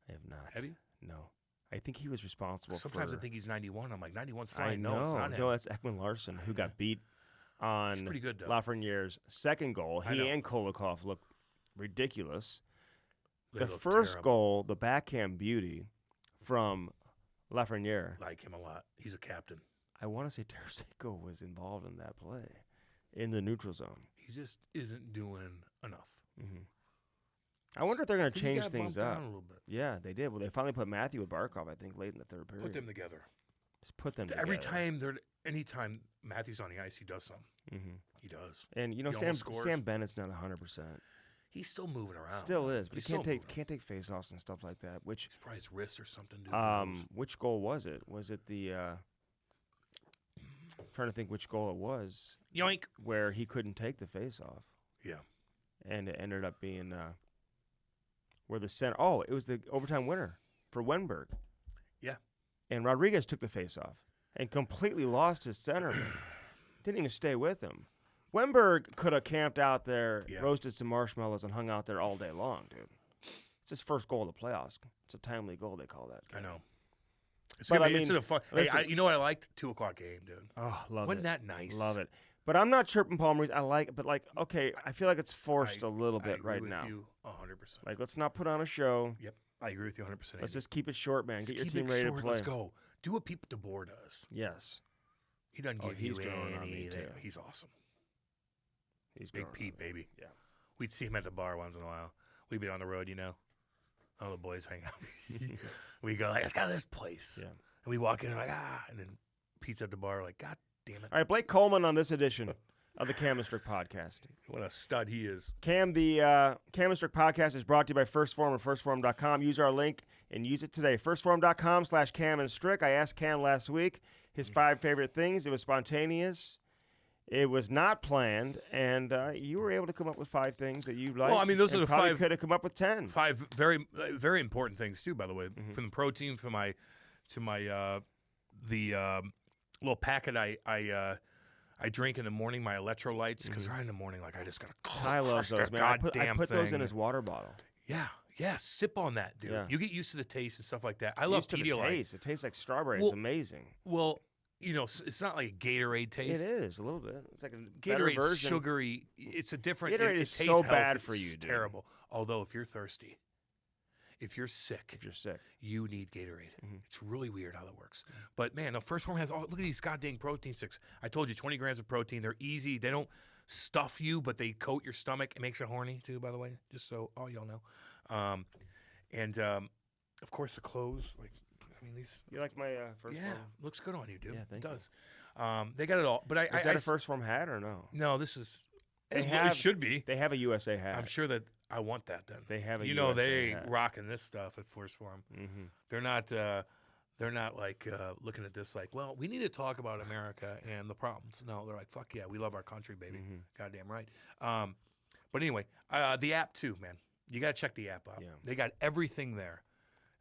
I have not. Have you? No. I think he was responsible Sometimes for. I think he's 91. I'm like, 91's I fine. know. No, it's not him. No, that's Ekman Larson who got beat He's on pretty good, though. Lafreniere's second goal. I He know. and Kolikov looked ridiculous. They The look first terrible. goal, the backhand beauty from Lafreniere. Like him a lot. He's a captain. I want to say Tarasenko was involved in that play in the neutral zone. He just isn't doing enough. Hmm I wonder if they're going I to think he change got things bumped up. down a little bit. Yeah, they did. Well, they finally put Matthew with Barkov, I think, late in the third period. Put them together. Just put them Every together. anytime Matthew's on the ice, he does something. Hmm He does. And you know, He Sam almost scores. Sam Bennett's not 100%. He's still moving around. Still is, but He's he can't still take moving. can't take face-offs and stuff like that. Which It's probably his wrist or something. Dude. Who knows? which goal was it? Was it the? Trying to think which goal it was Yoink. where he couldn't take the face-off. Yeah. And it ended up being where the center. Oh, it was the overtime winner for Wenberg. Yeah. And Rodriguez took the face-off and completely lost his center. Didn't even stay with him. Wenberg could have camped out there, Yeah. roasted some marshmallows, and hung out there all day long, dude. It's his first goal of the playoffs. It's a timely goal, they call that. I know. It's But, gonna I be, it's mean, a fun. listen. You know what I liked? 2:00 game, dude. Oh, love Wasn't it. that nice? Love it. But I'm not chirping Paul Maurice. I like it, but like, okay, I feel like it's forced a little I bit agree right with now. You 100%. Like, let's not put on a show. Yep. I agree with you 100%. Let's Andy. just keep it short, man. Get your keep team it ready short. to play. Let's go. Do what Pete DeBoer does. Yes. He doesn't Oh, give he's you growing on me, anything. too. He's awesome. He's Big growing Pete, up. baby. Yeah. We'd see him at the bar once in a while. We'd be on the road, All the boys hang out. We go like, let's go to this place. Yeah. And we walk in and like, and then Pete's at the bar like, God damn it. All right, Blake Coleman on this edition of the Cam and Strick podcast. What a stud he is. Cam, the Cam and Strick podcast is brought to you by First Form and firstform.com. Use our link and use it today. Firstform.com/Cam and Strick. I asked Cam last week his 5 favorite things. It was spontaneous. It was not planned, and you were able to come up with 5 things that you liked. Well, I mean, those are the probably 5. Could have come up with 10. 5 very, very important things too. By the way, from the protein, to my little packet I drink in the morning, my electrolytes, because right in the morning, like I just gotta. I love those, man. I put those in his water bottle. Yeah, sip on that, dude. Yeah. You get used to the taste and stuff like that. I love Pedialyte. Taste. It tastes like strawberry. Well, it's amazing. Well, it's not like a Gatorade taste. It is a little bit. It's like a Gatorade better version. sugary. It's a different. Gatorade it is tastes so healthy. bad for you, It's dude. terrible. Although if you're thirsty, if you're sick, you need Gatorade. It's really weird how that works. But man, the First Form has look at these goddamn protein sticks. I told you 20 grams of protein. They're easy. They don't stuff you, but they coat your stomach. It makes you horny too, by the way, just so all y'all know. And of course the clothes, like I mean these. You like my First Form? Yeah, looks good on you, dude. Yeah, thank you. It does. They got it all. But Is that a First Form hat or no? No, this is. They It should be. They have a USA hat. I'm sure that I want that then. They have a they USA ain't hat. rocking this stuff at First Form. They're not like looking at this like, well, we need to talk about America and the problems. No, they're like, fuck yeah, we love our country, baby. Goddamn right. But anyway, the app too, man. You got to check the app out. Yeah. They got everything there.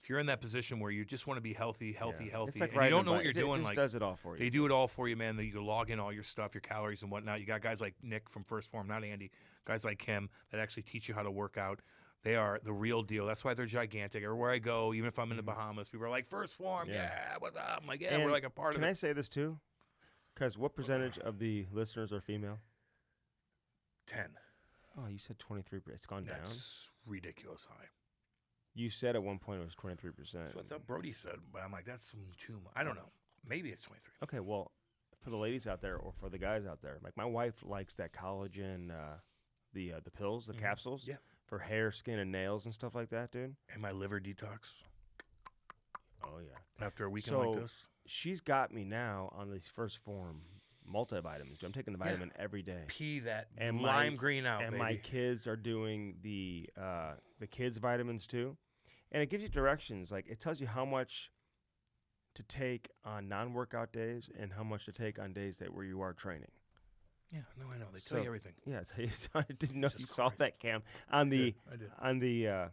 If you're in that position where you just want to be healthy, It's like and you don't know what you're doing, it just like does it all for you. they do it all for you, man. You can log in all your stuff, your calories and whatnot. You got guys like Nick from First Form, not Andy. Guys like him that actually teach you how to work out. They are the real deal. That's why they're gigantic. Everywhere I go, even if I'm in the Bahamas, people are like, First Form, yeah, what's up? I'm like, yeah, And we're like a part of it. Can I say this too? Because what percentage of the listeners are female? 10. Oh, you said 23%. It's gone down. That's ridiculous high. You said at one point it was 23%. That's what I thought Brody said, but I'm like, that's too much. I don't know. Maybe it's 23. Okay, well, for the ladies out there or for the guys out there, like my wife likes that collagen, the pills, the capsules, for hair, skin, and nails and stuff like that, dude. And my liver detox. Oh yeah. After a weekend like this. She's got me now on these First Form multivitamins. Dude. I'm taking the vitamin every day. Pee that And lime green out, and baby. my kids are doing the kids vitamins too, and it gives you directions. Like it tells you how much to take on non-workout days and how much to take on days where you are training. Yeah, no, I know. They tell you everything. Yeah, I didn't know if you Jesus saw Christ. that, Cam, on the I did. on the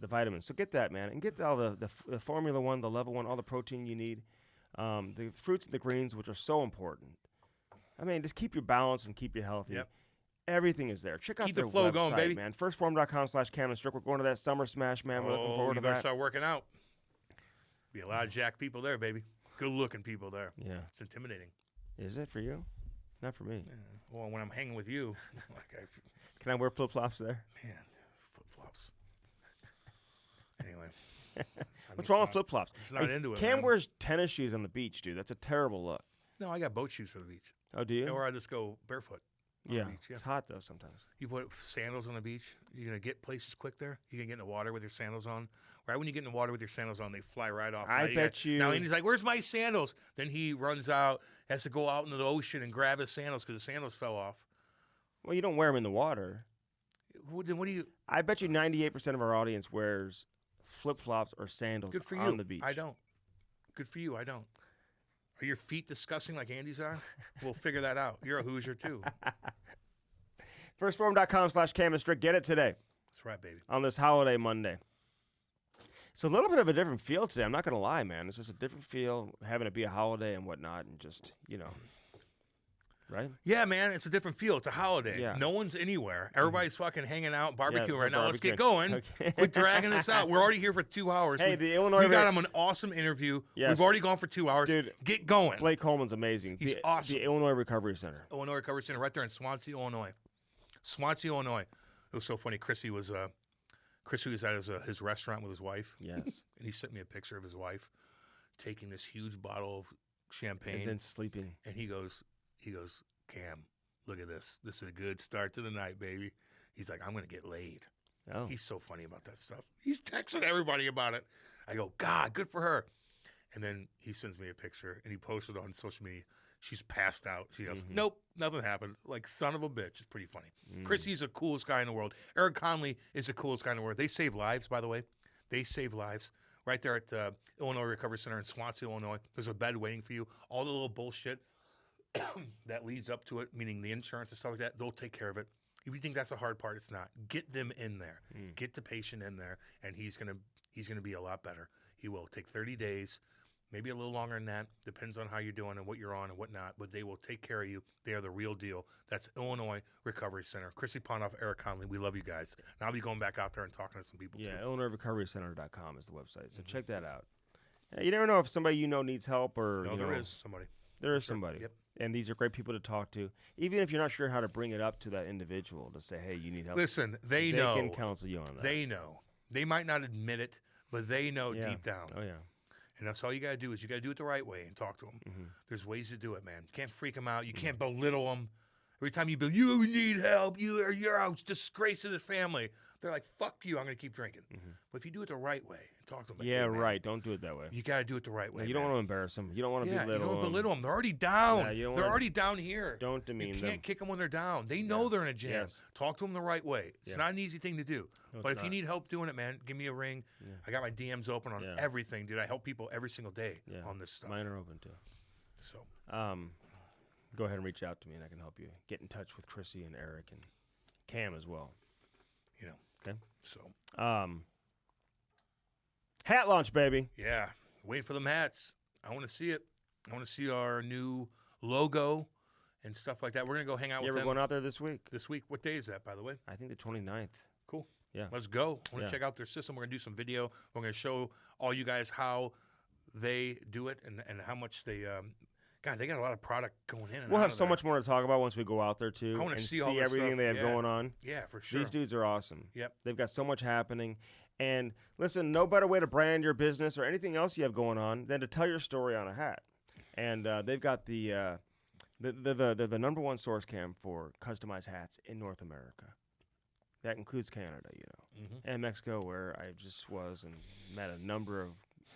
vitamins. So get that, man, and get all the Formula 1, the Level 1, all the protein you need, the fruits and the greens, which are so important. I mean, just keep your balance and keep you healthy. Yep. Everything is there. Check out Keep their the flow website, going, baby. man. Firstform.com/Cam and Strick. We're going to that Summer Smash, man. We're looking forward to you better that. start working out. Be a lot of jack people there, baby. Good-looking people there. Yeah. It's intimidating. Is it for you? Not for me. Yeah. Well, when I'm hanging with you, like Can I wear flip-flops there? man, flip-flops. Anyway. What's wrong with flip-flops? Just not into it, Cam man. wears tennis shoes on the beach, dude. That's a terrible look. No, I got boat shoes for the beach. Oh, do you? Or I just go barefoot on Yeah. the beach. Yeah. It's hot, though, sometimes. You put sandals on the beach, you're going to get places quick there. You can get in the water with your sandals on. Right when you get in the water with your sandals on, they fly right off. I bet you. Now, Andy's like, where's my sandals? Then he runs out, has to go out into the ocean and grab his sandals because the sandals fell off. Well, you don't wear them in the water. Then what do you... I bet you 98% of our audience wears flip-flops or sandals Good for you. on the beach. I don't. Good for you. I don't. Are your feet disgusting like Andy's are? We'll figure that out. You're a Hoosier, too. Firstform.com/Cam and Strick. Get it today That's right, baby. on this holiday Monday. It's a little bit of a different feel today. I'm not going to lie, man. It's just a different feel, having it be a holiday and whatnot, and just, right? Yeah, man, it's a different feel. It's a holiday. Yeah. No one's anywhere. Everybody's fucking hanging out, barbecuing Yeah, right now. Let's get barbecuing. going. Okay. Quit dragging this out. We're already here for 2 hours. Hey, the Illinois we got Re- him an awesome interview. Yes. We've already gone for 2 hours. Dude, get going. Blake Coleman's amazing. He's the, awesome. The Illinois Recovery Center. Illinois Recovery Center right there in Swansea, Illinois. Swansea, Illinois. It was so funny. Chrissy was at his restaurant with his wife. Yes. And he sent me a picture of his wife taking this huge bottle of champagne. And then sleeping. And he goes, Cam, look at this. This is a good start to the night, baby. He's like, I'm going to get laid. Oh. He's so funny about that stuff. He's texting everybody about it. I go, God, good for her. And then he sends me a picture, and he posted on social media. She's passed out. She goes, nope, nothing happened. Like, son of a bitch. It's pretty funny. Chrissy's the coolest guy in the world. Eric Conley is the coolest guy in the world. They save lives, by the way. They save lives. Right there at Illinois Recovery Center in Swansea, Illinois. There's a bed waiting for you. All the little bullshit that leads up to it, meaning the insurance and stuff like that, they'll take care of it. If you think that's a hard part, it's not. Get them in there. Get the patient in there, and he's gonna be a lot better. He will take 30 days. Maybe a little longer than that. Depends on how you're doing and what you're on and whatnot. But they will take care of you. They are the real deal. That's Illinois Recovery Center. Chrissy Ponoff, Eric Conley. We love you guys. And I'll be going back out there and talking to some people, too. IllinoisRecoveryCenter.com is the website. So check that out. You never know if somebody you know needs help or... No, there is somebody. There is somebody. Yep. And these are great people to talk to. Even if you're not sure how to bring it up to that individual to say, hey, you need help. Listen, they know. They can counsel you on that. They know. They might not admit it, but they know deep down. Oh, yeah. And that's all you got to do is you got to do it the right way and talk to them. There's ways to do it, man. You can't freak them out. You can't belittle them. Every time you you need help, you're out disgracing the family. They're like, fuck you, I'm going to keep drinking. But if you do it the right way and talk to them. Yeah, right. Don't do it that way. You got to do it the right way. You don't want to embarrass them. You don't want to belittle them. You don't belittle them. They're already down. Yeah, they're already down here. Don't demean them. You can't kick them when they're down. They know they're in a jam. Yes. Talk to them the right way. It's not an easy thing to do. No, but if you need help doing it, man, give me a ring. I got my DMs open on everything, dude. I help people every single day on this stuff. Mine are open, too. So, go ahead and reach out to me, and I can help you get in touch with Chrissy and Eric and Cam as well. you know. Okay. So, hat launch, baby. yeah, waiting for them hats. I want to see it. I want to see our new logo and stuff like that. We're going to go hang out with Yeah, them. we're going out there this week. This week. What day is that, by the way? I think the 29th. Cool. Yeah. Let's go. I want to check out their system. We're going to do some video. We're going to show all you guys how they do it and how much they God, they got a lot of product going in. And We'll out have of so there. much more to talk about once we go out there, too. I wanna and see all their everything stuff. they have Yeah. going on. Yeah, for sure. These dudes are awesome. Yep. They've got so much happening. And listen, no better way to brand your business or anything else you have going on than to tell your story on a hat. And they've got the number one source, Cam, for customized hats in North America. That includes Canada, you know, and Mexico, where I just was and met a number of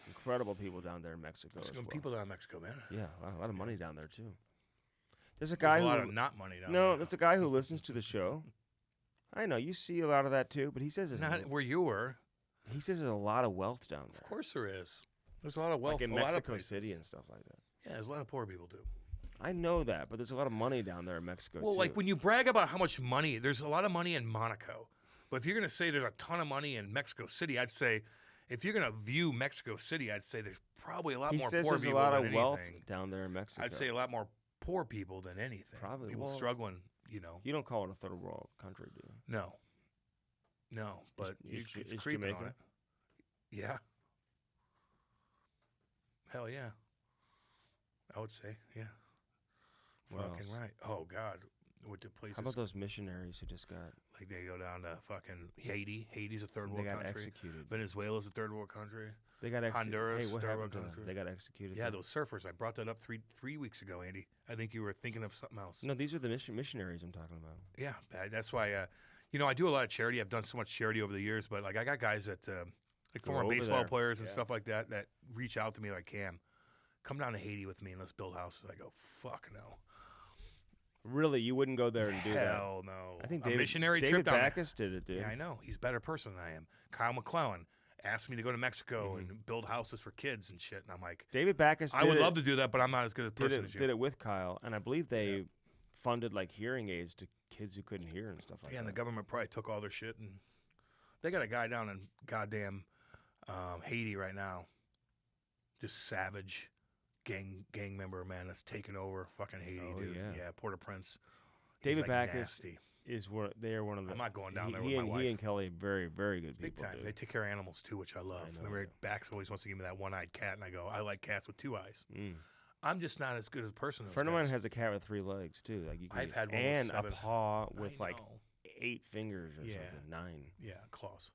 incredible people down there in Mexico. There's as some well. people down in Mexico, man. Yeah, a lot of money down there too. There's a guy There's a lot who of not money down there. no, there's a guy who listens to the show. I know you see a lot of that too, but he says Not where you were. he says there's a lot of wealth down there, Of course there is. There's a lot of wealth. like in a lot of Mexico places. City and stuff like that. Yeah, there's a lot of poor people too. I know that, but there's a lot of money down there in Mexico Well, too. like when you brag about how much money, there's a lot of money in Monaco. But if you're going to say there's a ton of money in Mexico City, I'd say, if you're going to view Mexico City, I'd say there's probably a lot he more says poor there's a people lot than of wealth anything. down there in Mexico. I'd say a lot more poor people than anything. Probably. People Well, struggling, you know. You don't call it a third world country, do you? No. No, but it's is creeping Jamaica? on it. Yeah. Hell yeah. I would say, yeah. What Fucking else? right. Oh, God. With the places. How about those missionaries who just got Like they go down to fucking Haiti. Haiti's a third they world got country. executed? Venezuela's a third world country. They got executed. Honduras, Hey, what third happened world to them? country. They got executed. Yeah, too? those surfers. I brought that up three weeks ago, Andy. I think you were thinking of something else. No, these are the missionaries I'm talking about. Yeah, that's why. You know, I do a lot of charity. I've done so much charity over the years, but like I got guys that like Go former over baseball there. players and Yeah. stuff like that that reach out to me like, Cam, come down to Haiti with me and let's build houses. I go, fuck no. Really, you wouldn't go there and do that? Hell no. I think a David, missionary David trip down there. Backus did it, dude. Yeah, I know. He's a better person than I am. Kyle McClellan asked me to go to Mexico and build houses for kids and shit. And I'm like, David Backus did I would it, love to do that, but I'm not as good a did person it, as you. did it with Kyle, and I believe they funded like hearing aids to kids who couldn't hear and stuff like Yeah, and the that. government probably took all their shit. And they got a guy down in goddamn Haiti right now. Just savage gang member, man, that's taking over fucking Haiti, Oh, dude. yeah. Port-au-Prince. David He's, like, Backus nasty. is one. They are one of the. I'm not going down there he with my and, wife. He and Kelly, very, very good people. Big time. dude. They take care of animals too, which I love. I know, Remember, yeah. Bax always wants to give me that one-eyed cat, and I go, I like cats with two eyes. Mm. I'm just not as good as a person. A as friend of those mine guys. has a cat with 3 legs too. Like you can, I've had one with and 7. a paw with I like know. 8 fingers or Yeah. something. 9. Yeah, claws.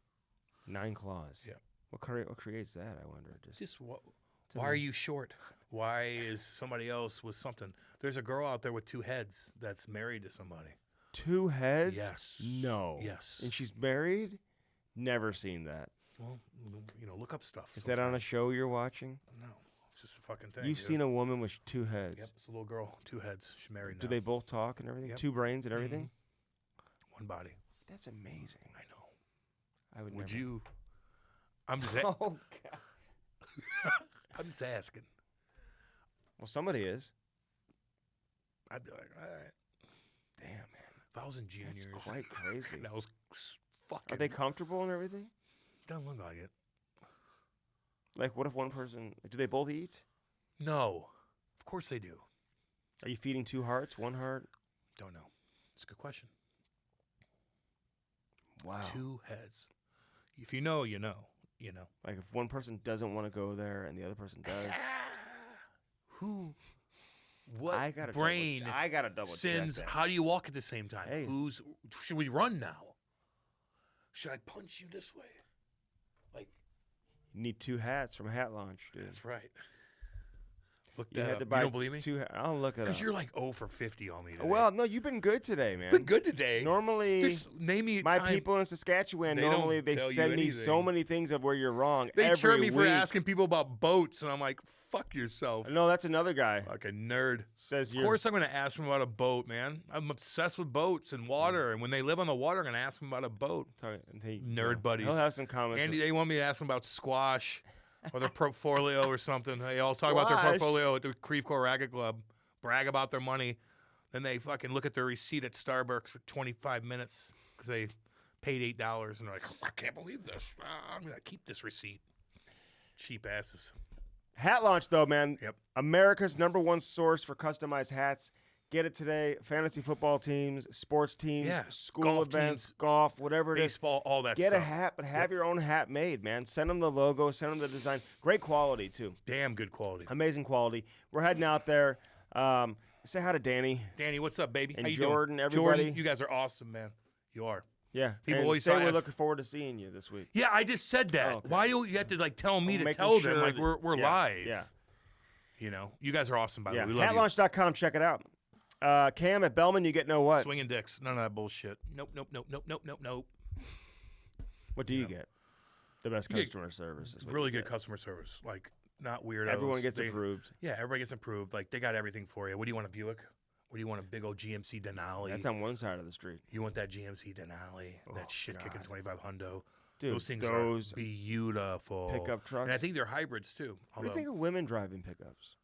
9 claws. Yeah. What creates that? I wonder. Just what? It's Why are you short? Why is somebody else with something? There's a girl out there with 2 heads that's married to somebody. 2 heads? Yes. No. Yes. And she's married? Never seen that. Well, look up stuff. Is that on a show you're watching? No. It's just a fucking thing. You've seen a woman with 2 heads? Yep. It's a little girl, 2 heads. She's married now. Do they both talk and everything? Yep. 2 brains and everything? One body. That's amazing. I know. I would Would never. you? I'm just. Oh, God. I'm just asking. Well, somebody is. I'd be like, all right. Damn, man. If I was in juniors, That's quite crazy. that was fucking. Are they comfortable and everything? Doesn't look like it. Like, what if one person... Do they both eat? No. Of course they do. Are you feeding 2 hearts, 1 heart? Don't know. It's a good question. Wow. 2 heads. If you know, you know. You know. Like, if one person doesn't want to go there and the other person does... Who? What I gotta brain I got to double sins? check that. How do you walk at the same time? Hey. Should we run now? Should I punch you this way? Like, You need 2 hats from Hat Launch, dude. that's right. Look You that had up. to buy You don't believe me? 2 I'll look it up. Because you're like 0 for 50 on me today. Well, no, you've been good today, man. been good today. Normally, Just name me a my time. people in Saskatchewan, They don't normally they tell you send me so anything. many things of where you're wrong They every chirp me week. for asking people about boats, and I'm like, fuck yourself. No, that's another guy. Fucking nerd. Says Of you're... course I'm going to ask them about a boat, man. I'm obsessed with boats and water, and when they live on the water, I'm going to ask them about a boat. Nerd buddies. He'll have some comments. Andy, they want me to ask them about squash or their portfolio or something. They all talk about their Squash? portfolio at the Creve Coeur Racket Club, brag about their money. Then they fucking look at their receipt at Starbucks for 25 minutes because they paid $8, and they're like, I can't believe this. I'm going to keep this receipt. Cheap asses. Hat Launch, though, man. Yep. America's #1 source for customized hats. Get it today. Fantasy football teams, sports teams, Yeah, school golf events, teams, golf, whatever it is. Baseball, all that Get stuff. a hat, but have your own hat made, man. Send them the logo, send them the design. Great quality, too. Damn good quality. Amazing quality. We're heading out there. Say hi to Danny. Danny, what's up, baby? And How you Jordan, doing? everybody. Jordan, you guys are awesome, man. You are. Yeah. People and always say ask- we're looking forward to seeing you this week. Yeah, I just said that. Oh, okay. Why do you have to like tell me I'm to making tell them sure like that- we're yeah, live? Yeah. You know, you guys are awesome, by the Yeah. way. We love you. Hatlaunch.com. Check it out. Cam at Bellman, you get what? Swinging dicks. None of that bullshit. Nope, nope, nope, nope, nope, nope, nope. What do you get? The best You get customer service. is what Really you good get. customer service. Like, not weirdos. Everyone gets They- approved. Yeah, everybody gets approved. Like, they got everything for you. What do you want, a Buick? What do you want, a big old GMC Denali? That's on one side of the street. You want that GMC Denali? Oh, That shit-kicking God. 25 hundo? Dude, Those things those are beautiful. pickup trucks. And I think they're hybrids, too. What do you think of women driving pickups?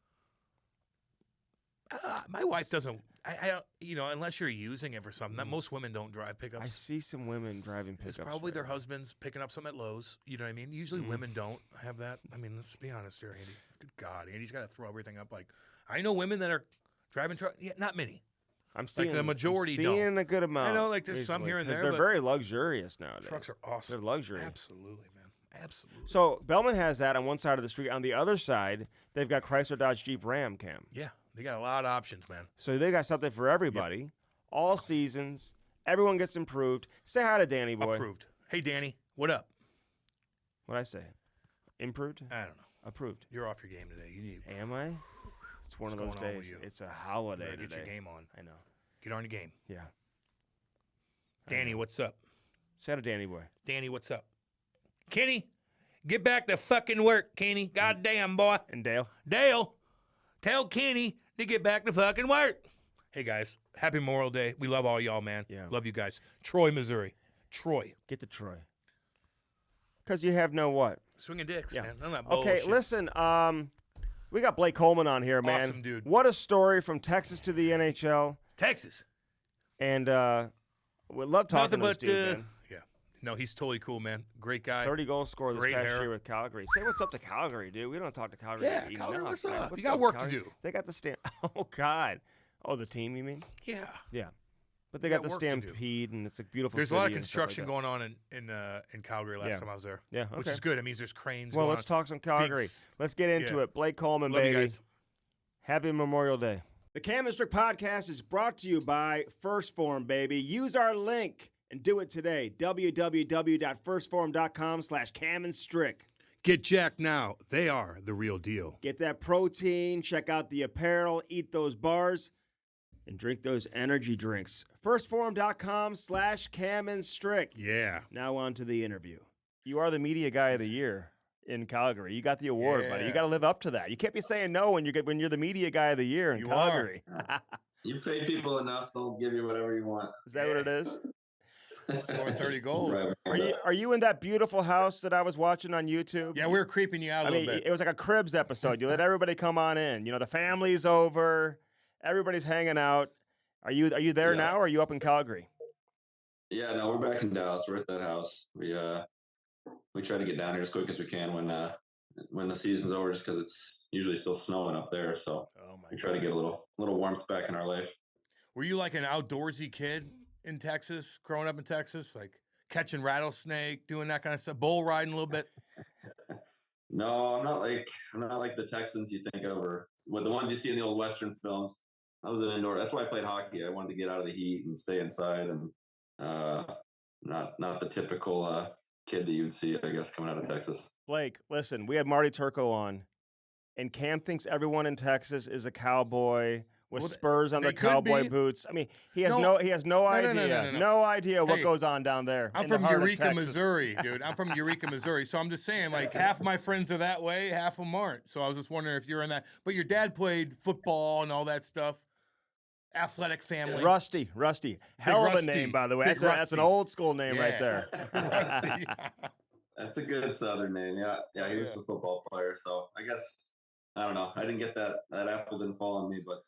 My wife doesn't. I don't. You know, unless you're using it for something. Mm. Most women don't drive I pickups. see some women driving It's pickups. probably their right now. husbands picking up something at Lowe's. You know what I mean? Usually Mhm. women don't have that. I mean, let's be honest here, Andy. Good God, Andy's got to throw everything up. Like, I know women that are driving trucks. Yeah, not many. I'm seeing the majority I'm don't. seeing a good amount. I know, like, there's some recently, here and 'cause there, They're but very luxurious nowadays. Trucks are They're awesome. luxury. Absolutely, man. Absolutely. So Bellman has that on one side of the street. On the other side, they've got Chrysler, Dodge, Jeep, Ram, Cam. Yeah, they got a lot of options, man. So they got something for everybody, all seasons. Everyone gets improved. Say hi to Danny boy. Approved. Hey, Danny, what up? What'd I say? Improved? I don't know. Approved. You're off your game today. You need Am I? It's one What's of those going on with days. you? It's a you holiday gotta get today. your game on. I know. Get on your game. Yeah. I Danny, know. what's up? Say hi to Danny boy. Danny, what's up? Kenny, get back to fucking work, Kenny. Goddamn, boy. And Dale. Dale, tell Kenny to get back to fucking work. Hey, guys. Happy Memorial Day. We love all y'all, man. Yeah. Love you guys. Troy, Missouri. Troy. Get to Troy. Because you have no what? Swinging dicks, Yeah. man. None of that Okay, bullshit. listen. We got Blake Coleman on here, man. Awesome dude. What a story from Texas to the NHL. Texas. And we love talking Nothing to this but, dude, man. yeah. No, he's totally cool, man. Great guy. 30 goals scored this Great past hair. year with Calgary. Say what's up to Calgary, dude. We don't talk to Calgary Yeah, enough. Calgary, what's man. up? What's You got work to Calgary? do. They got the stamp. Oh, God. Oh, the team, you mean? Yeah. Yeah. But they You got got the work to do. Stampede, and it's a beautiful There's a city lot of and stuff like construction that. going on in Calgary last Yeah. time I was there. Yeah, okay. Which is good. It means there's cranes Well, going let's on. talk some Calgary. s- Let's get into yeah. it. Blake Coleman, Love you baby. guys. Happy Memorial Day. The Cam and Strick podcast is brought to you by First Form, baby. Use our link and do it today. www.firstform.com/Cam and Strick. Get jacked now. They are the real deal. Get that protein, check out the apparel, eat those bars, and drink those energy drinks. Firstforum.com/Cam and Strick. Yeah. Now on to the interview. You are the media guy of the year in Calgary. You got the award, buddy. You got to live up to that. You can't be saying no when you're the media guy of the year in Calgary. You pay people enough, they'll give you whatever you want. Is that what it is? Scoring 30 goals. Are you in that beautiful house that I was watching on YouTube? Yeah, we were creeping you out a little bit. It was like a Cribs episode. You let everybody come on in. You know, the family's over, everybody's hanging out. Are you there now, or are you up in Calgary? Yeah, no, we're back in Dallas. We're at that house. We try to get down here as quick as we can when the season's over, just because it's usually still snowing up there. So we try to get a little warmth back in our life. Were you like an outdoorsy kid in Texas, growing up in Texas, like catching rattlesnake, doing that kind of stuff, bull riding a little bit? No, I'm not like the Texans you think of, or the ones you see in the old Western films. I was an indoor. That's why I played hockey. I wanted to get out of the heat and stay inside, and not the typical kid that you'd see, I guess, coming out of Texas. Blake, listen, we had Marty Turco on, and Cam thinks everyone in Texas is a cowboy with spurs on their cowboy boots. I mean, he has no idea what goes on down there. I'm from Eureka, Missouri, dude. I'm from Eureka, Missouri. So I'm just saying, like, half my friends are that way, half of them aren't. So I was just wondering if you're in that. But your dad played football and all that stuff. Athletic family. Rusty. Hell of a name, by the way. That's an old school name right there. Rusty. That's a good Southern name. Yeah, he was a football player. So I guess, I don't know. I didn't get that apple didn't fall on me, but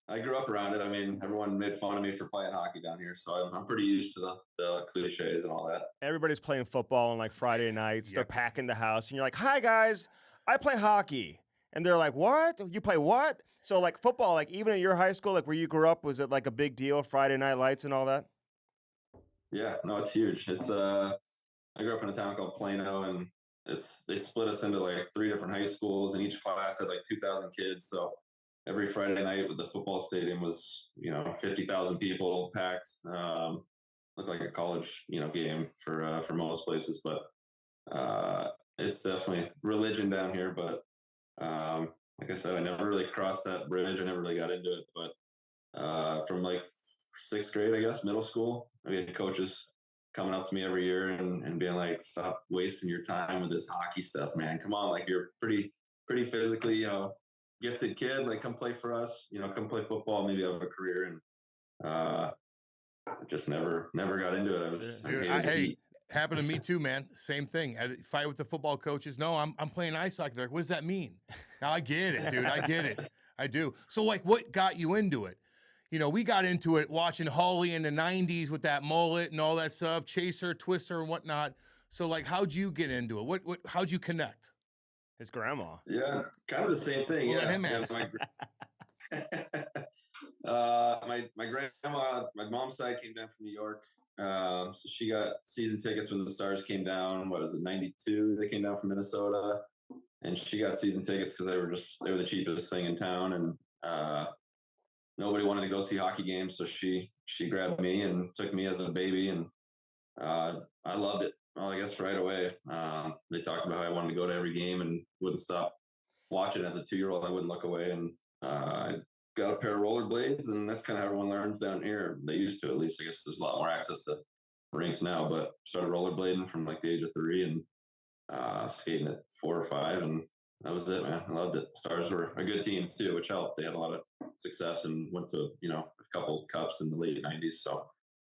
I grew up around it. I mean, everyone made fun of me for playing hockey down here, so I'm pretty used to the cliches and all that. Everybody's playing football on like Friday nights. Yep. They're packing the house, and you're like, "Hi guys, I play hockey," and they're like, "What? You play what?" So like football, like even at your high school, like where you grew up, was it like a big deal? Friday night lights and all that? Yeah, no, it's huge. It's I grew up in a town called Plano, and they split us into like 3 different high schools, and each class had like 2,000 kids. So every Friday night with the football stadium was, 50,000 people packed. Looked like a college, game for most places, but it's definitely religion down here. But like I said, I never really crossed that bridge. I never really got into it. But from like 6th grade, I guess, middle school, I had coaches coming up to me every year and being like, "Stop wasting your time with this hockey stuff, man. Come on, like you're pretty physically, gifted kid. Like come play for us. Come play football. Maybe have a career." And I just never got into it. Happened to me too, man. Same thing. I had a fight with the football coaches. No, I'm playing ice hockey. They're like, "What does that mean?" Now I get it, dude. I get it. I do. So like, what got you into it? We got into it watching Holly in the 90s with that mullet and all that stuff, Chaser, Twister, and whatnot. So, like, how'd you get into it? How'd you connect? His grandma. Yeah, kind of the same thing. Well, yeah. Him my grandma, my mom's side came down from New York. So she got season tickets when the Stars came down. What was it, 92? They came down from Minnesota. And she got season tickets because they were the cheapest thing in town. And nobody wanted to go see hockey games, so she grabbed me and took me as a baby, and I loved it. Well, I guess right away. They talked about how I wanted to go to every game and wouldn't stop watching. As a 2-year-old, I wouldn't look away, and I got a pair of rollerblades, and that's kind of how everyone learns down here. They used to, at least. I guess there's a lot more access to rinks now, but started rollerblading from like the age of 3 and skating at 4 or 5, and that was it, man. I loved it. Stars were a good team too, which helped. They had a lot of success and went to, a couple cups in the late 90s. So it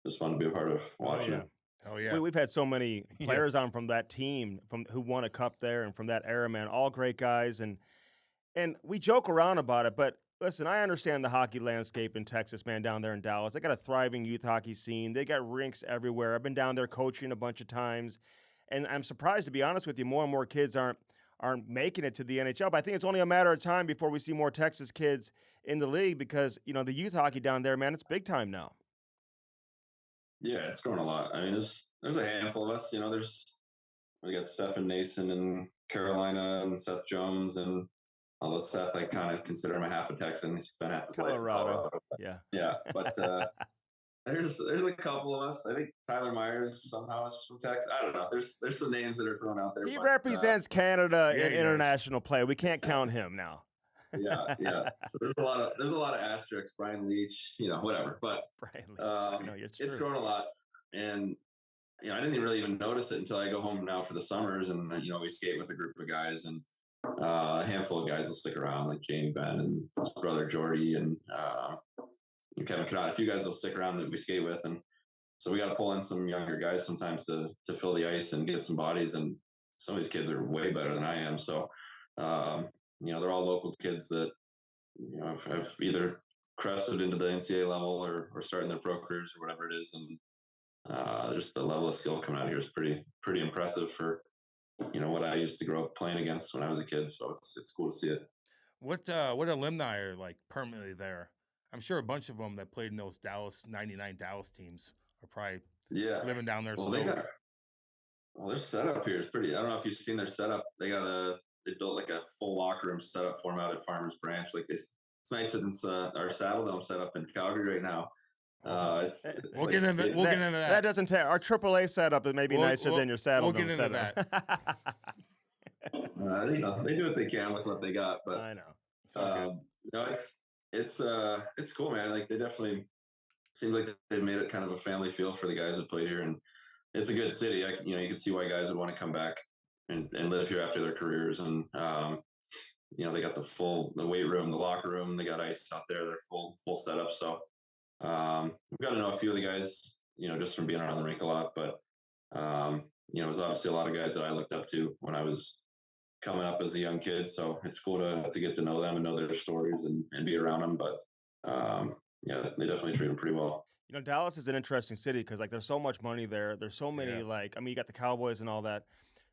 was fun to be a part of watching it. Oh yeah. We've had so many players on from that team who won a cup there and from that era, man. All great guys, and we joke around about it, but listen, I understand the hockey landscape in Texas, man, down there in Dallas. They got a thriving youth hockey scene. They got rinks everywhere. I've been down there coaching a bunch of times, and I'm surprised, to be honest with you, more and more kids aren't making it to the NHL. But I think it's only a matter of time before we see more Texas kids in the league because, the youth hockey down there, man, it's big time now. Yeah, it's growing a lot. I mean, there's a handful of us. We got Stefan Nason in Carolina and Seth Jones, and although Seth, I kind of consider him a half a Texan. He's been at Colorado. Yeah. Yeah, but There's a couple of us. I think Tyler Myers somehow is from Texas. I don't know. There's some names that are thrown out there. He but, represents Canada yeah, in he international play. We can't count him now. yeah. So there's a lot of asterisks. Brian Leach, whatever. But it's grown a lot, and I didn't really even notice it until I go home now for the summers, and we skate with a group of guys, and a handful of guys will stick around, like Jamie Ben and his brother Jordy, and Kevin Canott. A few guys will stick around that we skate with, and so we got to pull in some younger guys sometimes to fill the ice and get some bodies. And some of these kids are way better than I am. So, they're all local kids that have either crested into the NCAA level or starting their pro careers or whatever it is. And just the level of skill coming out here is pretty impressive for what I used to grow up playing against when I was a kid. So it's cool to see it. What alumni are like permanently there? I'm sure a bunch of them that played in those '99 Dallas teams are probably living down there. Well, their setup here is pretty. I don't know if you've seen their setup. They built like a full locker room setup for them out at Farmers Branch. Like it's nicer than our Saddle Dome setup in Calgary right now. We'll get into that. That doesn't take our AAA setup is maybe nicer than your Saddle Dome setup. We'll get into that. They do what they can with what they got, but I know. It's cool, man. Like they definitely seems like they've made it kind of a family feel for the guys that played here, and it's a good city. You can see why guys would want to come back and live here after their careers. And they got the weight room, the locker room, they got ice out there. They're full setup. So we've got to know a few of the guys, just from being around the rink a lot. But it was obviously a lot of guys that I looked up to when I was coming up as a young kid. So it's cool to get to know them and know their stories and be around them. But they definitely treat them pretty well. Dallas is an interesting city because there's so much money there. There's so many you got the Cowboys and all that.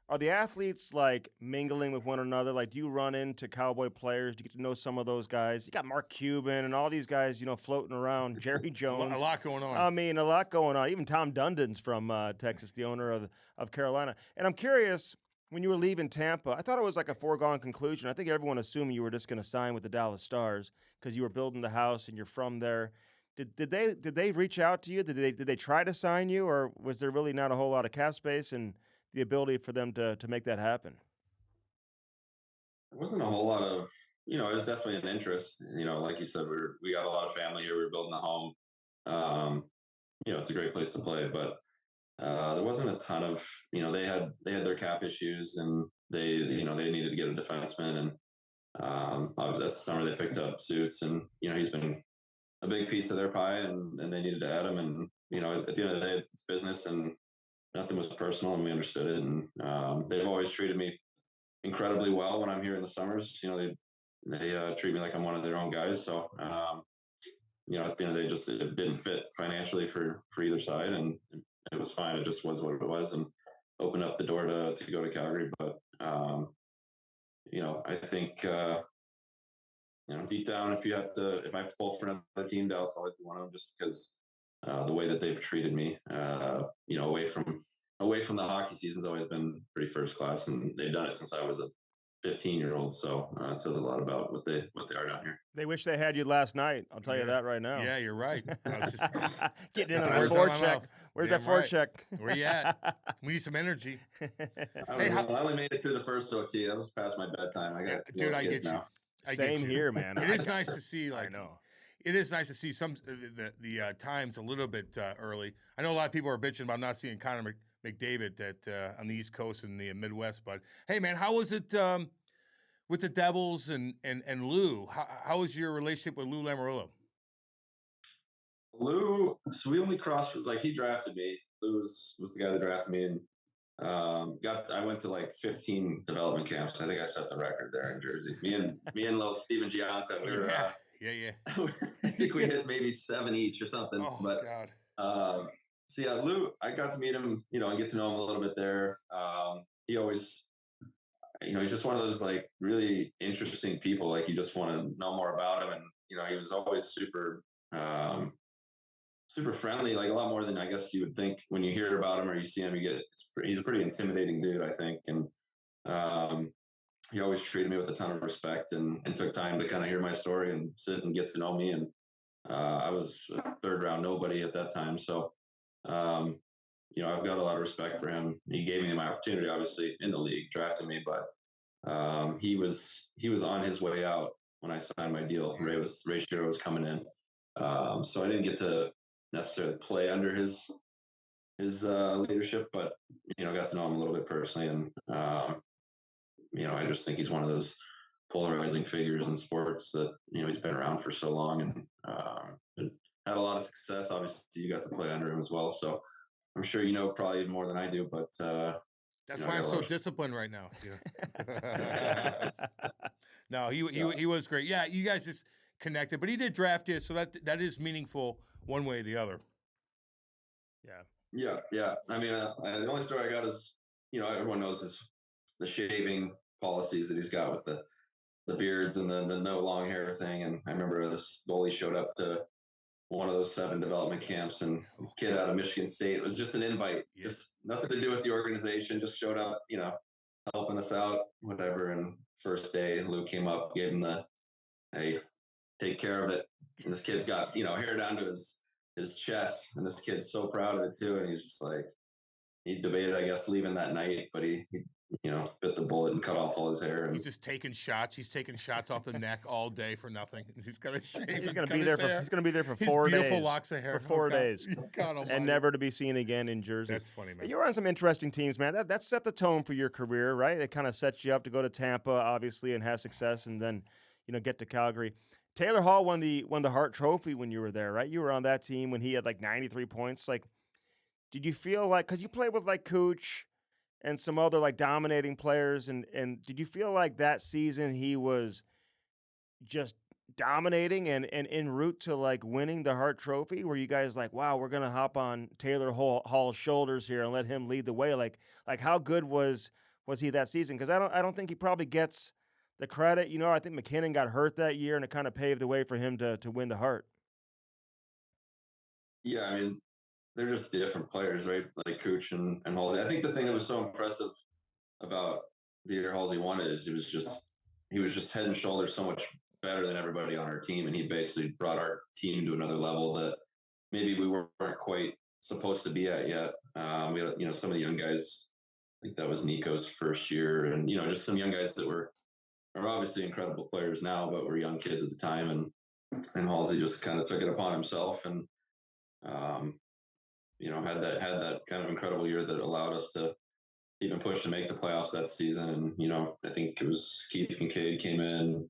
Are the athletes mingling with one another? Do you run into Cowboy players? Do you get to know some of those guys? You got Mark Cuban and all these guys, floating around. Jerry Jones. A lot going on. I mean, a lot going on. Even Tom Dundon's from Texas, the owner of Carolina. And I'm curious, when you were leaving Tampa, I thought it was a foregone conclusion. I think everyone assumed you were just going to sign with the Dallas Stars because you were building the house and you're from there. Did they reach out to you? Did they try to sign you, or was there really not a whole lot of cap space and the ability for them to make that happen? There wasn't a whole lot of, it was definitely an interest. Like you said, we got a lot of family here. We were building a home. It's a great place to play, but there wasn't a ton of, they had their cap issues, and they needed to get a defenseman, and obviously that's the summer they picked up Suits, and he's been a big piece of their pie, and they needed to add him. And at the end of the day, it's business, and nothing was personal, and we understood it. And they've always treated me incredibly well when I'm here in the summers. They treat me like I'm one of their own guys. So at the end of the day, just it didn't fit financially for either side, and it was fine. It just was what it was, and opened up the door to go to Calgary. But I think deep down, if I have to pull for another team, Dallas will always be one of them, just because the way that they've treated me, away from the hockey season's always been pretty first class, and they've done it since I was a 15-year-old. So it says a lot about what they are down here. They wish they had you last night. I'll tell you that right now. Yeah, you're right. I was just getting in on that forecheck. Where's that forecheck? Where you at? We need some energy. I only made it through the first OT. That was past my bedtime. I get you. Same here, man. It is nice to see. I know. It is nice to see some the times a little bit early. I know a lot of people are bitching about not seeing Connor McDavid on the East Coast and the Midwest. But hey, man, how was it with the Devils and Lou? How was your relationship with Lou Lamoriello? Lou, so we only crossed, he drafted me. Lou was the guy that drafted me, and I went to 15 development camps. I think I set the record there in Jersey. Me and little Steven Gianta, we were yeah. I think we hit maybe 7 each or something. Oh, but God. so yeah, Lou, I got to meet him, and get to know him a little bit there. He always, he's just one of those really interesting people. You just want to know more about him, and he was always super super friendly, a lot more than I guess you would think when you hear about him or you see him. He's a pretty intimidating dude, I think, and he always treated me with a ton of respect, and took time to kind of hear my story and sit and get to know me. And I was a third round nobody at that time. So, I've got a lot of respect for him. He gave me my opportunity, obviously, in the league, drafted me, but he was on his way out when I signed my deal. Ray Shero was coming in, so I didn't get to necessarily play under his leadership, but got to know him a little bit personally, and I just think he's one of those polarizing figures in sports that he's been around for so long and had a lot of success. Obviously, you got to play under him as well, so I'm sure probably more than I do, but that's why I'm so disciplined right now. No, he was great. Yeah, you guys just connected, but he did draft you, so that is meaningful one way or the other. Yeah. I mean, the only story I got is everyone knows the shaving policies that he's got with the beards and the no long hair thing. And I remember this goalie showed up to one of those 7 development camps, and kid out of Michigan State. It was just an invite, just nothing to do with the organization. Just showed up, helping us out, whatever. And first day, Luke came up, gave him hey, take care of it. And this kid's got hair down to his chest, and this kid's so proud of it too. And he's just like, he debated, I guess, leaving that night, but he bit the bullet and cut off all his hair. And he's just taking shots. He's taking shots off the neck all day for nothing. He's gonna shave. He's gonna be there for. He's gonna be there for 4 days. Beautiful locks of hair for 4 days, and never to be seen again in Jersey. That's funny, man. You were on some interesting teams, man. That set the tone for your career, right? It kind of sets you up to go to Tampa, obviously, and have success, and then get to Calgary. Taylor Hall won the Hart Trophy when you were there, right? You were on that team when he had like 93 points. Like, did you feel like, because you played with like Cooch and some other like dominating players, and did you feel like that season he was just dominating and en route to like winning the Hart Trophy? Were you guys like, wow, we're gonna hop on Taylor Hall's shoulders here and let him lead the way? Like how good was he that season? Because I don't think he probably gets the credit. I think McKinnon got hurt that year, and it kind of paved the way for him to win the Hart. Yeah, I mean, they're just different players, right? Like Cooch and Halsey. I think the thing that was so impressive about the year Halsey won is he was just head and shoulders so much better than everybody on our team, and he basically brought our team to another level that maybe we weren't quite supposed to be at yet. We had, some of the young guys. I think that was Nico's first year, and just some young guys that are obviously incredible players now, but were young kids at the time, and Halsey just kind of took it upon himself and had that kind of incredible year that allowed us to even push to make the playoffs that season. And I think it was Keith Kincaid came in,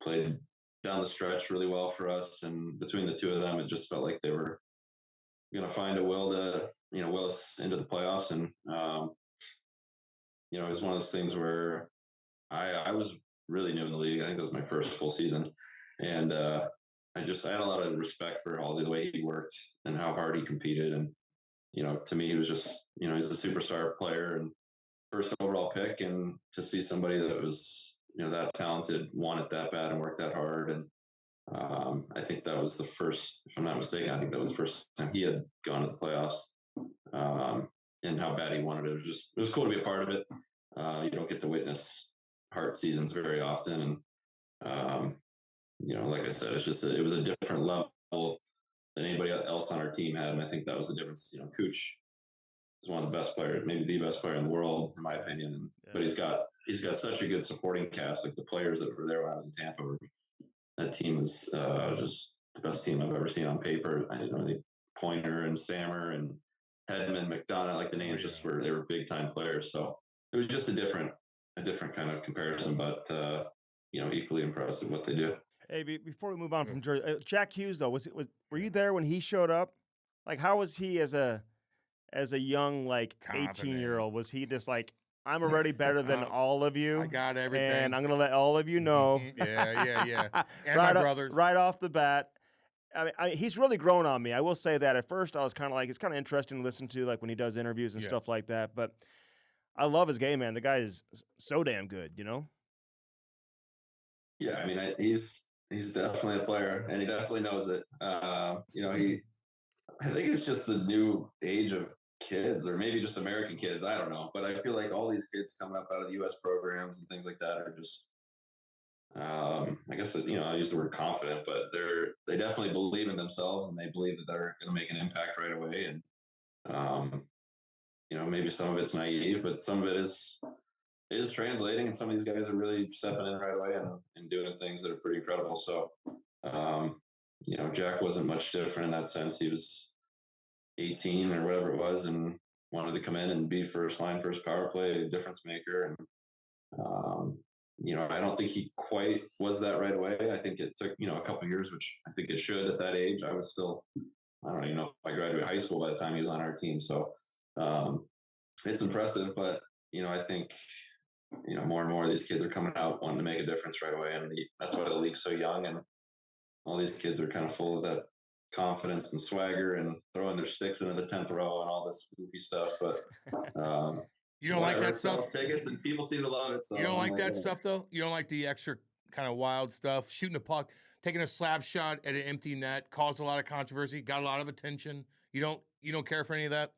played down the stretch really well for us, and between the two of them, it just felt like they were going to find a will to will us into the playoffs. And it was one of those things where I was really new in the league. I think that was my first full season, and I had a lot of respect for Halsey, the way he worked and how hard he competed. And to me, he was just he's a superstar player and first overall pick, and to see somebody that was that talented, want it that bad, and worked that hard. And I think that was the first, if I'm not mistaken, I think that was the first time he had gone to the playoffs, and how bad he wanted it. It was cool to be a part of it. You don't get to witness Hart seasons very often, and like I said, it was a different level than anybody else on our team had, and I think that was the difference. Cooch is one of the best players, maybe the best player in the world, in my opinion. But he's got such a good supporting cast. Like the players that were there when I was in Tampa, that team is just the best team I've ever seen on paper. Pointer and Sammer and Hedman, McDonough, like the names they were big time players. So it was just a different kind of comparison, but equally impressive what they do. Hey, before we move on from Jersey, Jack Hughes though, were you there when he showed up? Like, how was he as a young 18-year-old? Was he just like, I'm already better than all of you? I got everything, and I'm gonna let all of you know. Yeah. And my brothers right off the bat. I mean, he's really grown on me. I will say that. At first, I was kind of like, it's kind of interesting to listen to, like when he does interviews and stuff like that. But I love his game, man. The guy is so damn good, Yeah, I mean, he's definitely a player, and he definitely knows it. I think it's just the new age of kids, or maybe just American kids. I don't know, but I feel like all these kids coming up out of the U.S. programs and things like that are just I guess, I use the word confident, but they definitely believe in themselves and they believe that they're going to make an impact right away. And, maybe some of it's naive, but some of it is translating, and some of these guys are really stepping in right away and doing things that are pretty incredible. So, Jack wasn't much different in that sense. He was 18 or whatever it was and wanted to come in and be first line, first power play, a difference maker. And, I don't think he quite was that right away. I think it took, a couple of years, which I think it should at that age. I was still, I don't even know if I graduated high school by the time he was on our team. So it's impressive, but, I think, more and more of these kids are coming out wanting to make a difference right away. And that's why the league's so young. And all these kids are kind of full of that confidence and swagger and throwing their sticks into the 10th row and all this goofy stuff. But you don't like that stuff? Tickets and people seem to love it. So you don't like that stuff, though? You don't like the extra kind of wild stuff? Shooting a puck, taking a slap shot at an empty net, caused a lot of controversy, got a lot of attention. You don't care for any of that?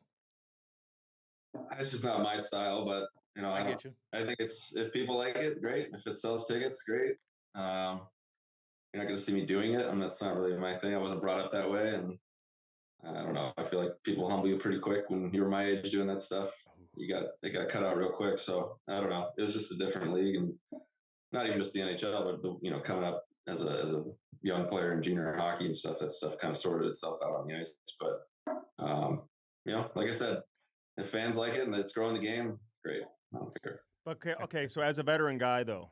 It's just not my style, but I get you. I think if people like it, great. If it sells tickets, great. You're not going to see me doing it. That's not really my thing. I wasn't brought up that way, and I don't know. I feel like people humble you pretty quick when you were my age doing that stuff. They got cut out real quick. So I don't know. It was just a different league, and not even just the NHL, but coming up as a young player in junior hockey and stuff. That stuff kind of sorted itself out on the ice. But like I said, if fans like it and it's growing the game, great. I don't care. Okay. So as a veteran guy, though,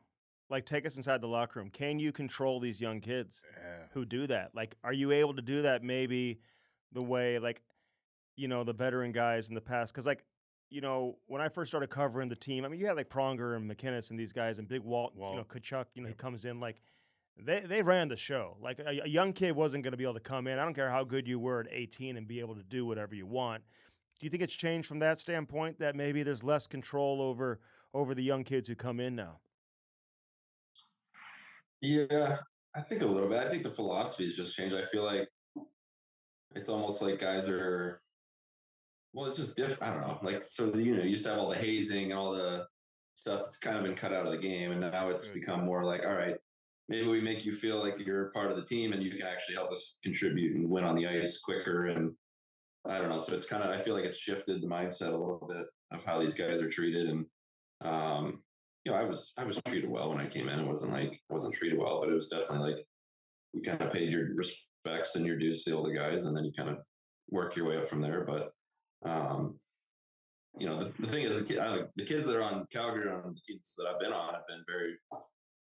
like, take us inside the locker room. Can you control these young kids who do that? Like, are you able to do that maybe the way, like, the veteran guys in the past? Because, like, when I first started covering the team, I mean, you had, like, Pronger and McInnes and these guys and Big Walt, Tkachuk, he comes in, like, they ran the show. Like, a young kid wasn't going to be able to come in. I don't care how good you were at 18 and be able to do whatever you want. Do you think it's changed from that standpoint, that maybe there's less control over the young kids who come in now? Yeah, I think a little bit. I think the philosophy has just changed. I feel like it's almost like guys are, well, it's just different. I don't know. Like, so, you used to have all the hazing and all the stuff that's kind of been cut out of the game. And now it's become more like, all right, maybe we make you feel like you're part of the team and you can actually help us contribute and win on the ice quicker. And I don't know. So it's kind of, I feel like it's shifted the mindset a little bit of how these guys are treated. And, I was treated well when I came in. It wasn't like I wasn't treated well, but it was definitely like you kind of paid your respects and your dues to the older guys, and then you kind of work your way up from there. But the thing is, the kids that are on Calgary on the teams that I've been on have been very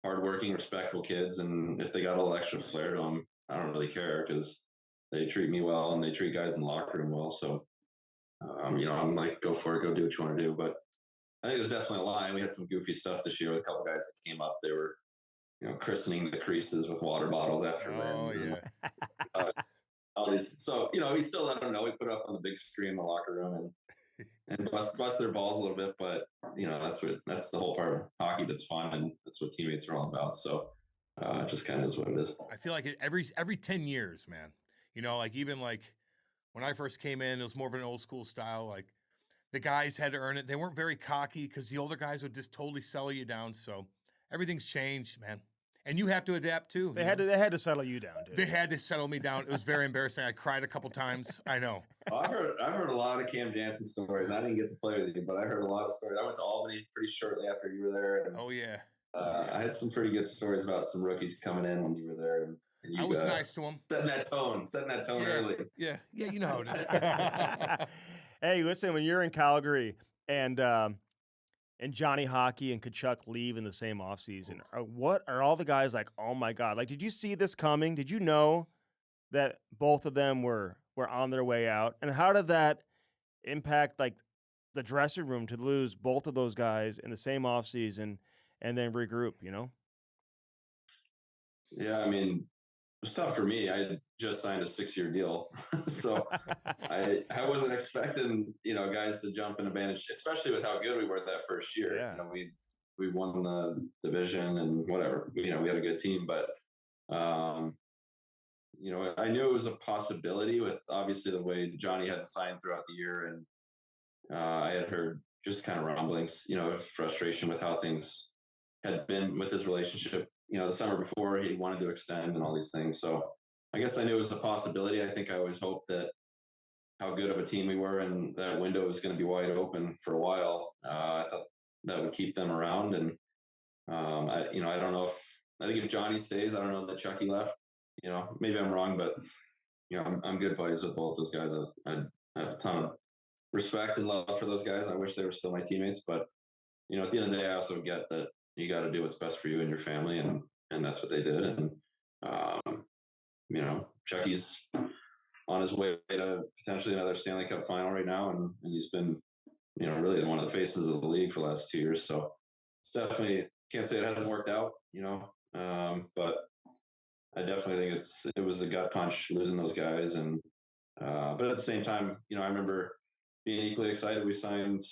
hardworking, respectful kids, and if they got a little extra flair to them, I don't really care because they treat me well and they treat guys in the locker room well. So I'm like, go for it, go do what you want to do. But I think there's definitely a line. We had some goofy stuff this year with a couple guys that came up. They were, christening the creases with water bottles after wins. And, all these. So, we still let them know. We put it up on the big screen in the locker room and bust their balls a little bit. But, that's the whole part of hockey that's fun, and that's what teammates are all about. So it just kind of is what it is. I feel like every 10 years, man, like even like when I first came in, it was more of an old school style. Like, the guys had to earn it. They weren't very cocky because the older guys would just totally sell you down. So everything's changed, man. And you have to adapt too. They had to settle you down, dude. They had to settle me down. It was very embarrassing. I cried a couple times. I know. Well, I've heard a lot of Cam Jansen stories. I didn't get to play with you, but I heard a lot of stories. I went to Albany pretty shortly after you were there. And, oh yeah. I had some pretty good stories about some rookies coming in when you were there. And you, I was nice to them. Setting that tone early. Yeah, you know how it is. Hey, listen, when you're in Calgary and Johnny Hockey and Tkachuk leave in the same offseason, what are all the guys like, oh my God, like, did you see this coming? Did you know that both of them were on their way out? And how did that impact, like, the dressing room to lose both of those guys in the same offseason and then regroup, Yeah, I mean, it was tough for me. I just signed a 6-year deal. So I wasn't expecting, guys to jump in advantage, especially with how good we were that first year. Yeah. We won the division and whatever, we had a good team, but, I knew it was a possibility with obviously the way Johnny hadn't signed throughout the year. And I had heard just kind of rumblings, of frustration with how things had been with his relationship, the summer before he wanted to extend and all these things. So I guess I knew it was a possibility. I think I always hoped that how good of a team we were and that window was going to be wide open for a while. I thought that would keep them around. And, I don't know I think if Johnny stays, I don't know that Chucky left, maybe I'm wrong, but, I'm good buddies with both those guys. I have a ton of respect and love for those guys. I wish they were still my teammates, but, at the end of the day, I also get that you got to do what's best for you and your family. And that's what they did. And, Chucky's on his way to potentially another Stanley Cup final right now. And he's been, really one of the faces of the league for the last 2 years. So it's definitely, can't say it hasn't worked out, but I definitely think it was a gut punch losing those guys. And, but at the same time, I remember being equally excited. We signed,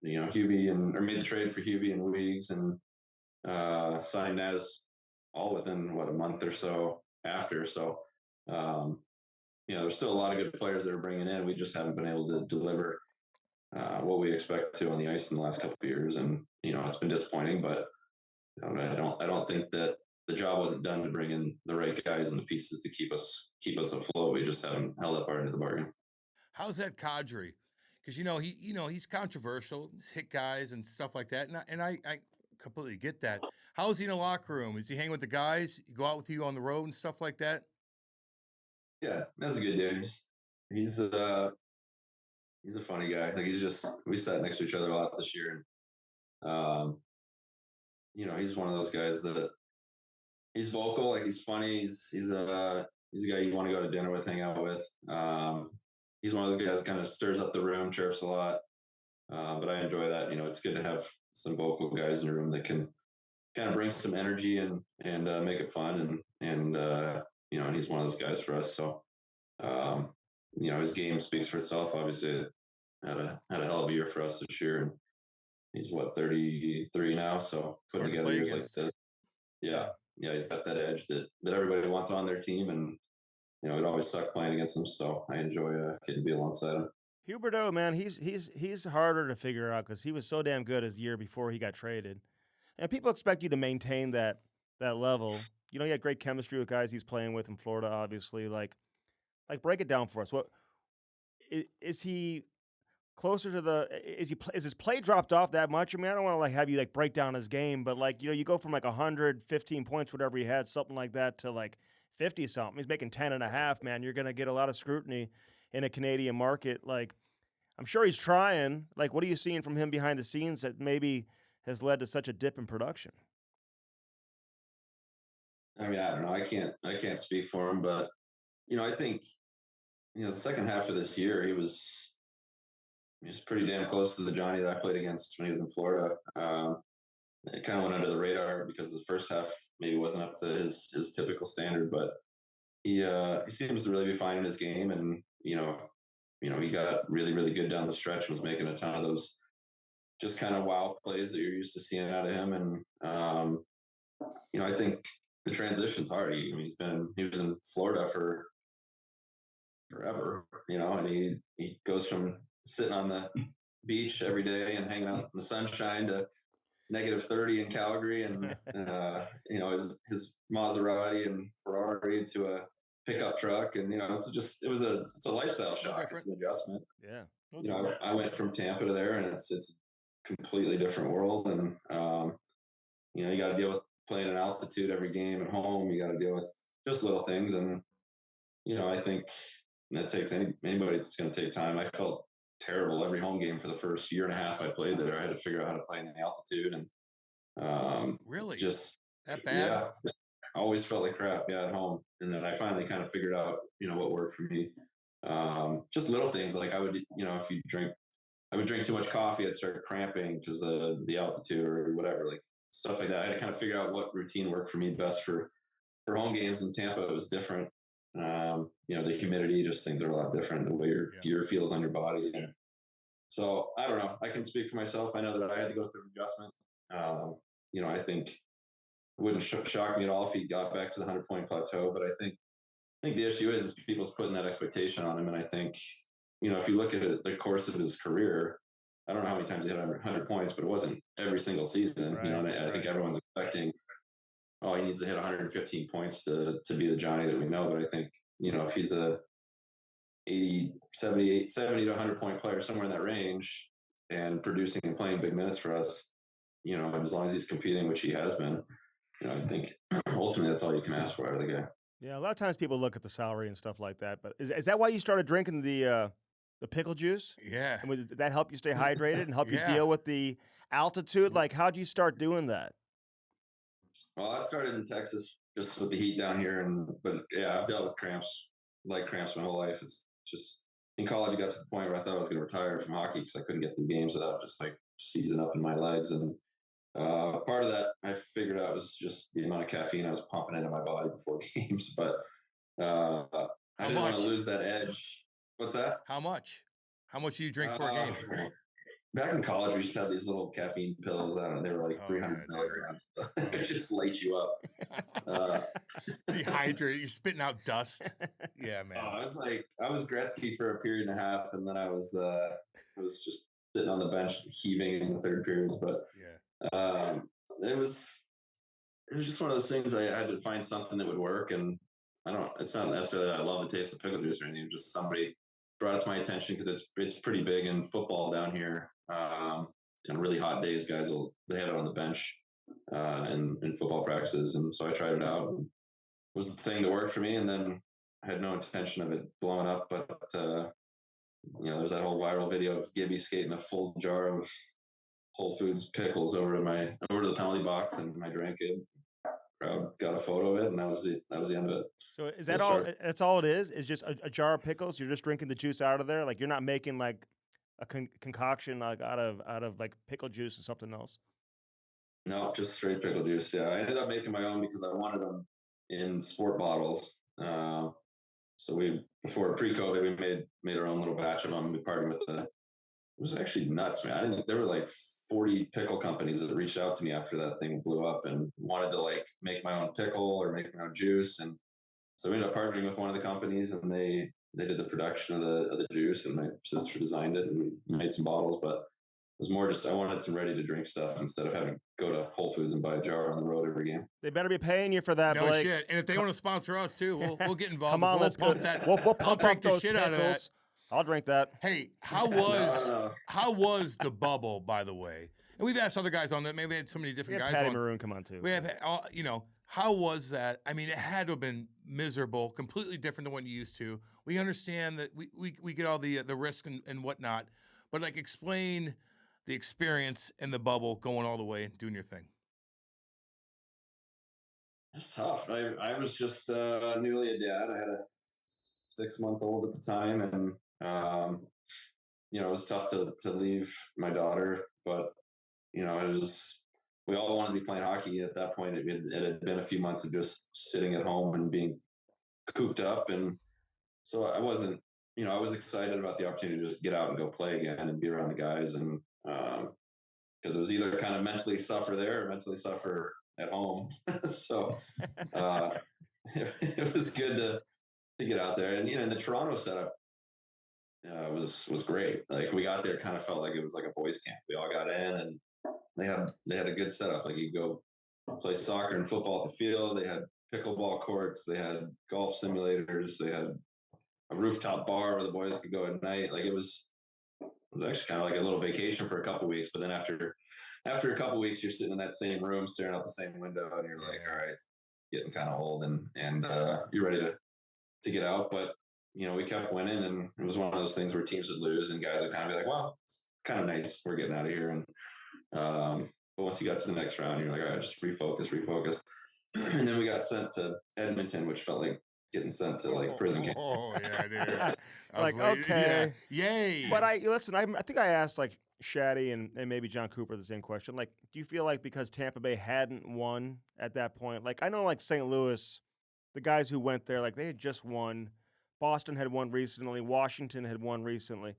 Hubie or made the trade for Hubie and Weeks and signed Naz all within a month or so after. So, there's still a lot of good players that are bringing in. We just haven't been able to deliver what we expect to on the ice in the last couple of years. And, it's been disappointing, but I don't think that the job wasn't done to bring in the right guys and the pieces to keep us afloat. We just haven't held up our end of the bargain. How's that Kadri? Because he's controversial. He's hit guys and stuff like that, and I completely get that. How is he in the locker room? Is he hang with the guys? Go out with you on the road and stuff like that? Yeah, that's a good dude. He's a funny guy. Like we sat next to each other a lot this year, and he's one of those guys that he's vocal. Like he's funny. He's a guy you want to go to dinner with, hang out with. He's one of those guys that kind of stirs up the room, chirps a lot. But I enjoy that. It's good to have some vocal guys in the room that can kind of bring some energy and make it fun. And he's one of those guys for us. So, his game speaks for itself. Obviously, had a hell of a year for us this year. And he's 33 now. So putting together years like this. Yeah. He's got that edge that everybody wants on their team. And, it always sucked playing against him. So I enjoy getting to be alongside him. Huberdeau, man, he's harder to figure out because he was so damn good his year before he got traded, and people expect you to maintain that level. He had great chemistry with guys he's playing with in Florida, obviously. Like break it down for us. What is he closer to the? Is his play dropped off that much? I mean, I don't want to have you break down his game, but you go from 115 points, whatever he had, something like that, to 50 something. He's making 10.5. Man, you're gonna get a lot of scrutiny in a Canadian market. I'm sure he's trying. What are you seeing from him behind the scenes that maybe has led to such a dip in production? I mean, I don't know. I can't speak for him, but I think the second half of this year he was pretty damn close to the Johnny that I played against when he was in Florida. It kind of went under the radar because the first half maybe wasn't up to his typical standard, but he seems to really be finding his game, and he got really, really good down the stretch, was making a ton of those just kind of wow plays that you're used to seeing out of him. And, I think the transition's hard. He was in Florida for forever, and he goes from sitting on the beach every day and hanging out in the sunshine to -30 in Calgary, and his Maserati and Ferrari to a pickup truck, and it's a lifestyle shock. It's an adjustment. Yeah. I went from Tampa to there, and it's a completely different world, and you got to deal with playing in altitude every game at home. You got to deal with just little things, and I think that takes anybody that's going to take time. I felt terrible every home game for the first year and a half I played there. I had to figure out how to play in the altitude, and really just that bad. Yeah, just always felt like crap. Yeah, at home, and then I finally kind of figured out what worked for me. Just little things like I would I would drink too much coffee. I'd start cramping because the altitude or whatever, stuff like that. I had to kind of figure out what routine worked for me best for home games. In Tampa, it was different. The humidity, just things are a lot different. The way your gear feels on your body. And so I don't know. I can speak for myself. I know that I had to go through an adjustment. I think it wouldn't shock me at all if he got back to the 100-point plateau. But I think the issue is people's putting that expectation on him. And I think, if you look at it, the course of his career, I don't know how many times he hit 100 points, but it wasn't every single season. Right, and I think everyone's expecting oh, he needs to hit 115 points to be the Johnny that we know. But I think, if he's a 80, 70 to 100 point player, somewhere in that range, and producing and playing big minutes for us, as long as he's competing, which he has been, I think ultimately that's all you can ask for out of the guy. Yeah, a lot of times people look at the salary and stuff like that. But is that why you started drinking the pickle juice? Yeah. And did that help you stay hydrated and help you Yeah. deal with the altitude? Like, how'd you start doing that? Well, I started in Texas just with the heat down here, but yeah, I've dealt with leg cramps my whole life. It's just in college, I got to the point where I thought I was going to retire from hockey because I couldn't get through games without just like seizing up in my legs. And part of that I figured out was just the amount of caffeine I was pumping into my body before games. But I didn't want to lose that edge. What's that? How much? How much do you drink for a game? Back in college, we used to have these little caffeine pills. I don't know, they were like 300 milligrams. They just light you up. Dehydrate. You're spitting out dust. Yeah, man. I was Gretzky for a period and a half, and then I was just sitting on the bench heaving in the third periods. But it was just one of those things. I had to find something that would work, and it's not necessarily that I love the taste of pickle juice or anything. Just somebody brought it to my attention because it's pretty big in football down here. And really hot days, guys they have it on the bench in football practices, and so I tried it out. It was the thing that worked for me, and then I had no intention of it blowing up. But there's that whole viral video of Gibby skating a full jar of Whole Foods pickles over to the penalty box, and I drank it. Crowd got a photo of it, and that was the end of it. So is that all? That's all it is? Is just a jar of pickles? You're just drinking the juice out of there? Like you're not making like a concoction like out of like pickle juice or something else? No, just straight pickle juice. Yeah, I ended up making my own because I wanted them in sport bottles. So before pre-COVID, we made our own little batch of them. We partnered with it was actually nuts, man. There were like 40 pickle companies that reached out to me after that thing blew up and wanted to like make my own pickle or make my own juice. And so we ended up partnering with one of the companies, and they did the production of the juice, and my sister designed it, and we made some bottles. But it was more just I wanted some ready to drink stuff instead of having to go to Whole Foods and buy a jar on the road every game. They better be paying you for that, no Blake. Shit. And if they want to sponsor us too, we'll get involved. Come on, let's pump go. that. We'll pump drink those the shit pickles. out of that. I'll drink that. Hey, how was the bubble, by the way? And we've asked other guys on that. Maybe we had so many different guys Patty on. Maroon come on too. We have, how was that? I mean, it had to have been miserable, completely different than what you used to. We understand that we get all the risk and whatnot, but like explain the experience in the bubble, going all the way and doing your thing. It's tough. I was just newly a dad. I had a 6-month-old at the time, and it was tough to leave my daughter, but it was. We all wanted to be playing hockey at that point. It had been a few months of just sitting at home and being cooped up, and so I wasn't. I was excited about the opportunity to just get out and go play again and be around the guys, and because it was either kind of mentally suffer there or mentally suffer at home. So it was good to get out there, and the Toronto setup was great. Like we got there, kind of felt like it was like a boys' camp. We all got in, and they had a good setup. Like you go play soccer and football at the field. They had pickleball courts. They had golf simulators. They had a rooftop bar where the boys could go at night. Like it was actually kind of like a little vacation for a couple of weeks. But then after a couple of weeks, you're sitting in that same room, staring out the same window, and you're like, all right, getting kind of old, and you're ready to get out. But we kept winning, and it was one of those things where teams would lose, and guys would kind of be like, well, it's kind of nice. We're getting out of here. And but once you got to the next round, you're like, all right, just refocus. And then we got sent to Edmonton, which felt like getting sent to like prison camp. Oh yeah, dude. Like okay, yay. But I think I asked like Shaddy and maybe John Cooper the same question. Like, do you feel like because Tampa Bay hadn't won at that point? Like I know like St. Louis, the guys who went there, like they had just won. Boston had won recently. Washington had won recently.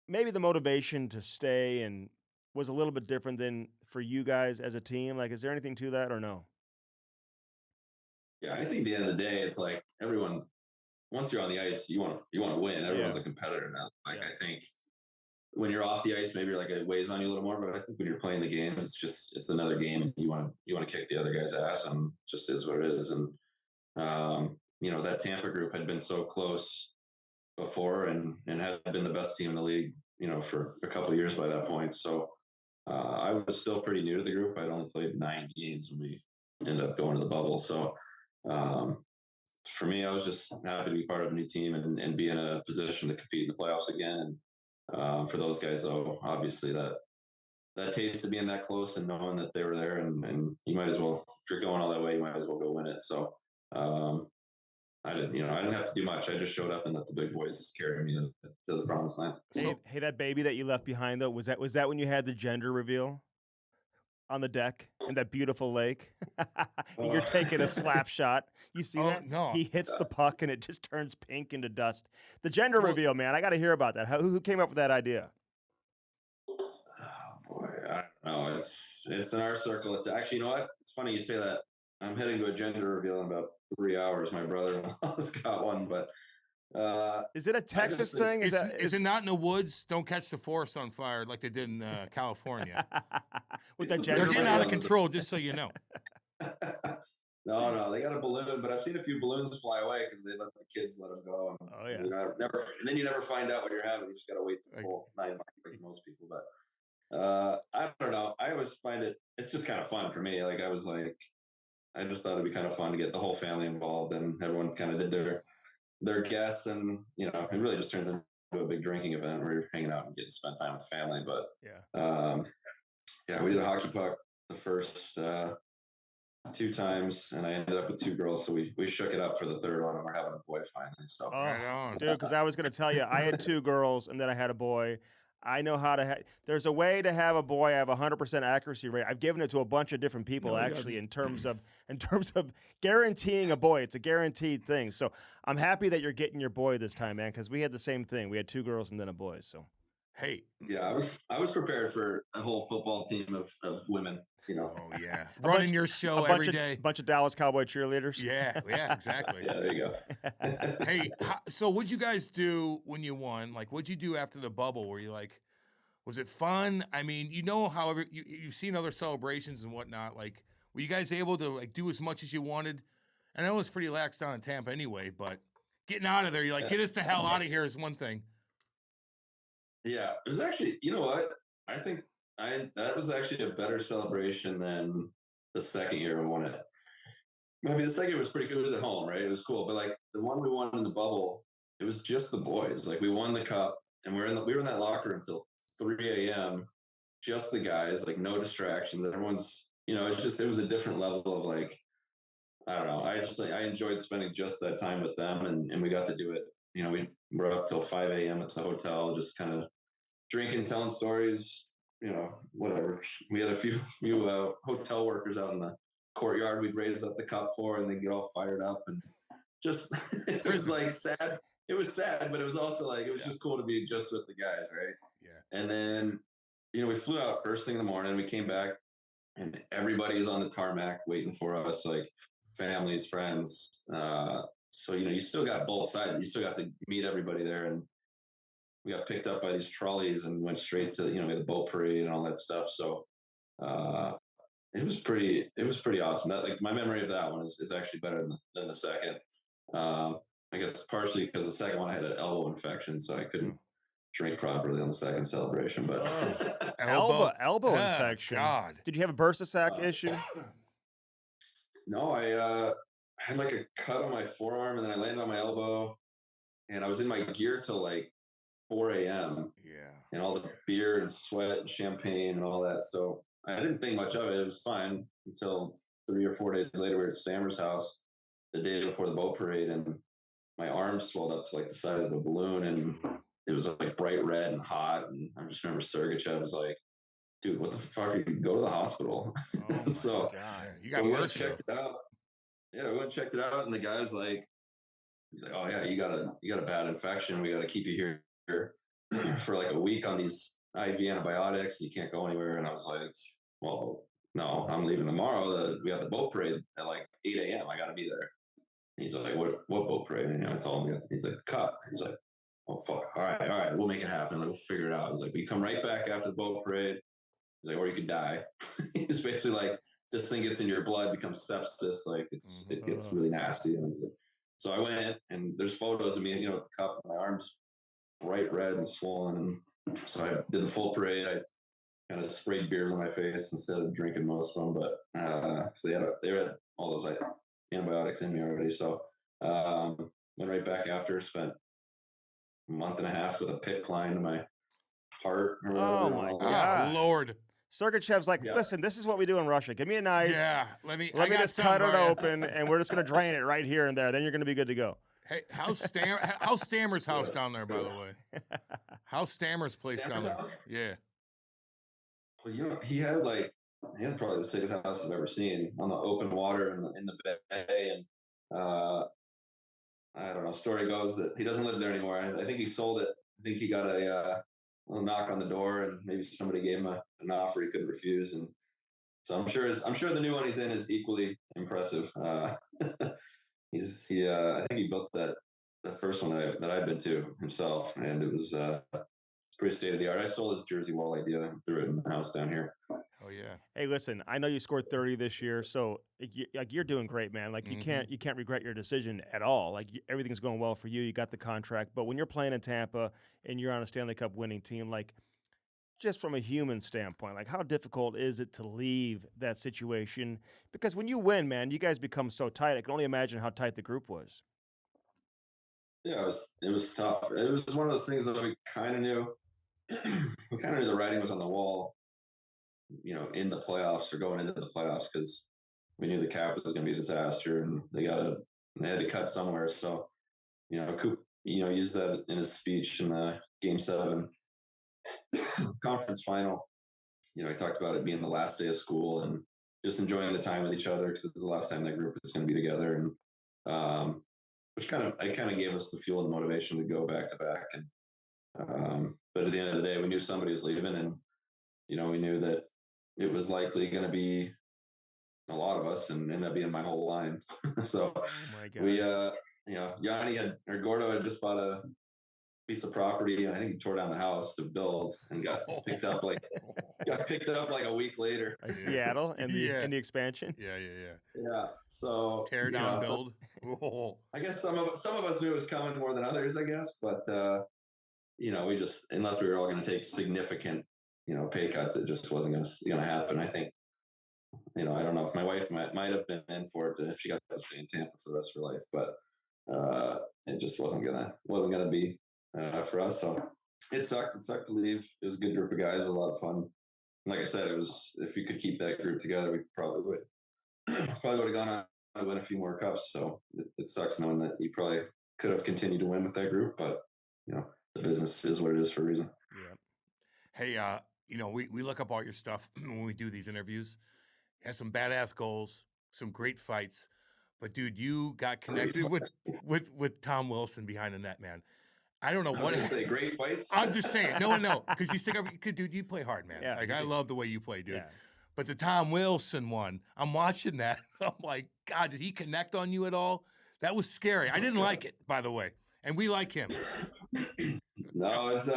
Maybe the motivation to stay and was a little bit different than for you guys as a team. Like, is there anything to that or no? Yeah, I think at the end of the day, it's like everyone. Once you're on the ice, you want to win. Everyone's a competitor now. Like I think when you're off the ice, maybe you're like it weighs on you a little more. But I think when you're playing the games, it's another game. You want to kick the other guy's ass, and just is what it is. And that Tampa group had been so close before, and had been the best team in the league, for a couple of years by that point. So I was still pretty new to the group. I'd only played 9 games when we ended up going to the bubble. So for me, I was just happy to be part of a new team and be in a position to compete in the playoffs again. And for those guys, though, obviously that taste of being that close and knowing that they were there, and you might as well, if you're going all that way, you might as well go win it. So I didn't have to do much. I just showed up and let the big boys carry me to the promised land. Hey, that baby that you left behind though, was that when you had the gender reveal on the deck in that beautiful lake? And you're taking a slap shot. You see that? No. He hits the puck and it just turns pink into dust. The gender reveal, man. I got to hear about that. Who came up with that idea? Oh boy, I don't know. It's in our circle. It's actually, you know what? It's funny you say that. I'm heading to a gender reveal in about 3 hours. My brother-in-law's got one, but is it a Texas thing? Is it not in the woods? Don't catch the forest on fire like they did in California. With that They're gender getting reveal? out of control, just so you know. No, they got a balloon, but I've seen a few balloons fly away because they let the kids let them go. And, Oh yeah. And then you never find out what you're having. You just got to wait the full 9 months like most people. But I don't know. I always find it's just kind of fun for me. Like I just thought it'd be kind of fun to get the whole family involved, and everyone kind of did their guests, and it really just turns into a big drinking event where you're hanging out and getting to spend time with the family. But we did a hockey puck the first 2 times, and I ended up with 2 girls, so we shook it up for the third one, and we're having a boy finally. So Right on. Dude, because I was going to tell you, I had 2 girls and then I had a boy. I know how to there's a way to have a boy. I have 100% accuracy rate. I've given it to a bunch of different people actually in terms of guaranteeing a boy. It's a guaranteed thing. So I'm happy that you're getting your boy this time, man, because we had the same thing. We had 2 girls and then a boy. So hey, yeah, I was prepared for a whole football team of women. Oh yeah, running your show every day. A bunch of Dallas Cowboy cheerleaders. Yeah, exactly. Yeah, there you go. Hey, so what'd you guys do when you won? Like, what'd you do after the bubble? Were you like, was it fun? I mean, however, you've seen other celebrations and whatnot. Like, were you guys able to like do as much as you wanted? And I know it's pretty lax down in Tampa anyway, but getting out of there, you're like, get us the hell out of here is one thing. Yeah, it was actually, you know what? I think that was actually a better celebration than the second year we won it. I mean, the second year was pretty good. It was at home, right? It was cool. But like the one we won in the bubble, it was just the boys. Like we won the cup, and we were in that locker room until 3 a.m. Just the guys, like no distractions. Everyone's, it was a different level of like, I don't know. I enjoyed spending just that time with them, and we got to do it. We were up till 5 a.m. at the hotel, just kind of drinking, telling stories, whatever. We had a few hotel workers out in the courtyard we'd raise up the cup for, and they'd get all fired up, and just it was like sad. It was sad, but it was also like it was just cool to be just with the guys, right? Yeah. And then we flew out first thing in the morning. We came back, and everybody was on the tarmac waiting for us, like families, friends. So you still got both sides. You still got to meet everybody there, and we got picked up by these trolleys and went straight to we had the boat parade and all that stuff. So it was pretty awesome. That, like, my memory of that one is actually better than the second. I guess partially because the second one I had an elbow infection, so I couldn't drink properly on the second celebration. But elbow infection. God, did you have a bursa sac issue? No, I had like a cut on my forearm, and then I landed on my elbow, and I was in my gear till like 4 a.m. Yeah. And all the beer and sweat and champagne and all that. So I didn't think much of it. It was fine until 3 or 4 days later, we were at Stammer's house the day before the boat parade, and my arm swelled up to like the size of a balloon, and it was like bright red and hot. And I just remember Sergachev was like, dude, what the fuck? You go to the hospital. Oh so God. You we checked it out. Yeah, we went and checked it out, and the guy's like, he's like, oh yeah, you got a bad infection. We got to keep you here for like a week on these IV antibiotics. You can't go anywhere. And I was like, well, no, I'm leaving tomorrow. We have the boat parade at like 8 a.m. I got to be there. And he's like, what boat parade? And I told him, he's like, the cup. He's like, oh, fuck. All right. We'll make it happen. Like, we'll figure it out. He's like, we come right back after the boat parade. He's like, or you could die. It's basically like, this thing gets in your blood, becomes sepsis. Like it gets really nasty. And like, so I went, and there's photos of me, with the cup, my arms bright red and swollen. And so I did the full parade. I kind of sprayed beers on my face instead of drinking most of them, but they had all those antibiotics in me already. So went right back after, spent a month and a half with a PICC line to my heart or whatever. Oh my God. Oh, Lord. Sergachev's like, listen, this is what we do in Russia. Give me a knife. Yeah, let me just cut it open, and we're just going to drain it right here and there. Then you're going to be good to go. Hey, how's Stammer's house down there, by the way? How's Stammer's place down there? Yeah. Well, he had probably the sickest house I've ever seen, on the open water in the bay. And I don't know, story goes that he doesn't live there anymore. I think he sold it. I think he got a knock on the door, and maybe somebody gave him an offer he couldn't refuse. And so I'm sure the new one he's in is equally impressive. I think he built the first one that I've been to himself, and it was pretty state of the art. I stole his jersey wall idea and threw it in the house down here. Oh yeah. Hey, listen, I know you scored 30 this year, so you're doing great, man. Like you can't regret your decision at all. Like everything's going well for you. You got the contract, but when you're playing in Tampa and you're on a Stanley Cup winning team, like just from a human standpoint, like how difficult is it to leave that situation? Because when you win, man, you guys become so tight. I can only imagine how tight the group was. Yeah, it was tough. It was one of those things that we kind of knew. We kind of knew the writing was on the wall, in the playoffs or going into the playoffs, because we knew the cap was going to be a disaster, and they had to cut somewhere. So, Coop, used that in his speech in the Game 7 conference final. He talked about it being the last day of school and just enjoying the time with each other, because this is the last time that group is going to be together. And which kind of gave us the fuel and motivation to go back to back. And but at the end of the day, we knew somebody was leaving, and we knew that it was likely going to be a lot of us, and ended up being my whole line. So we, Yanni Gordo had just bought a piece of property, and I think he tore down the house to build, and got picked up like a week later. Like Seattle and the expansion. Yeah. So tear down, build. I guess some of us knew it was coming more than others, I guess, but we just, unless we were all going to take significant, pay cuts, it just wasn't going to happen. I think, I don't know if my wife might have been in for it if she got to stay in Tampa for the rest of her life, but it just wasn't gonna be for us. So it sucked. It sucked to leave. It was a good group of guys, a lot of fun. And like I said, it was, if we could keep that group together, we probably would have gone on to win a few more cups. So it sucks knowing that you probably could have continued to win with that group, but the business is what it is for a reason. Yeah. Hey, we look up all your stuff when we do these interviews. Has some badass goals, some great fights, but dude, you got connected with Tom Wilson behind the net, man. I don't know what. Say great fights. I'm just saying, no, because you stick up, dude. You play hard, man. Yeah, I love the way you play, dude. Yeah. But the Tom Wilson one, I'm watching that. I'm like, God, did he connect on you at all? That was scary. I didn't like it, by the way, and we like him. No, it's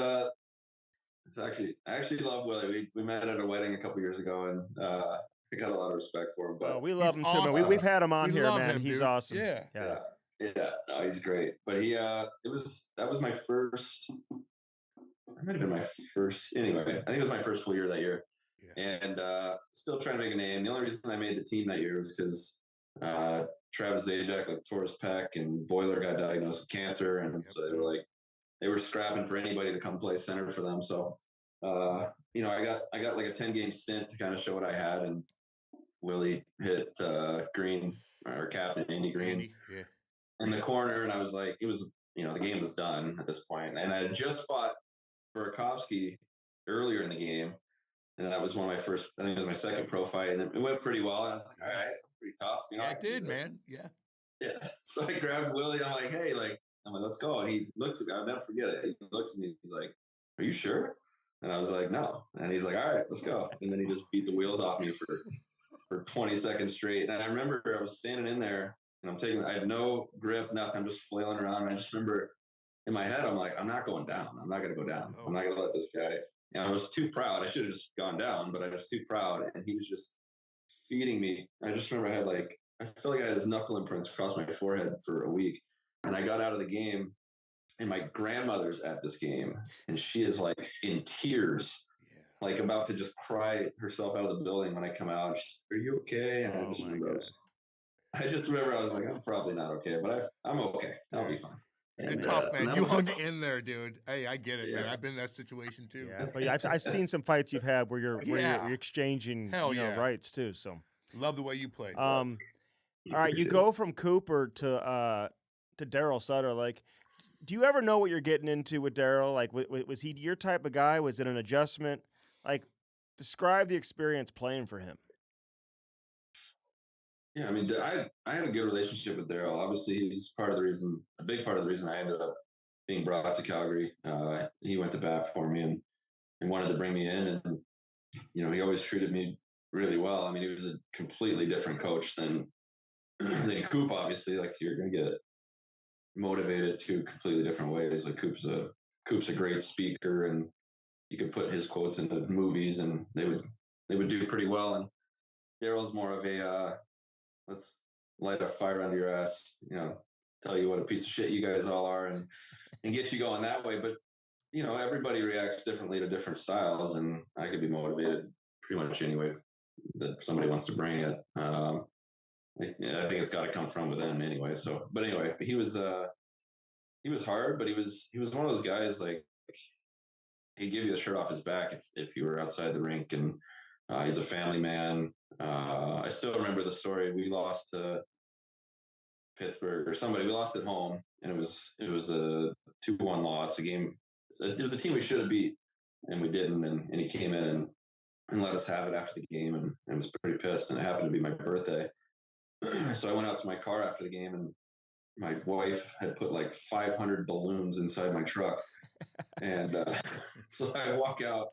actually, I actually love Willie. We met at a wedding a couple years ago, and I got a lot of respect for him. But we love him too, awesome. man. We've had him on here, man. Him, he's dude. awesome. Yeah. No, he's great. But that was my first. That might have been my first. Anyway, I think it was my first full year that year, and still trying to make a name. The only reason I made the team that year was because Travis Zajac tore his pec, and Boiler got diagnosed with cancer, and so they were scrapping for anybody to come play center for them. So I got like a 10-game stint to kind of show what I had, and Willie hit Green, our captain Andy Green, in the corner, and I was like, it was, the game was done at this point, and I had just fought Burakovsky earlier in the game, and that was one of my first. I think it was my second pro fight, and it went pretty well. And I was like, all right, pretty tough. It did, man. Yeah. So I grabbed Willie. I'm like, hey, I'm like, let's go. And he looks at me. I'll never forget it. He looks at me. He's like, are you sure? And I was like, no. And he's like, all right, let's go. And then he just beat the wheels off me for 20 seconds straight. And I remember I was standing in there, and I had no grip, nothing. I'm just flailing around. And I just remember in my head, I'm like, I'm not going down. I'm not going to go down. I'm not going to let this guy. And I was too proud. I should have just gone down, but I was too proud. And he was just feeding me. I just remember I felt like I had his knuckle imprints across my forehead for a week. And I got out of the game, and my grandmother's at this game, and she is like in tears, like about to just cry herself out of the building when I come out. She's, "Are you okay?" And I just remember I was like, I'm probably not okay, but I'm okay. I'll be fine. You're tough, man. You hung in there, dude. Hey, I get it, man. I've been in that situation too. Yeah, but I've seen some fights you've had where you're exchanging rights too. So love the way you play. All right, you go from Cooper to Daryl Sutter. Like, do you ever know what you're getting into with Daryl? Like, was he your type of guy? Was it an adjustment? Like, describe the experience playing for him. Yeah, I mean, I had a good relationship with Daryl. Obviously, he's a big part of the reason I ended up being brought to Calgary. He went to bat for me and wanted to bring me in, and he always treated me really well. I mean, he was a completely different coach than Coop. Obviously, like, you're gonna get motivated two completely different ways. Like, Coop's a great speaker, and you could put his quotes into movies, and they would do pretty well. And Daryl's more of a let's light a fire under your ass, tell you what a piece of shit you guys all are, and get you going that way. But everybody reacts differently to different styles, and I could be motivated pretty much any way that somebody wants to bring it. I think it's got to come from within anyway. So, but anyway, he was hard, but he was one of those guys, like, he'd give you the shirt off his back if you were outside the rink, and he's a family man. I still remember the story. We lost to Pittsburgh or somebody. We lost at home, and it was a 2-1 loss. It was a team we should have beat, and we didn't. And he came in and let us have it after the game, and I was pretty pissed. And it happened to be my birthday, so I went out to my car after the game, and my wife had put like 500 balloons inside my truck, and so I walk out,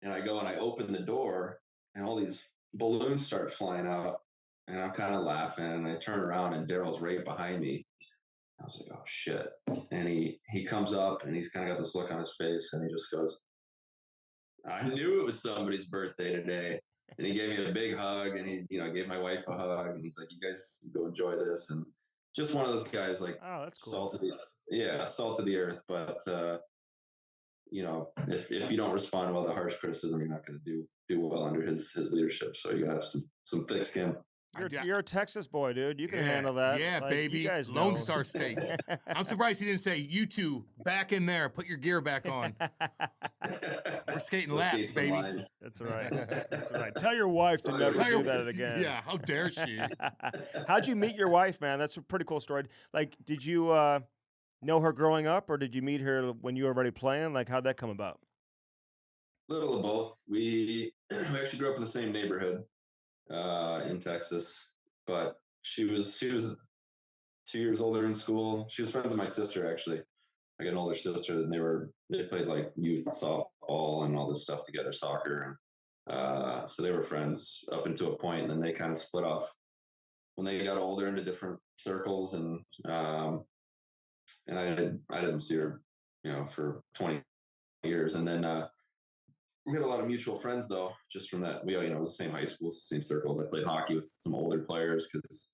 and I go and I open the door, and all these balloons start flying out, and I'm kind of laughing, and I turn around, and Daryl's right behind me. I was like, oh shit. And he comes up, and he's kind of got this look on his face, and he just goes, I knew it was somebody's birthday today. And he gave me a big hug, and he gave my wife a hug, and he's like, you guys go enjoy this. And just one of those guys, like, oh, that's cool. Salt of the earth. But if you don't respond well to harsh criticism, you're not going to do well under his leadership. So you have some thick skin. You're a Texas boy, dude. You can handle that. Yeah, like, baby. You guys Lone know. Star State. I'm surprised he didn't say, you two, back in there. Put your gear back on. We're skating laps, baby. Lines. That's right. That's right. Tell your wife to never do that again. Yeah, how dare she? How'd you meet your wife, man? That's a pretty cool story. Like, did you know her growing up, or did you meet her when you were already playing? Like, how'd that come about? Little of both. We actually grew up in the same neighborhood in Texas, but she was 2 years older in school. She was friends with my sister, actually. I got an older sister, and they played like youth softball and all this stuff together, soccer, and so they were friends up until a point, and then they kind of split off when they got older into different circles, and I didn't see her, for 20 years, and then we had a lot of mutual friends, though, just from that. We, it was the same high school, same circles. I played hockey with some older players because,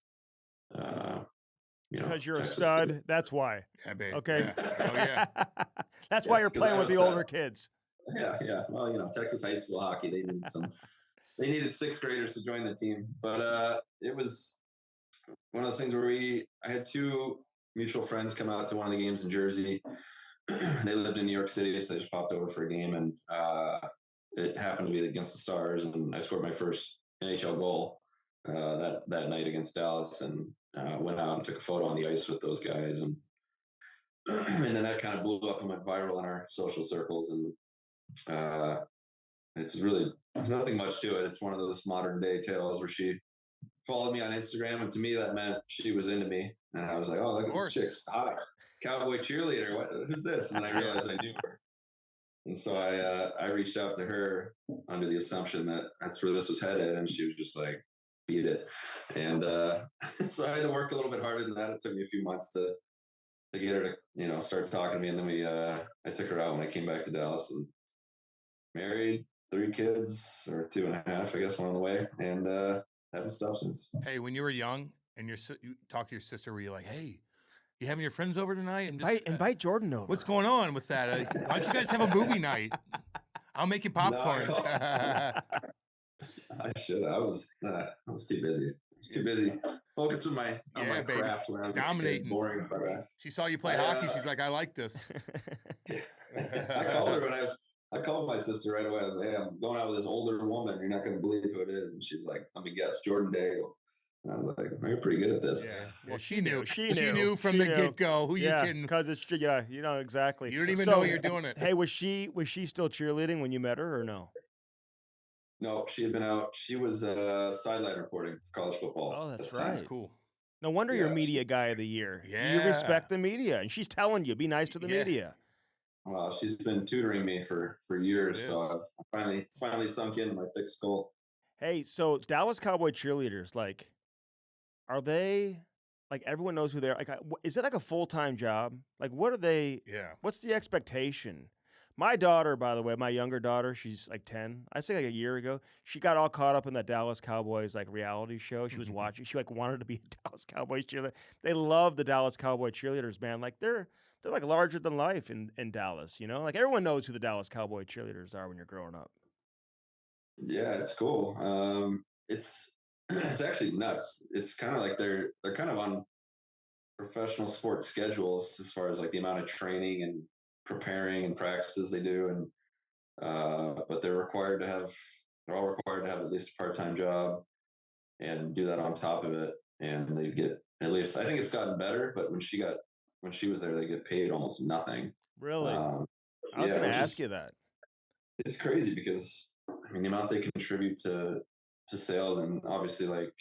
because you're Texas a stud. State. That's why. Yeah, babe. Okay. Yeah. Oh, yeah. That's why you're playing with the older kids. Yeah. Well, Texas high school hockey, they needed 6th graders to join the team. But it was one of those things where I had 2 mutual friends come out to one of the games in Jersey. They lived in New York City, so they just popped over for a game, and it happened to be against the Stars, and I scored my first NHL goal that night against Dallas, and went out and took a photo on the ice with those guys, and then that kind of blew up and went viral in our social circles, and there's nothing much to it. It's one of those modern day tales where she followed me on Instagram, and to me that meant she was into me, and I was like, oh, look at this chick's hot. Cowboy cheerleader. Who's this? And then I realized I knew her. And so I reached out to her under the assumption that that's where this was headed. And she was just like, beat it. And so I had to work a little bit harder than that. It took me a few months to to get her to, start talking to me. And then I took her out when I came back to Dallas, and married, 3 kids, or 2.5, I guess, one on the way, and haven't stopped since. Hey, when you were young and you talked to your sister, were you like, hey, you having your friends over tonight? And invite Jordan over. What's going on with that? Why don't you guys have a movie night? I'll make you popcorn. No, I should. I was too busy. Too busy. Focused on my craft when I was dominating. Boring. She saw you play hockey. She's like, I like this. I called her I called my sister right away. I was like, hey, I'm going out with this older woman. You're not going to believe who it is. And she's like, let me guess, Jordan Dale. And I was like, you're pretty good at this. Yeah. Well, she knew. She knew from the get-go who you can. Because it's exactly. You don't even know you're doing it. Hey, was she still cheerleading when you met her or no? No, she had been out. She was sideline reporting for college football. Oh, that's right. That's cool. No wonder you're media guy of the year. Yeah. You respect the media, and she's telling you, be nice to the media. Well, she's been tutoring me for years, so it's finally sunk in my thick skull. Hey, so Dallas Cowboy cheerleaders, like, are they, like, everyone knows who they are? Like, is it like a full-time job? Like, what are they? Yeah. What's the expectation? My daughter, by the way, my younger daughter, she's like 10. I'd say like a year ago, she got all caught up in that Dallas Cowboys like reality show. She was watching. She like wanted to be a Dallas Cowboys cheerleader. They love the Dallas Cowboy cheerleaders, man. Like they're like larger than life in Dallas. Like everyone knows who the Dallas Cowboy cheerleaders are when you're growing up. Yeah, it's cool. It's actually nuts. It's kind of like they're kind of on professional sports schedules as far as like the amount of training and preparing and practices they do, and but they're all required to have at least a part-time job and do that on top of it, and they get, at least I think it's gotten better, but when she was there, they get paid almost nothing. Really? I was going to ask you that. It's crazy because I mean the amount they contribute to sales, and obviously like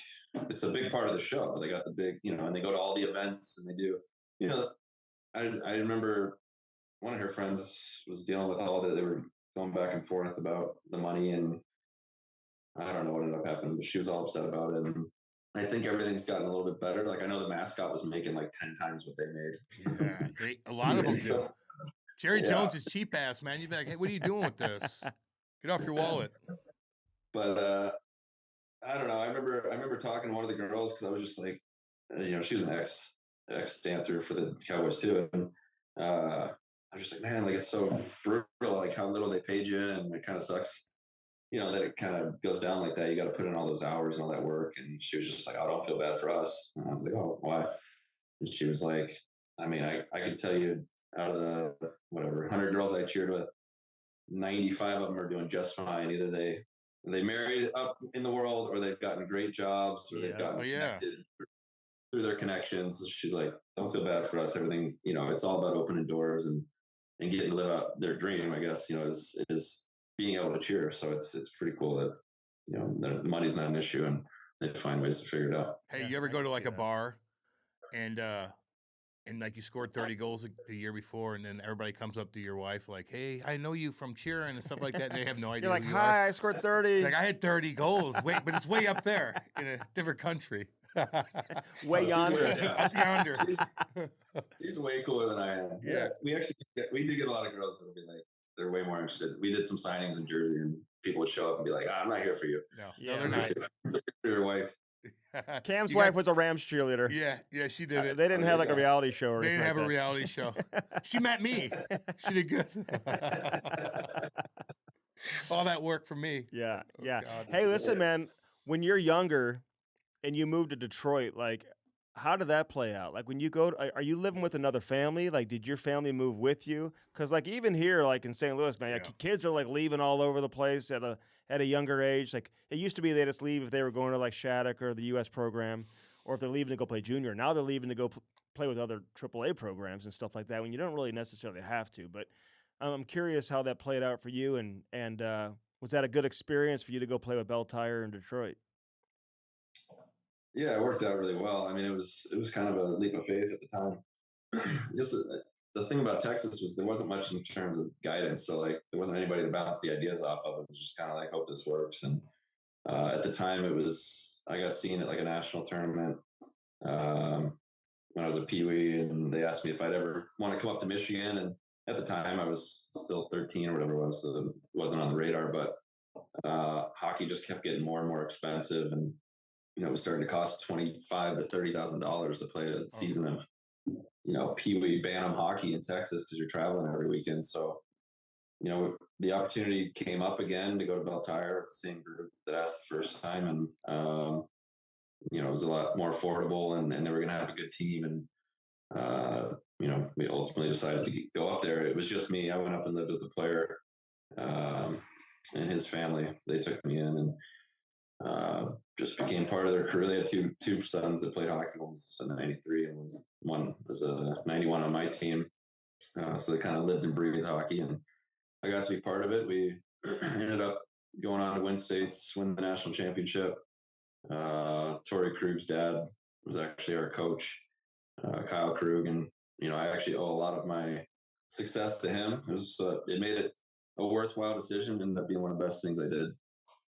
it's a big part of the show. They got the big, and they go to all the events, and they do, I remember one of her friends was dealing with all that. They were going back and forth about the money, and I don't know what ended up happening, but she was all upset about it. And I think everything's gotten a little bit better. Like I know the mascot was making like 10 times what they made. Yeah, a lot of them do. Jerry Jones is cheap ass, man. You'd be like, hey, what are you doing with this? Get off your wallet. But I don't know. I remember talking to one of the girls because I was just like, she was an ex dancer for the Cowboys too, and I was just like, man, like it's so brutal, like how little they paid you, and it kind of sucks, that it kind of goes down like that. You got to put in all those hours and all that work. And she was just like, oh, don't feel bad for us. And I was like, oh, why? And she was like, I mean, I could tell you out of the 100 girls I cheered with, 95 of them are doing just fine. Either they married up in the world, or they've gotten great jobs, or they've gotten connected through their connections. She's like, don't feel bad for us. Everything, it's all about opening doors and getting to live out their dream, I guess, is being able to cheer. So it's pretty cool that, the money's not an issue, and they find ways to figure it out. Hey, you ever go to like a bar and like you scored 30 goals the year before, and then everybody comes up to your wife like, hey, I know you from cheering and stuff like that, and they have no idea. You're like, hi, I scored 30. Like, I had 30 goals. Wait, but it's way up there in a different country. Way yonder. Up yonder. She's way cooler than I am. Yeah, we did get a lot of girls that would be like, they're way more interested. We did some signings in Jersey, and people would show up and be like, I'm not here for you. No, they're not. Just for your wife. Cam's wife was a Rams cheerleader. Yeah, she did it. They didn't have like a reality show or anything. They didn't have a reality show. She met me. She did good. All that work for me. Yeah. God, hey, listen, man, when you're younger and you move to Detroit, like, how did that play out? Like, when you go, are you living with another family? Like, did your family move with you? Because, like, even here, like in St. Louis, man, like, kids are like leaving all over the place at a younger age. Like, it used to be they just leave if they were going to like Shattuck or the U.S. program, or if they're leaving to go play junior. Now they're leaving to go play with other AAA programs and stuff like that, when you don't really necessarily have to. But I'm curious how that played out for you, and was that a good experience for you to go play with Bell Tire in Detroit? Yeah, it worked out really well. I mean, it was kind of a leap of faith at the time. Just the thing about Texas was there wasn't much in terms of guidance, so like there wasn't anybody to bounce the ideas off of. It was just kind of like, hope this works. And at the time, I got seen at like a national tournament when I was a peewee, and they asked me if I'd ever want to come up to Michigan. And at the time, I was still 13 or whatever it was, so it wasn't on the radar. But hockey just kept getting more and more expensive, and it was starting to cost $25,000 to $30,000 to play a season of peewee Bantam hockey in Texas because you're traveling every weekend. So the opportunity came up again to go to Beltire with the same group that asked the first time, and it was a lot more affordable, and they were going to have a good team. And we ultimately decided to go up there. It was just me. I went up and lived with the player and his family. They took me in and just became part of their crew. They had two sons that played hockey. One was a 93 and one was a 91 on my team. So they kind of lived and breathed hockey, and I got to be part of it. We ended up going on to win states, win the national championship. Torrey Krug's dad was actually our coach, Kyle Krug, and I actually owe a lot of my success to him. It made it a worthwhile decision. It ended up being one of the best things I did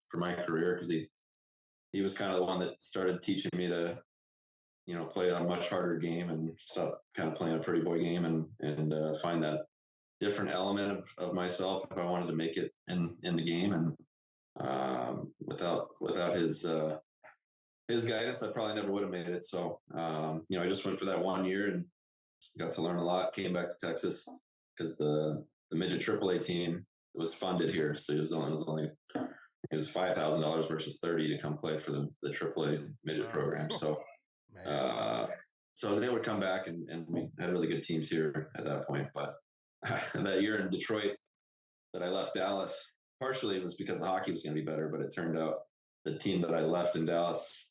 for my career, because he was kind of the one that started teaching me to play a much harder game and stop kind of playing a pretty boy game and find that different element of myself if I wanted to make it in the game. And without his guidance, I probably never would have made it. So, I just went for that 1 year and got to learn a lot. Came back to Texas because the midget AAA team was funded here. So it was $5,000 versus $30,000 to come play for the AAA midget program. So, so I was able to come back and we had really good teams here at that point. But that year in Detroit that I left Dallas, partially it was because the hockey was going to be better, but it turned out the team that I left in Dallas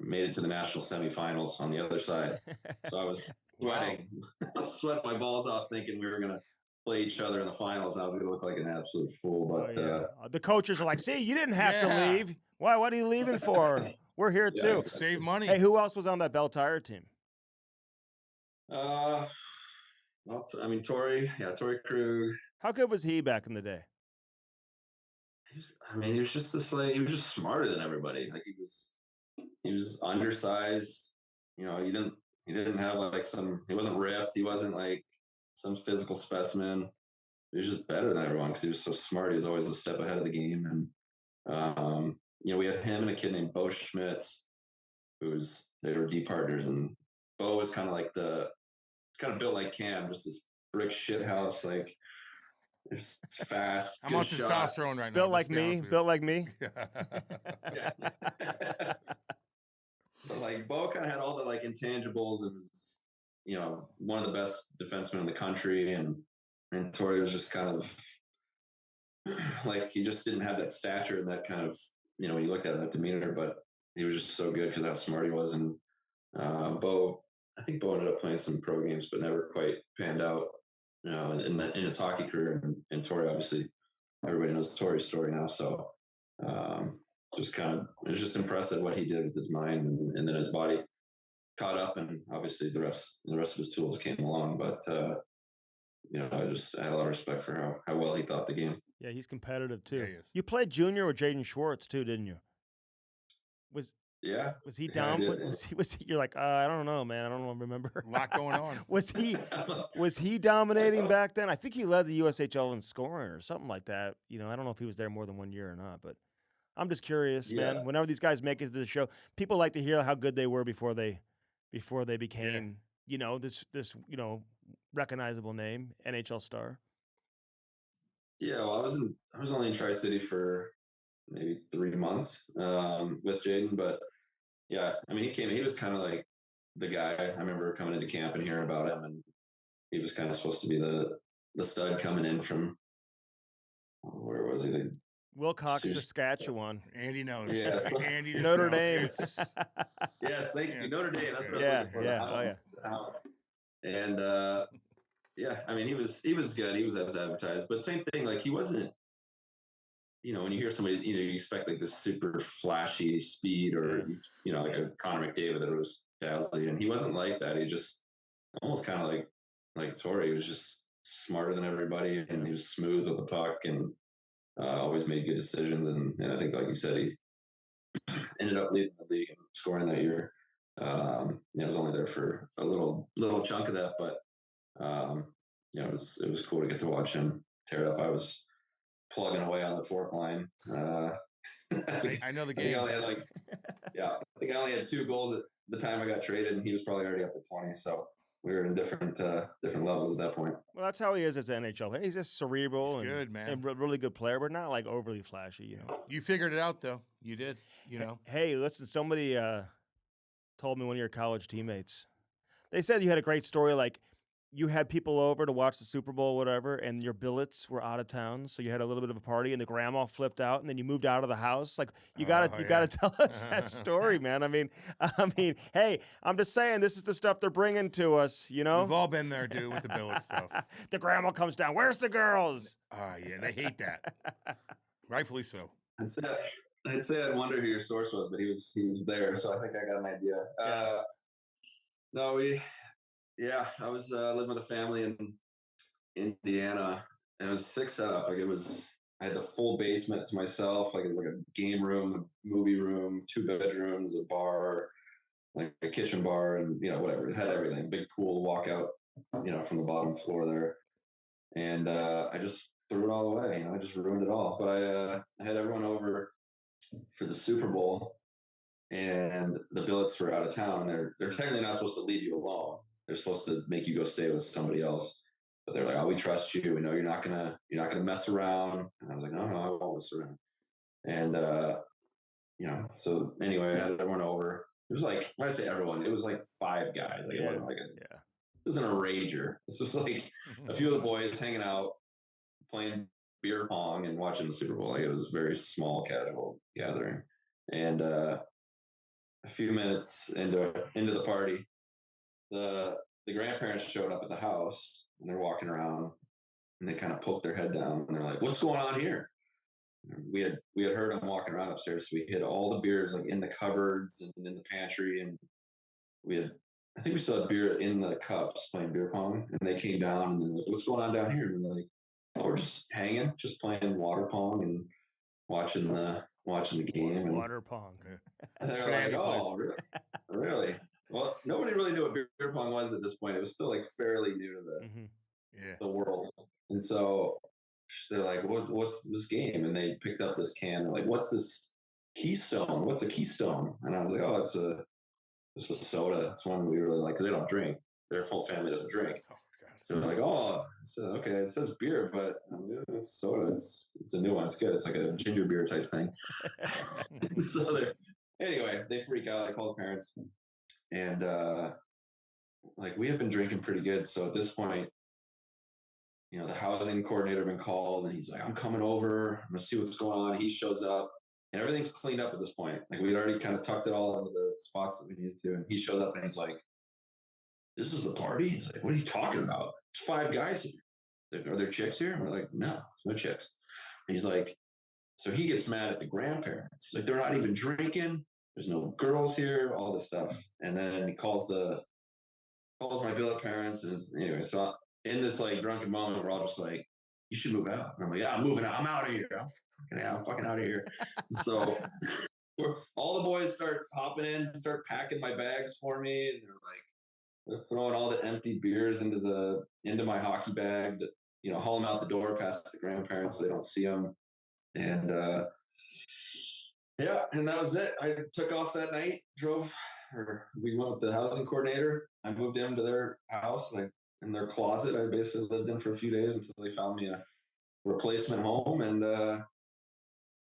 made it to the national semifinals on the other side. So I was sweating, sweating my balls off, thinking we were going to play each other in the finals. And I was going to look like an absolute fool. But the coaches are like, "See, you didn't have to leave. Why? What are you leaving for? We're here too. Exactly. Save money." Hey, who else was on that Beltire team? Torrey Krug. How good was he back in the day? He was just he was just smarter than everybody. Like he was undersized. He didn't have he wasn't ripped. He wasn't like some physical specimen. He was just better than everyone because he was so smart. He was always a step ahead of the game. And, we had him and a kid named Bo Schmitz, they were D partners. And Bo was kind of built like Cam, just this brick shit house. Like, it's fast. I'm on testosterone right now. Built like me. Yeah. But Bo kind of had all the intangibles, and was, one of the best defensemen in the country. And Torrey was just kind of he just didn't have that stature and that kind of, when you looked at that demeanor, but he was just so good because of how smart he was. And I think Bo ended up playing some pro games, but never quite panned out, in his hockey career. And Torrey, obviously, everybody knows Torrey's story now. So it was just impressive what he did with his mind, and then his body caught up, and obviously the rest of his tools came along. But I had a lot of respect for how well he thought the game. Yeah, he's competitive too. Yeah, he is. You played junior with Jaden Schwartz too, didn't you? Was he down? Was he? You're like, I don't know, man. I don't remember. A lot going on. Was he dominating back then? I think he led the USHL in scoring or something like that. I don't know if he was there more than 1 year or not, but I'm just curious, man. Whenever these guys make it to the show, people like to hear how good they were before they became, this recognizable name, NHL star. Yeah, well, I was only in Tri-City for maybe 3 months with Jaden, but yeah, he was kind of like the guy. I remember coming into camp and hearing about him, and he was kind of supposed to be the stud coming in from, where was he? Wilcox, Saskatchewan. Andy knows. Yes. Andy Notre Dame. Yes, thank you. Notre Dame. That's what I was looking for. The Hounds. And he was good. He was as advertised. But same thing, he wasn't, when you hear somebody, you expect this super flashy speed or, like a Connor McDavid that was dazzling. And he wasn't like that. He just almost kind of like Torrey. He was just smarter than everybody, and he was smooth with the puck and always made good decisions. And I think, like you said, he ended up leading the league and scoring that year. I was only there for a little chunk of that, but it was cool to get to watch him tear it up. I was plugging away on the fourth line. I know the I think I game. only had I think I only had 2 goals at the time I got traded, and he was probably already up to 20. So we were in different levels at that point. Well, that's how he is as an NHL player. He's just cerebral He's and good, man. and really good player, but not like overly flashy. You figured it out though. You did. Hey, listen, somebody told me, one of your college teammates. They said you had a great story, like you had people over to watch the Super Bowl, whatever, and your billets were out of town, so you had a little bit of a party, and the grandma flipped out, and then you moved out of the house. Like you gotta tell us that story, man. I mean, hey, I'm just saying, this is the stuff they're bringing to us, We've all been there, dude, with the billet stuff. The grandma comes down. Where's the girls? Yeah, they hate that. Rightfully so. I'd say I'd wonder who your source was, but he was there, so I think I got an idea. I was living with a family in Indiana, and it was sick setup. Like I had the full basement to myself, like a game room, a movie room, 2 bedrooms, a bar, like a kitchen bar, and whatever. It had everything. Big pool, walkout, from the bottom floor there. And I just threw it all away. I just ruined it all. But I had everyone over for the Super Bowl, and the billets were out of town. They're technically not supposed to leave you alone. They're supposed to make you go stay with somebody else. But they're like, "Oh, we trust you. We know you're not gonna mess around." And I was like, "No, I won't mess around." And so anyway, I had everyone over. It was like, when I say everyone, it was like 5 guys. Like it wasn't like this isn't a rager. This was like a few of the boys hanging out, playing beer pong and watching the Super Bowl. Like it was a very small, casual gathering. And a few minutes into the party, the grandparents showed up at the house, and they're walking around, and they kind of poked their head down, and they're like, "What's going on here?" We had heard them walking around upstairs, so we hid all the beers like in the cupboards and in the pantry, and I think we still had beer in the cups playing beer pong, and they came down and they're like, "What's going on down here?" And we're like, "Oh, we're just hanging, just playing water pong and watching the game." And water pong. And they're like, "Oh, really?" Well, nobody really knew what beer pong was at this point. It was still like fairly new to the world. And so they're like, "What's this game?" And they picked up this can. They're like, "What's this Keystone? What's a Keystone?" And I was like, "Oh, it's a soda. It's one we really like, because they don't drink. Their whole family doesn't drink." Oh, God. So they're like, "Oh, okay, it says beer, but it's soda. It's a new one. It's good. It's like a ginger beer type thing." So anyway, they freak out. I call the parents, and like we had been drinking pretty good. So at this point, the housing coordinator had been called, and he's like, "I'm coming over. I'm gonna see what's going on." He shows up, and everything's cleaned up at this point. Like we'd already kind of tucked it all into the spots that we needed to. And he shows up, and he's like, "This is the party?" He's like, "What are you talking about? It's 5 guys here. Are there chicks here?" And we're like, "No, there's no chicks." And he's like, so he gets mad at the grandparents. He's like, "They're not even drinking. There's no girls here, all this stuff." And then he calls my billet parents. And anyway, so in this like drunken moment, we're all just like, "You should move out." And I'm like, "Yeah, I'm moving out. I'm out of here. I'm fucking out of here." And so all the boys start hopping in, start packing my bags for me. And they're throwing all the empty beers into my hockey bag to, haul them out the door past the grandparents so they don't see them. And and that was it. I took off that night, we went with the housing coordinator. I moved into their house, like in their closet. I basically lived in for a few days until they found me a replacement home, and the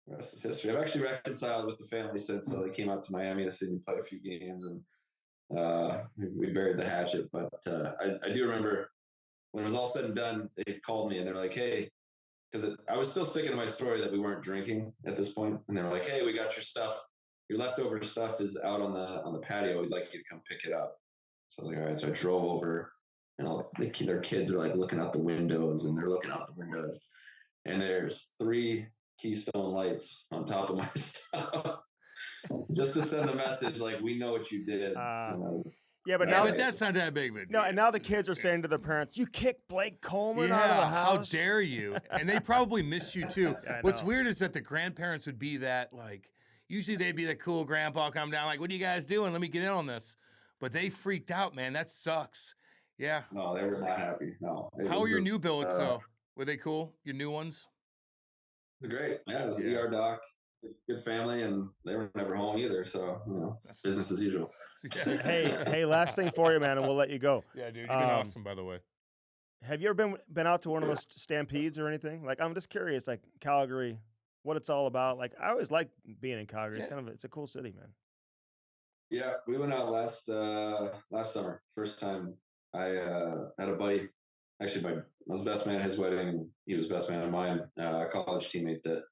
rest is history. I've actually reconciled with the family since they came out to Miami to see me play a few games, and we buried the hatchet. But I do remember when it was all said and done, they called me and they're like, "Hey," because I was still sticking to my story that we weren't drinking at this point, and they were like, "Hey, we got your stuff. Your leftover stuff is out on the patio. We'd like you to come pick it up." So I was like, "All right." So I drove over, and their kids are like looking out the windows, and they're looking out the windows, and there's 3 Keystone Lights on top of my stuff, just to send the message like, "We know what you did." Yeah, but but that's not that big of a deal. No, and now the kids are saying to their parents, "You kicked Blake Coleman out of the house? How dare you?" And they probably miss you too. What's weird is that the grandparents would be that like, Usually they'd be the cool grandpa come down like, what are you guys doing? Let me get in on this. But they freaked out, man. That sucks. Yeah. No, they were not happy. No. How are your new billets, though? Were they cool? Your new ones? It was great. Yeah, it was an ER doc, good family, and they were never home either. So, it's business as usual. Hey, last thing for you, man, and we'll let you go. Yeah, dude, you've been awesome, by the way. Have you ever been out to one of those stampedes or anything? Like, I'm just curious, like Calgary, what it's all about. Like, I always like being in Calgary. Yeah. It's a cool city, man. Yeah, we went out last summer. First time I had a buddy. Actually, I was best man at his wedding. He was best man at mine. A college teammate that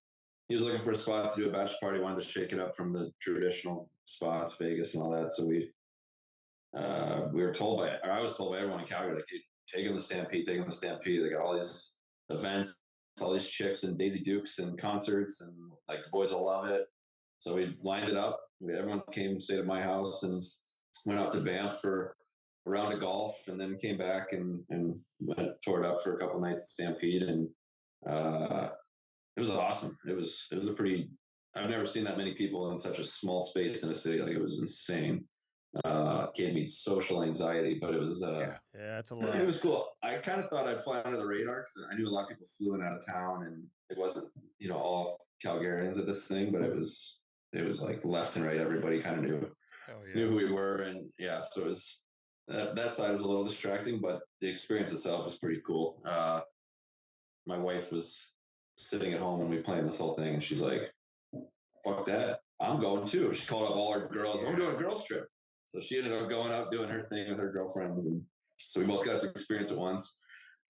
he was looking for a spot to do a bachelor party. Wanted to shake it up from the traditional spots, Vegas and all that. So we were told I was told by everyone in Calgary, like, dude, take him to Stampede. They got all these events, all these chicks and Daisy Dukes and concerts, and like the boys will love it. So we lined it up. Everyone came, stayed at my house, and went out to Banff for a round of golf, and then came back and tore it up for a couple nights at Stampede, and it was awesome. It was a pretty. I've never seen that many people in such a small space in a city. Like, it was insane. Gave me social anxiety, but it was yeah, it's a lot. It was cool. I kind of thought I'd fly under the radar because I knew a lot of people flew in out of town, and it wasn't all Calgarians at this thing, but it was like left and right. Everybody kind of knew who we were, and so it was that side was a little distracting, but the experience itself was pretty cool. My wife was sitting at home when we planned this whole thing, and she's like, "Fuck that, I'm going too." She called up all her girls. "I'm doing a girls trip." So she ended up going out doing her thing with her girlfriends, and so we both got to experience it once.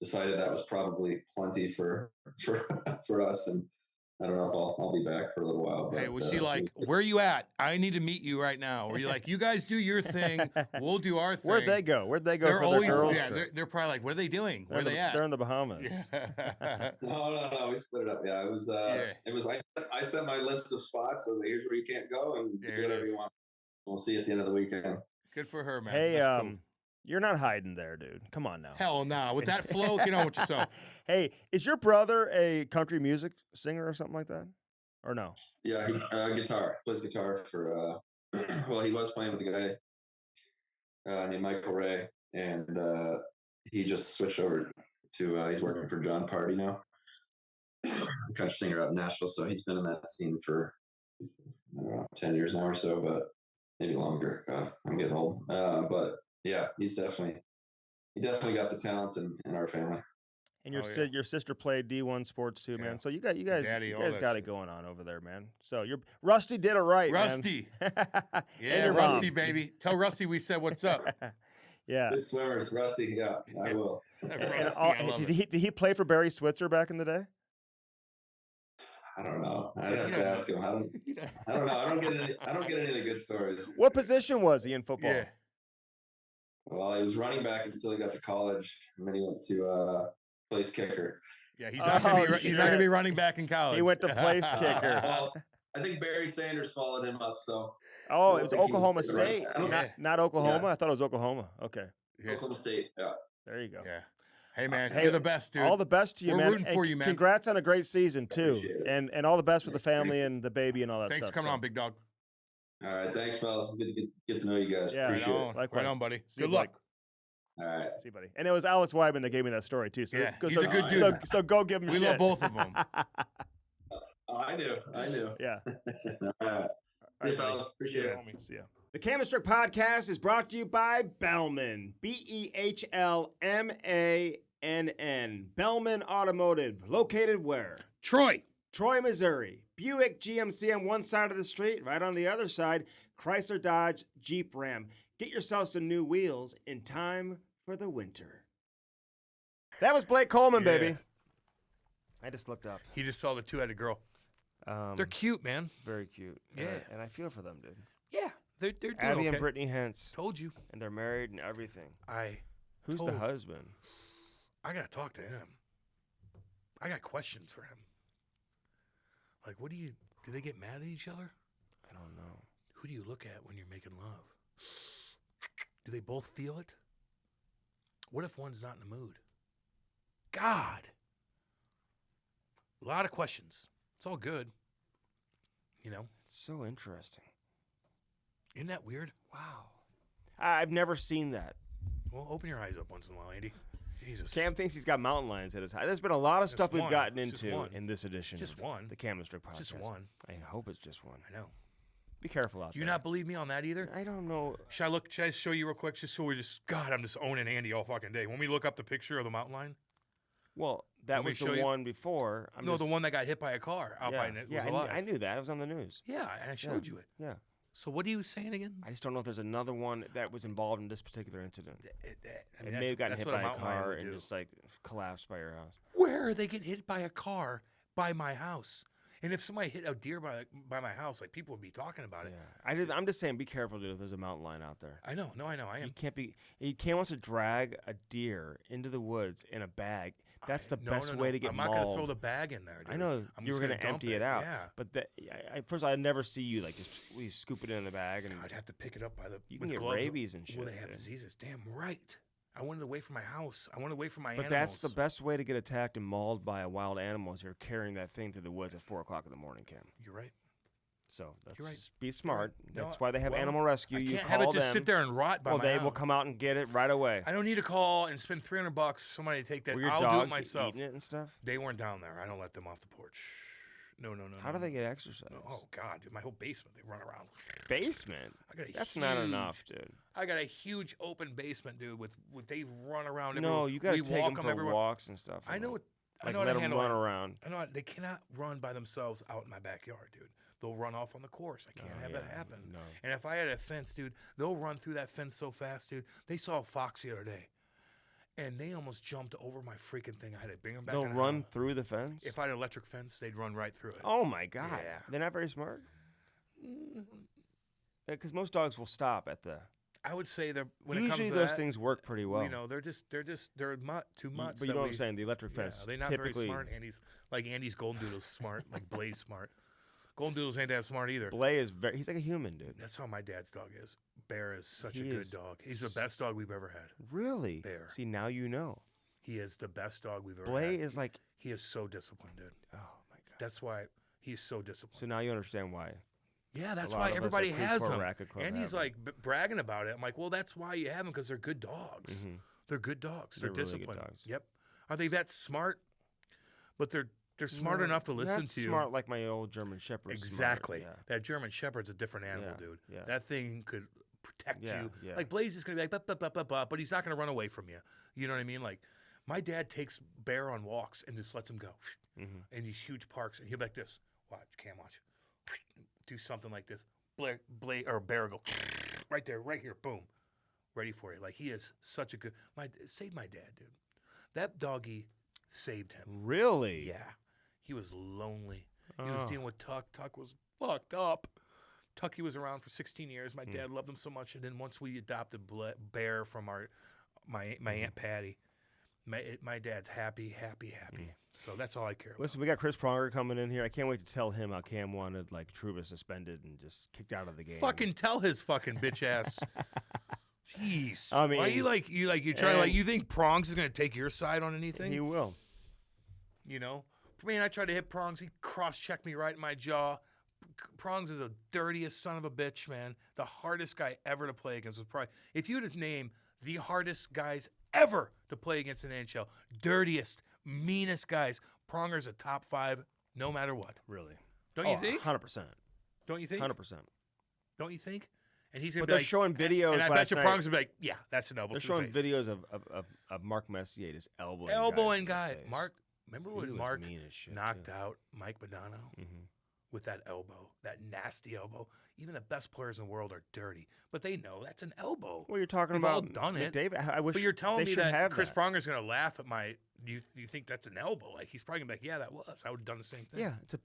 Decided that was probably plenty for us, and I don't know if I'll be back for a little while. But, hey, was she like, "Where are you at? I need to meet you right now"? Or you like, "You guys do your thing, we'll do our thing"? Where'd they go? They're for always, their girls? trip? They're probably like, "What are they doing? Where are they at?" They're in the Bahamas. Yeah. No, we split it up. Yeah, it was. It was. I sent my list of spots. So here's where you can't go, and do whatever you want. We'll see you at the end of the weekend. Good for her, man. Hey, That's cool. You're not hiding there, dude. Come on now. Hell no. With that flow, get on with yourself. Hey, is your brother a country music singer or something like that? Or no? Yeah, he plays guitar for. Well, he was playing with a guy named Michael Ray, and he just switched over to. He's working for John Party now, country singer out in Nashville. So he's been in that scene for, I don't know, 10 years now or so, but maybe longer. I'm getting old, but yeah, he definitely got the talent in our family. And your sister played D1 sports too, man. So you guys got it going on over there, man. So Rusty did it right, Rusty. man. Yeah, Rusty, baby. Tell Rusty we said what's up. Yeah. Good swimmers, Rusty. Yeah, I will. Did he play for Barry Switzer back in the day? I don't know. I'd have to ask him. I don't know. I don't get any of the good stories. What position was he in football? Yeah. Well, he was running back until he got to college, and then he went to place kicker. Yeah, he's not gonna be running back in college. He went to place kicker. Well, I think Barry Sanders followed him up. So. Oh, it was Oklahoma State, not Oklahoma. Yeah. I thought it was Oklahoma. Okay. Yeah. Oklahoma State. Yeah. There you go. Yeah. Hey man, you're the best, dude. All the best to you, man. We're rooting for you, man. Congrats on a great season too, and all the best with the family and the baby and all that Thanks stuff. for coming on, big dog. All right, thanks, fellas. It's good to get to know you guys. Yeah, appreciate it. Likewise. Right on, buddy. See Good you, luck. All right. See you, buddy. And it was Alex Wyman that gave me that story too. So yeah, he's a good dude. So go give him. We love both of them. I knew. Yeah. All right. See you, fellas. Appreciate it. See ya. The Chemistry Podcast is brought to you by Bellman. BEHLMANN. Bellman Automotive. Located where? Troy, Missouri. Buick GMC on one side of the street. Right on the other side, Chrysler Dodge Jeep Ram. Get yourself some new wheels in time for the winter. That was Blake Coleman, baby. I just looked up. he just saw the two-headed girl. They're cute, man. Very cute. Yeah. And I feel for them, dude. Yeah, they're doing Abby okay. and Brittany Hentz. Told you. And they're married and everything. Who's told- the husband? I gotta talk to him. I got questions for him. Like, do they get mad at each other? I don't know. Who do you look at when you're making love? Do they both feel it? What if one's not in the mood? God. A lot of questions. It's all good. You know? It's so interesting. Isn't that weird? Wow. I've never seen that. Well, open your eyes up once in a while, Andy. Jesus. Cam thinks he's got mountain lions at his house. There's been a lot of Just stuff we've one. gotten Just into one. in this edition. Just of one. The Cam and Strick podcast. Just one. I hope it's just one. I know. Be careful out Do there. you not believe me on that either? I don't know. Should I show you real quick? Just so we're just, God, I'm just owning Andy all fucking day. When we look up the picture of the mountain lion? Well, that Want me was to the show you? one before. The one that got hit by a car out by yeah, was alive. I knew that. It was on the news. Yeah, and I showed you it. Yeah. So what are you saying again? I just don't know if there's another one that was involved in this particular incident. I It may have gotten hit what by a mountain lion car would and do. just like collapsed by your house. Where are they getting hit by a car by my house? And if somebody hit a deer by my house, like people would be talking about it. Yeah, I'm just saying, be careful, dude. If there's a mountain lion out there, I know. No, I know. I am. You can't want to drag a deer into the woods in a bag. That's the best way to get I'm not mauled. going to throw the bag in there, dude. I know I'm you were going gonna to empty it out. Yeah. But first, I'd never see you like just scoop it in the bag and I'd have to pick it up by the. you with can get gloves. rabies and shit. Well, they have dude. diseases. Damn right. I wanted away from my house. I wanted away from my But animals. that's the best way to get attacked and mauled by a wild animal is you're carrying that thing through the woods at 4 o'clock in the morning, Cam. You're right. So You're right. be smart. No, That's why they have well, animal rescue. I You can't call have it just them. sit there and rot by Well, my they house. will come out and get it right away. I don't need to call and spend $300 for somebody to take that. Were your I'll do it dogs myself. eating it and stuff? They weren't down there. I don't let them off the porch. No. How do they get exercise? Oh God, dude, my whole basement. They run around. Basement. I got a That's huge, not enough, dude. I got a huge open basement, dude. With they run around. No, you got to we take walk them for everywhere. walks and stuff. I know. I Like know how let to them handle run it. around. I know they cannot run by themselves out in my backyard, dude. They'll run off on the course. I can't have that happen. No. And if I had a fence, dude, they'll run through that fence so fast, dude. They saw a fox the other day, and they almost jumped over my freaking thing. I had to bring them back. They'll in the run house. through the fence? If I had an electric fence, they'd run right through it. Oh, my God. Yeah. They're not very smart? Because most dogs will stop at the... I would say that when Usually it comes to those that, things work pretty well. you know, they're too much. But you know what I'm saying? The electric fence. They're not typically, very smart. Andy's golden doodle's smart, like Blaze smart. Golden doodles ain't that smart either. Blay is he's like a human, dude. That's how my dad's dog is. Bear is such a He good is dog. He's the best dog we've ever had. Really? Bear. See, now you know. He is the best dog we've ever Blay had. is like... He is so disciplined, dude. Oh, my God. That's why he's so disciplined. So now you understand why. Yeah, that's lot why of us everybody at has Creekport them. Racket Club And he's have 'em. like bragging about it. I'm like, well, that's why you have them, because they're good dogs. Mhm. They're good dogs. They're, They're really good disciplined. dogs. Yep. Are they that smart? But they're smart No, enough to listen not to you. smart like my old German Shepherd. Exactly. Smart. That German Shepherd's a different animal, Yeah, dude. yeah. That thing could protect Yeah, you. yeah. Like Blaze is gonna be like, but he's not gonna run away from you. You know what I mean? Like, my dad takes Bear on walks and just lets him go Yeah. Mhm. in these huge parks, and he'll be like this. Watch, Cam, watch. Do something like this. Bear will go right there, right here, boom, ready for you. Like, he is such a good. Saved my dad, dude. That doggy saved him. Really? Yeah, he was lonely. He was Oh. dealing with Tuck. Tuck was fucked up. Tucky was around for 16 years. My dad loved him so much, and then once we adopted Bear from my Aunt Patty, my dad's happy. So that's all I care about. Listen, we got Chris Pronger coming in here. I can't wait to tell him how Cam wanted like Trouba suspended and just kicked out of the game. Fucking tell his fucking bitch ass. Jeez. I mean, why you're trying to you think Prongs is gonna take your side on anything? He will. You know, for me, I tried to hit Prongs. He cross-checked me right in my jaw. Prongs is the dirtiest son of a bitch, man. The hardest guy ever to play against was probably, if you were to name the hardest guys ever to play against in the NHL, dirtiest, meanest guys, Pronger's a top 5, no matter what. Really? Don't you think? 100%. Don't you think? 100%. Don't you think? And he's gonna But be they're like, showing videos. and I bet last you night. Prongs would be like, yeah, that's an elbow. They're to showing the face. videos of Mark Messier just elbowing Elbowing guys in guy. the face. Mark, remember He when was Mark mean as shit, knocked too. out Mike Modano with that elbow, that nasty elbow? Even the best players in the world are dirty, but they know that's an elbow. Well, you're talking We've about all done it. McDavid. I wish But you're telling they me should that have Chris that. Pronger's going to laugh at my. Do you think that's an elbow? Like, he's probably going to be like, yeah, that was. I would have done the same thing. Yeah, it's a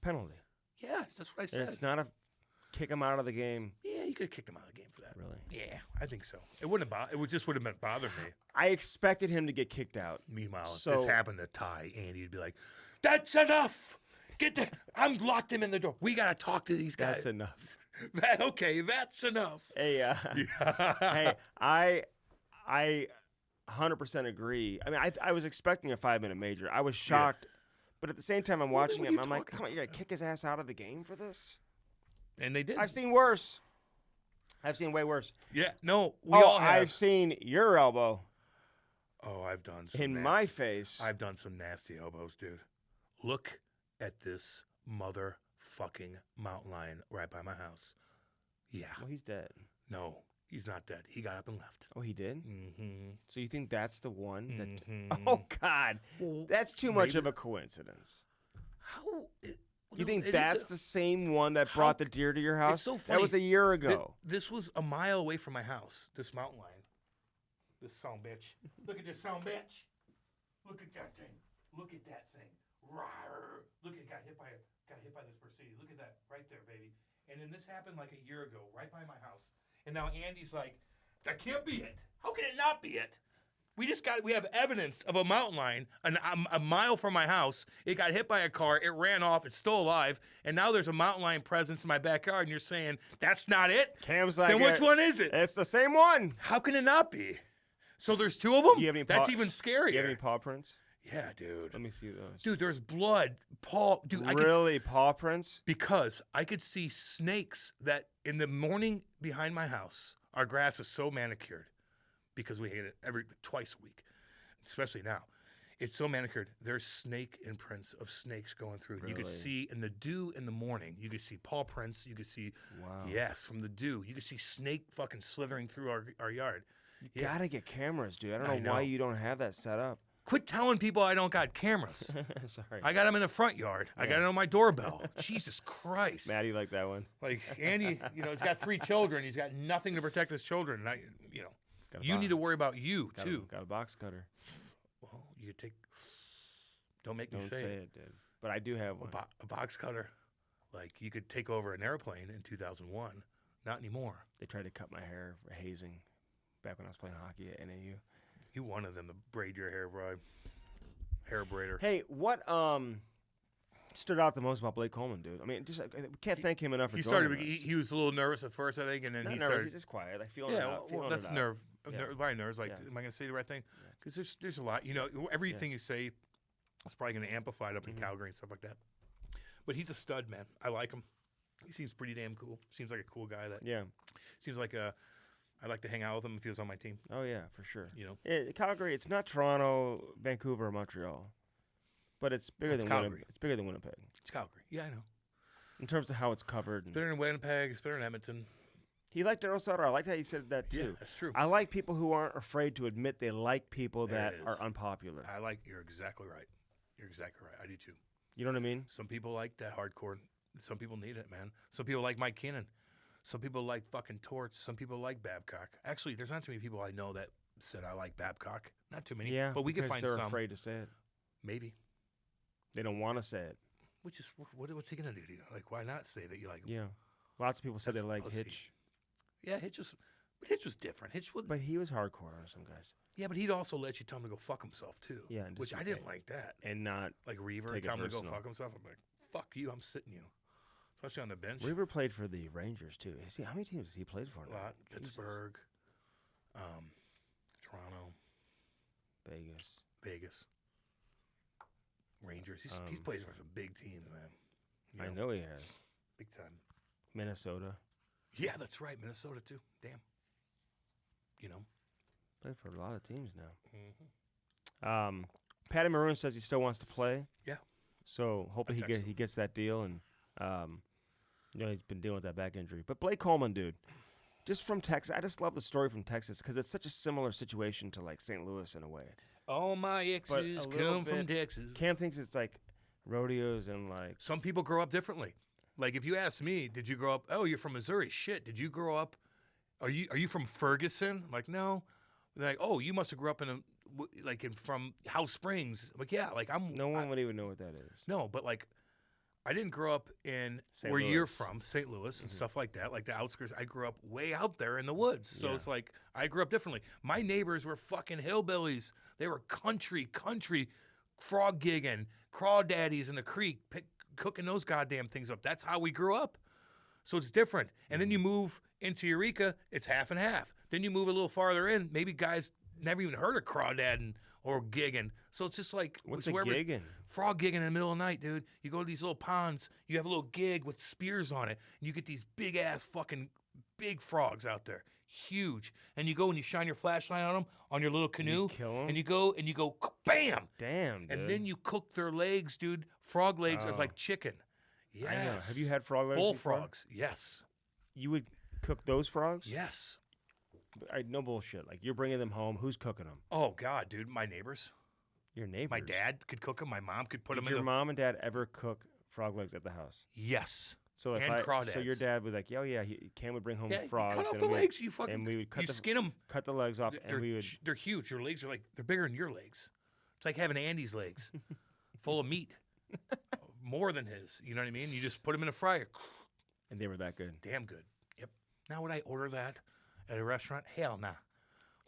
penalty. Yeah, that's what I said. It's not a kick him out of the game. Yeah, you could have kicked him out of the game for that. Really? Yeah, I think so. It wouldn't have. It just would have been bothered me. I expected him to get kicked out. Meanwhile, if So- this happened to Ty, Andy would be like, "That's enough. I'm locked him in the door. We got to talk to these guys." That's enough. That's enough. Hey, hey, I 100% agree. I mean, I was expecting a 5-minute major. I was shocked, but at the same time, I'm watching what him. are you I'm like, talking come on, you're gonna kick his ass out of the game for this? And they did. I've seen worse. I've seen way worse. Yeah, no, we all have. I've seen your elbow Oh, I've done some in nasty, my face. I've done some nasty elbows, dude. Look at this motherfucking mountain lion right by my house. Yeah. Well, he's dead. No, he's not dead. He got up and left. Oh, he did? Mm-hmm. So you think that's the one? That... Mm-hmm. Oh, God. Well, That's too much maybe- of a coincidence. How? You think it is that's a- the same one that How brought the deer to your house? so That was a funny. year ago. This was a mile away from my house. This mountain lion. This son bitch. Look at this son bitch. Look at that thing. Look at that thing. Rawr. Look at got hit by this Mercedes. Look at that right there, baby. And then this happened like a year ago, right by my house. And now Andy's like, that can't be it. How can it not be it? We have evidence of a mountain lion a mile from my house. It got hit by a car. It ran off. It's still alive. And now there's a mountain lion presence in my backyard. And you're saying that's not it? Cam's like, Then which one is it? It's the same one. How can it not be? So there's two of them? Do you have any That's paw- even scarier. Do you have any paw prints? Yeah, dude. Let me see those. Dude, there's blood. Dude, Really, paw prints? because I could see snakes that in the morning behind my house, our grass is so manicured because we hate it twice a week, especially now. It's so manicured. There's snake imprints of snakes going through. You could Really? see in the dew in the morning. You could see paw prints. You could see, Wow. yes, from the dew. You could see snake fucking slithering through our yard. You Yeah. gotta get cameras, dude. I don't I know why know. you don't have that set up. Quit telling people I don't got cameras. Sorry. I got them in the front yard. I got Yeah. it on my doorbell. Jesus Christ. Maddie liked that one. Like Andy, he's got 3 children. He's got nothing to protect his children. And Got a you box- need to worry about you got too. got a box cutter. Well, you could take. Don't make me Don't say, say it. it, dude. But I do have one. A box cutter. Like you could take over an airplane in 2001. Not anymore. They tried to cut my hair for hazing back when I was playing hockey at NAU. You wanted them to braid your hair, bro. Hair braider. Hey, what stood out the most about Blake Coleman, dude? I mean, just we can't thank him enough for He joining started. us. He was a little nervous at first, I think, and then Not he nervous, started. he's just quiet, like feeling it Yeah, out. well, feeling that's it out. nerve. Yeah. By nerves, like, Yeah. am I going to say the right thing? Because there's a lot. Everything you say is probably going to amplify it up in Calgary and stuff like that. But he's a stud, man. I like him. He seems pretty damn cool. Seems like a cool guy. That Yeah. seems like I'd like to hang out with him if he was on my team. Oh yeah, for sure. Calgary, it's not Toronto, Vancouver, or Montreal, but it's bigger It's than Calgary. It's bigger than Winnipeg It's Calgary. Yeah, I know. in terms of how it's covered. It's better than Winnipeg. It's better than Edmonton. He liked Earl Sutter. I liked how he said that too. Yeah, that's true. I like people who aren't afraid to admit they like people There that it are is. unpopular. You're exactly right. You're exactly right. I do too. You know what I mean? Some people like that hardcore. Some people need it, man. Some people like Mike Keenan. Some people like fucking Torch. Some people like Babcock. Actually, there's not too many people I know that said I like Babcock. Not too many. Yeah, but we can because find they're some. afraid to say it. Maybe. They don't want to say it. Which is what's he gonna do to you? Like, why not say that you like him? Yeah. Lots of people said That's they like pussy. Hitch, Yeah, Hitch was different. Hitch would. but he was hardcore on some guys. Yeah, but he'd also let you tell him to go fuck himself too. Yeah, and which just- I didn't like that. And not Like Reaver Take it tell him to go personal. fuck himself. I'm like, fuck you. I'm sitting you. Especially on the bench. Weaver played for the Rangers too. How many teams has he played for A now? lot. Jesus. Pittsburgh, Toronto, Vegas, Rangers. He's played for some big teams, man. I know he has. Big time. Minnesota. Yeah, that's right. Minnesota too. Damn. Played for a lot of teams now. Mm-hmm. Patty Maroon says he still wants to play. Yeah. So hopefully I text he gets that deal, and he's been dealing with that back injury. But Blake Coleman, dude, just from Texas, I just love the story from Texas because it's such a similar situation to like St. Louis in a way. All my But exes a little come from bit- Texas. Cam thinks it's like rodeos and like Some people grow up differently. Like if you ask me, did you grow up? Oh, you're from Missouri. Shit, did you grow up? Are you from Ferguson? I'm like, no. They're like, oh, you must have grew up from House Springs. I'm like, yeah, like no one would even know what that is. No, but like, I didn't grow up in St. where you're Louis. from, St. Louis and Mhm. stuff like that, like the outskirts. I grew up way out there in the woods, so Yeah. it's like I grew up differently. My neighbors were fucking hillbillies. They were country frog gigging, crawdaddies in the creek, cooking those goddamn things up. That's how we grew up. So it's different. And then you move into Eureka, it's half and half. Then you move a little farther in, maybe guys never even heard of crawdad and or gigging. So it's just like What's a wherever- gigging? Frog gigging in the middle of the night, dude. You go to these little ponds. You have a little gig with spears on it, and you get these big ass fucking big frogs out there, huge. And you go and you shine your flashlight on them on your little canoe, kill 'em? and you go bam, Damn, dude. and then you cook their legs, dude. Frog legs are Oh. like chicken. Yes. I know. Have you had frog legs before? bullfrogs? Yes. You would cook those frogs? Yes. No bullshit. Like, you're bringing them home. Who's cooking them? Oh God, dude, my neighbors. Your neighbors. My dad could cook them. My mom could put Did them your in. mom and dad ever cook frog legs at the house? Yes. So if And so your crawdads. dad was like, yeah, Cam would bring home Yeah, you frogs. cut off and the we- legs. You fucking. and we would cut you the skin them. cut the legs off, and we would. They're huge. Your legs are like they're bigger than your legs. It's like having Andy's legs, full of meat, more than his. You know what I mean? You just put them in a fryer. And they were that good. Damn good. Yep. Now would I order that at a restaurant? Hell nah.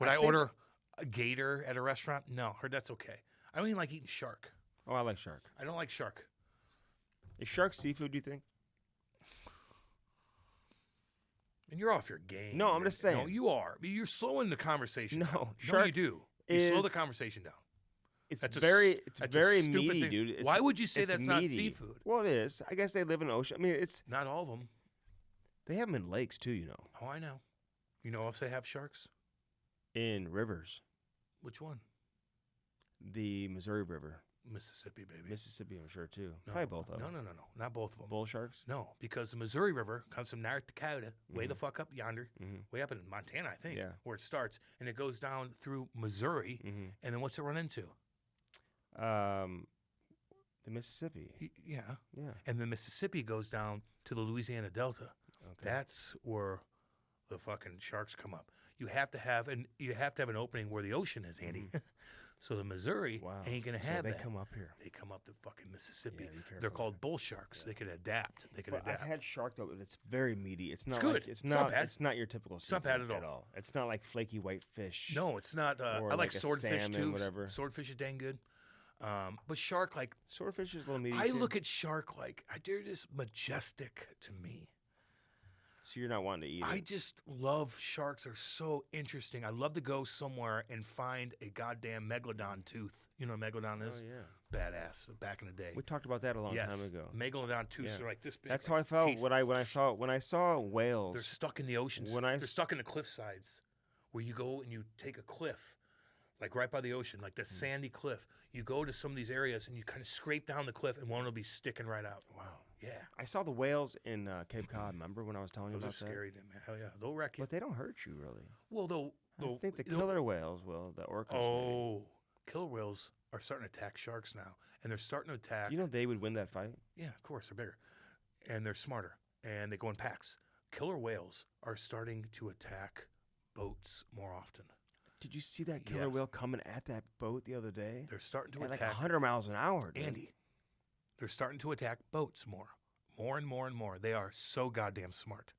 Would I I, think- order a gator at a restaurant? No. Heard that's okay. I don't even like eating shark. Oh, I like shark. I don't like shark. Is shark seafood? Do you think? And you're off your game. No, I'm just saying. No, you are. You're slowing the conversation. No, down. No, shark you do. You slow the is- conversation down. It's That's a very, s- it's that's a very stupid meaty, thing. dude. It's- Why would you say it's that's not meaty. seafood? Well, it is. I guess they live in the ocean. I mean, it's Not all of them. they have them in lakes too. You know, Oh, I know. You know else they have sharks? in rivers. Which one? The Missouri River, Mississippi, baby. Mississippi, I'm sure too. No. Probably both of No, them. no, no, no. Not both of them. Bull sharks. No, because the Missouri River comes from North Dakota, way the fuck up yonder, Mhm. way up in Montana, I think, Yeah. where it starts, and it goes down through Missouri, Mm-hmm. and then what's it run into? The Mississippi. Yeah, Yeah. and the Mississippi goes down to the Louisiana Delta. Okay. That's where the fucking sharks come up. You have to have an opening where the ocean is, Andy. So the Missouri Wow. ain't gonna So have they that. come up here. They come up to fucking Mississippi. Yeah, be They're careful. called bull sharks. They could adapt. They could Well, adapt. I've had shark though, but it's very meaty. It's not good. Like, it's It's not not. bad. It's not your typical. It's not bad seafood at all. It's not like flaky white fish. No, it's not. Or I like like a swordfish salmon, too. whatever. Swordfish is dang good. But shark, like Swordfish is a little meaty. I too. look at shark like they're just majestic to me. So you're not wanting to eat I it. just love sharks. Are so interesting. I love to go somewhere and find a goddamn megalodon tooth. You know what a megalodon is? Oh yeah. Badass. Back in the day. We talked about that a long yes. time ago. Megalodon tooths Yeah. are like this big. That's like how I felt teeth. when I saw whales. They're stuck in the oceans. When I They're s- stuck in the cliff sides, where you go and you take a cliff, like right by the ocean, like the Hmm. sandy cliff. You go to some of these areas and you kind of scrape down the cliff, and one will be sticking right out. Wow. Yeah, I saw the whales in Cape Cod. Remember when I was telling you those are about that? scary, man. Hell yeah, they'll wreck you. But they don't hurt you really. Well, I think the killer whales will. The orcas. maybe. Oh, killer whales are starting to attack sharks now, and they're starting to attack. Do you know they would win that fight? Yeah, of course, they're bigger, and they're smarter, and they go in packs. Killer whales are starting to attack boats more often. Did you see that killer Yes. whale coming at that boat the other day? They're starting to At like attack 100 miles an hour, dude. Andy. They're starting to attack boats more and more and more. They are so goddamn smart.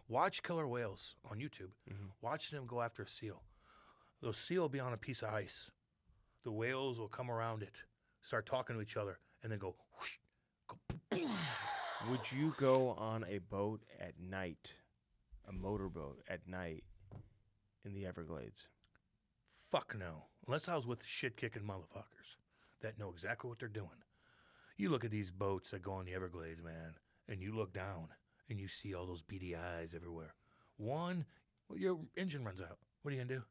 Watch killer whales on YouTube. Mhm. Watch them go after a seal. The seal will be on a piece of ice. The whales will come around it, start talking to each other, and then go whoosh, go boom. Would you go on a boat at night, a motorboat at night in the Everglades? Fuck no. Unless I was with shit-kicking motherfuckers that know exactly what they're doing. You look at these boats that go on the Everglades, man, and you look down and you see all those beady eyes everywhere. One, well, your engine runs out. What are you going to do?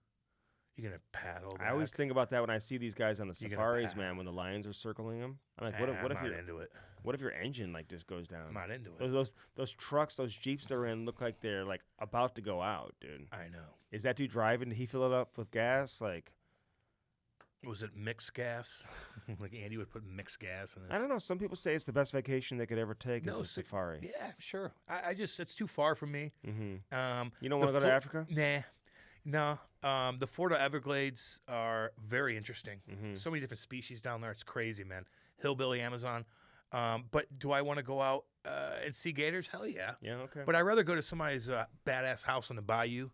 You're going to paddle back. I always think about that when I see these guys on the You're gonna safaris, paddle. man, when the lions are circling them. I'm like, Nah, what I'm if not your into it. what if your engine like just goes down? I'm not into it. Those trucks, those Jeeps they're in look like they're like about to go out, dude. I know. Is that dude driving? Did he fill it up with gas? Like, Was it mixed gas? Like Andy would put mixed gas in this. I don't know. Some people say it's the best vacation they could ever take is No, a see- safari. Yeah, sure. I just, it's too far from me. Mm-hmm. You don't The want to go to Flo- Africa? Nah. No. The Florida Everglades are very interesting. Mhm. So many different species down there. It's crazy, man. Hillbilly Amazon. But do I want to go out and see gators? Hell yeah. Yeah, okay. But I'd rather go to somebody's badass house on the bayou.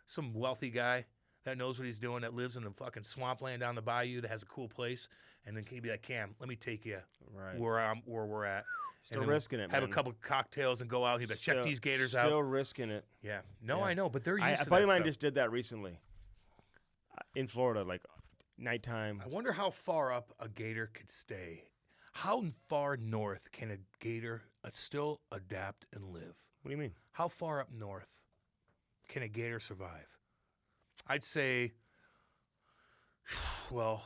Some wealthy guy that knows what he's doing, that lives in the fucking swampland down the bayou, that has a cool place. And then he'd be like, Cam, let me take you right. where we're at. Still and then risking it, Have man. a couple cocktails and go out. He'd be like, check Still- these gators out. Still risking it. Yeah. No, Yeah. I know, but they're used A to buddy that of mine stuff. just did that recently in Florida. Like, nighttime. I wonder how far up a gator could stay. How far north can a gator still adapt and live? What do you mean? How far up north can a gator survive? I'd say, well,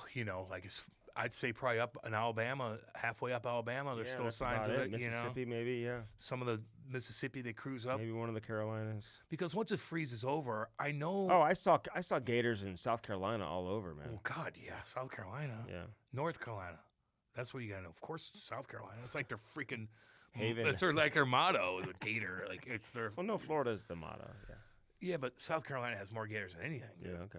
I'd say probably up in Alabama, halfway up Alabama. There's still that's signs about of it. Mississippi, maybe, yeah. Some of the Mississippi, they cruise up. Maybe one of the Carolinas. Because once it freezes over, I know. Oh, I saw gators in South Carolina all over, man. Oh, God, yeah. South Carolina. Yeah. North Carolina. That's what you got to know. Of course, it's South Carolina. It's like their freaking. Haven. That's their motto, the gator. Like, it's their. Well, no, Florida's the motto, yeah. Yeah, but South Carolina has more gators than anything. Yeah, okay.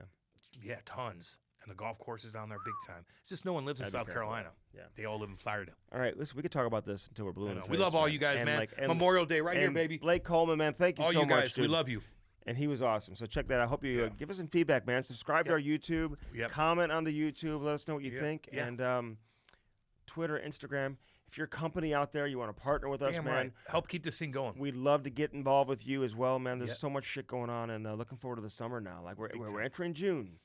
Yeah, tons. And the golf courses down there big time. It's just no one lives in I'd be South careful. Carolina. Yeah. They all live in Florida. All right, listen, we could talk about this until we're blue in the We face, love all man. you guys, And, man. like, and- Memorial Day right here, and baby. Blake Coleman, man, thank you All so you much, guys, dude. we love you. And he was awesome. So check that out. I hope you give us some feedback, man. Subscribe to our YouTube. Yep. Comment on the YouTube. Let us know what you think. Yeah. And Twitter, Instagram. If you're a company out there, you want to partner with us, Damn man. right. Help keep this thing going. We'd love to get involved with you as well, man. There's Yep. so much shit going on, and looking forward to the summer now. Like we're time. entering June.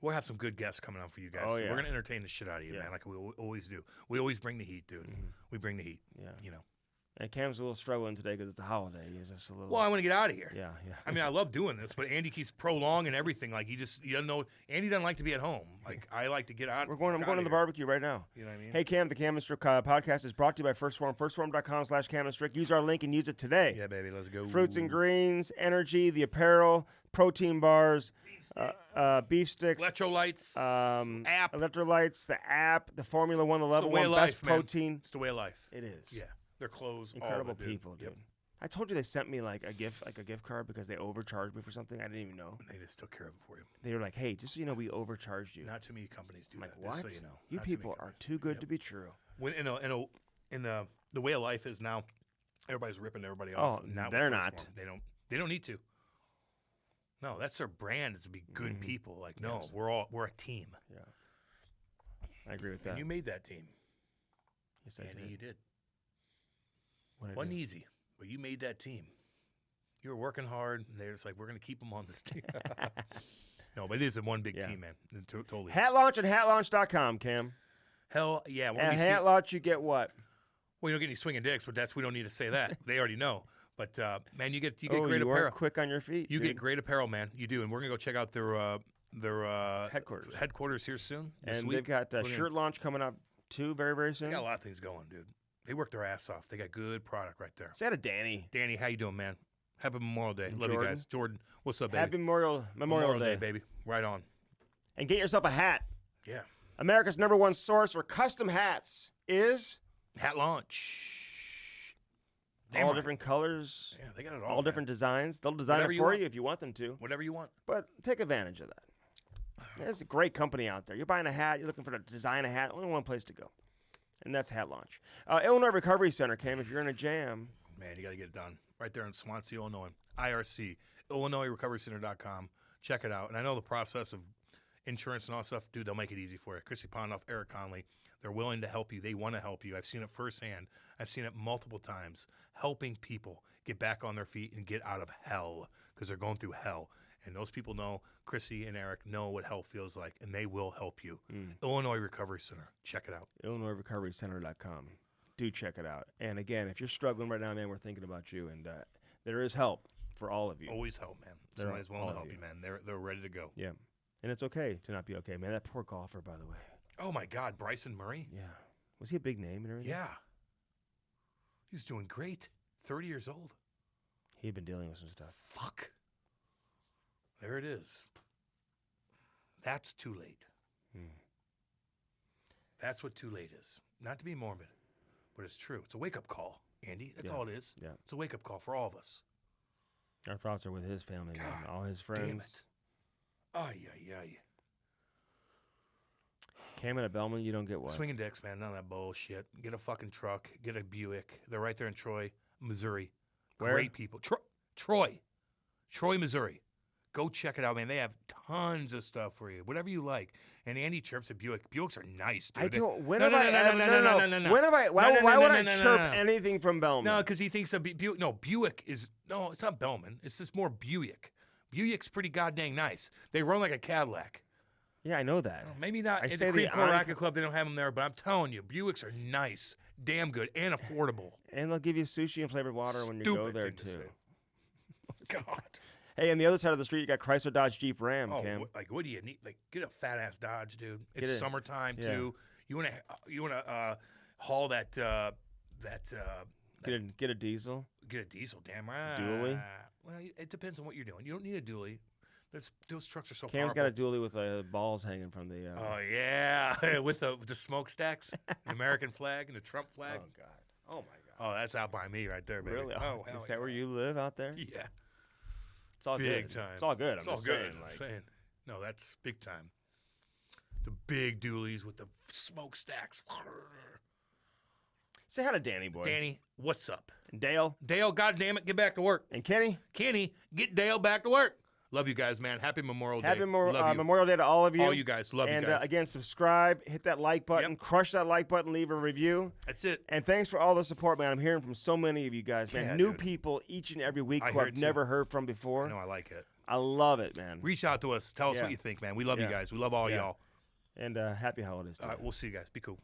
We'll have some good guests coming on for you guys. Oh, too. yeah. We're going to entertain the shit out of you, Yeah. man, like we always do. We always bring the heat, dude. We bring the heat, Yeah. you know. And Cam's a little struggling today because it's a holiday. He's just a little. Well, I want to get out of here. yeah, yeah. I mean, I love doing this, but Andy keeps prolonging everything. Like, he doesn't know. Andy doesn't like to be at home. Like, I like to get out. I'm going to the here. barbecue right now. You know what I mean? Hey, Cam, the Cam and Strick podcast is brought to you by First Form. FirstForm.com/Cam and Strick. Use our link and use it today. Yeah, baby, let's go. Fruits and greens, energy, the apparel, protein bars, beef sticks, Electrolytes, app. electrolytes, the app, the Formula One, the level way one, of best life, man. protein. It's the way of life. It is. Yeah, their clothes. Incredible all of it, people, dude. Yep. I told you they sent me like a gift card because they overcharged me for something I didn't even know. They just took care of it for you. They were like, "Hey, just so you know, we overcharged you." Not too many companies do I'm like, that. what? Just so you know, You Not too many people are companies. too good Yep. to be true. When in the way of life is now, everybody's ripping everybody Oh, off. Not with they're First not. Form. They don't need to. No, that's their brand is to be good people. Like, no, Yes. we're a team. Yeah, I agree with that. And you made that team. Yes, I Andy, did. you did. What I Wasn't did. easy, but you made that team. You were working hard, and they're just like, we're going to keep them on this team. No, but it is a one big Yeah. team, man. It totally. is. Hat launch and hatlaunch.com, Cam. Hell yeah. At hat launch, you get what? Well, you don't get any swinging dicks, but we don't need to say that. They already know. But man, you get Oh, great you apparel. are quick on your feet. You dude. get great apparel, man. You do, and we're gonna go check out their Headquarters. headquarters here soon. this And week. they've got We're gonna- shirt launch coming up too, very, very They soon. got a lot of things going, dude. They work their ass off. They got good product right there. Say hi to Danny. Danny, how you doing, man? Happy Memorial Day. And Love you Jordan. guys. Jordan, what's up, baby? Happy Memorial Day. baby. Right on. And get yourself a hat. Yeah. America's #1 source for custom hats is Hat launch. Damn all right. different colors, Yeah, they got it all man. different designs. They'll design Whatever it you for want. you if you want them to. Whatever you want. But take advantage of that. There's a great company out there. You're buying a hat, you're looking for to design a hat, only one place to go. And that's Hat Launch. Illinois Recovery Center, Cam, if you're in a jam. Man, you got to get it done. Right there in Swansea, Illinois. IRC, IllinoisRecoveryCenter.com. Check it out. And I know the process of insurance and all that stuff. Dude, they'll make it easy for you. Chrissy Pondoff, Eric Conley. They're willing to help you. They want to help you. I've seen it firsthand. I've seen it multiple times. Helping people get back on their feet and get out of hell because they're going through hell. And those people know, Chrissy and Eric know what hell feels like, and they will help you. Illinois Recovery Center. Check it out. IllinoisRecoveryCenter.com. Do check it out. And again, if you're struggling right now, man, we're thinking about you. And there is help for all of you. Always help, man. They're Somebody's willing all to of help you. you, man. They're ready to go. Yeah. And it's okay to not be okay, man. That poor golfer, by the way. Oh, my God. Bryson Murray? Yeah. Was he a big name and everything? Yeah. He's doing great. 30 years old. He'd been dealing with some stuff. Fuck. There it is. That's too late. That's what too late is. Not to be morbid, but it's true. It's a wake-up call, Andy. That's Yeah. all it is. Yeah. It's a wake-up call for all of us. Our thoughts are with his family, man. God All his friends. Damn it. Ay, ay, ay. Came in at Bellman, you don't get what? Swinging dicks, man. None of that bullshit. Get a fucking truck. Get a Buick. They're right there in Troy, Missouri. Where? Great people. Troy, Missouri. Go check it out, man. They have tons of stuff for you. Whatever you like. And Andy chirps at Buick. Buicks are nice, dude. I don't. When No, have no, I? no, no, ever- no, no, no, no, no, no. When have I? Why, No, no, why no, would no, I no, no, chirp no. anything from Bellman? No, because he thinks of Buick. No, Buick is no. It's not Bellman. It's just more Buick. Buick's pretty goddamn nice. They run like a Cadillac. Yeah, I know that. Maybe not I at say the the Creve Coeur Racket Club. They don't have them there, but I'm telling you, Buicks are nice, damn good, and affordable. And they'll give you sushi and flavored water when you go Stupid there thing to too. say. God. Hey, on the other side of the street, you got Chrysler, Dodge, Jeep, Ram. Oh, Cam. what do you need? Like, get a fat ass Dodge, dude. Get It's it. summertime Yeah. too. You wanna haul that Get a diesel. get a diesel, damn right. Dually? Well, it depends on what you're doing. You don't need a dually. Those trucks are so Cam's powerful. got a dually with balls hanging from the. Oh yeah, with the smokestacks, the American flag and the Trump flag. Oh God. Oh my God. Oh, that's out by me right there, baby. Really? Oh, hell Is that yeah. where you live out there? Yeah, It's all big good. time. It's all good. it's I'm all just good. saying. I'm Like, saying. No, that's big time. The big dualies with the smokestacks. say hi to Danny boy. Danny, what's up? And Dale Dale, goddamn it, get back to work. and Kenny. Kenny, get Dale back to work. Love you guys, man. Happy Memorial Day. Happy Love you. Memorial Day to all of you. All you guys. Love and you guys. again, subscribe, hit that like button, crush that like button, leave a review. That's it. And thanks for all the support, man. I'm hearing from so many of you guys, man. Yeah, New dude. people each and every week I who hear I've it, too. never heard from before. I know I like it. I love it, man. Reach out to us. Tell us Yeah. what you think, man. We love you Yeah. guys. We love all Yeah. y'all. And happy holidays to All you. right, we'll see you guys. Be cool.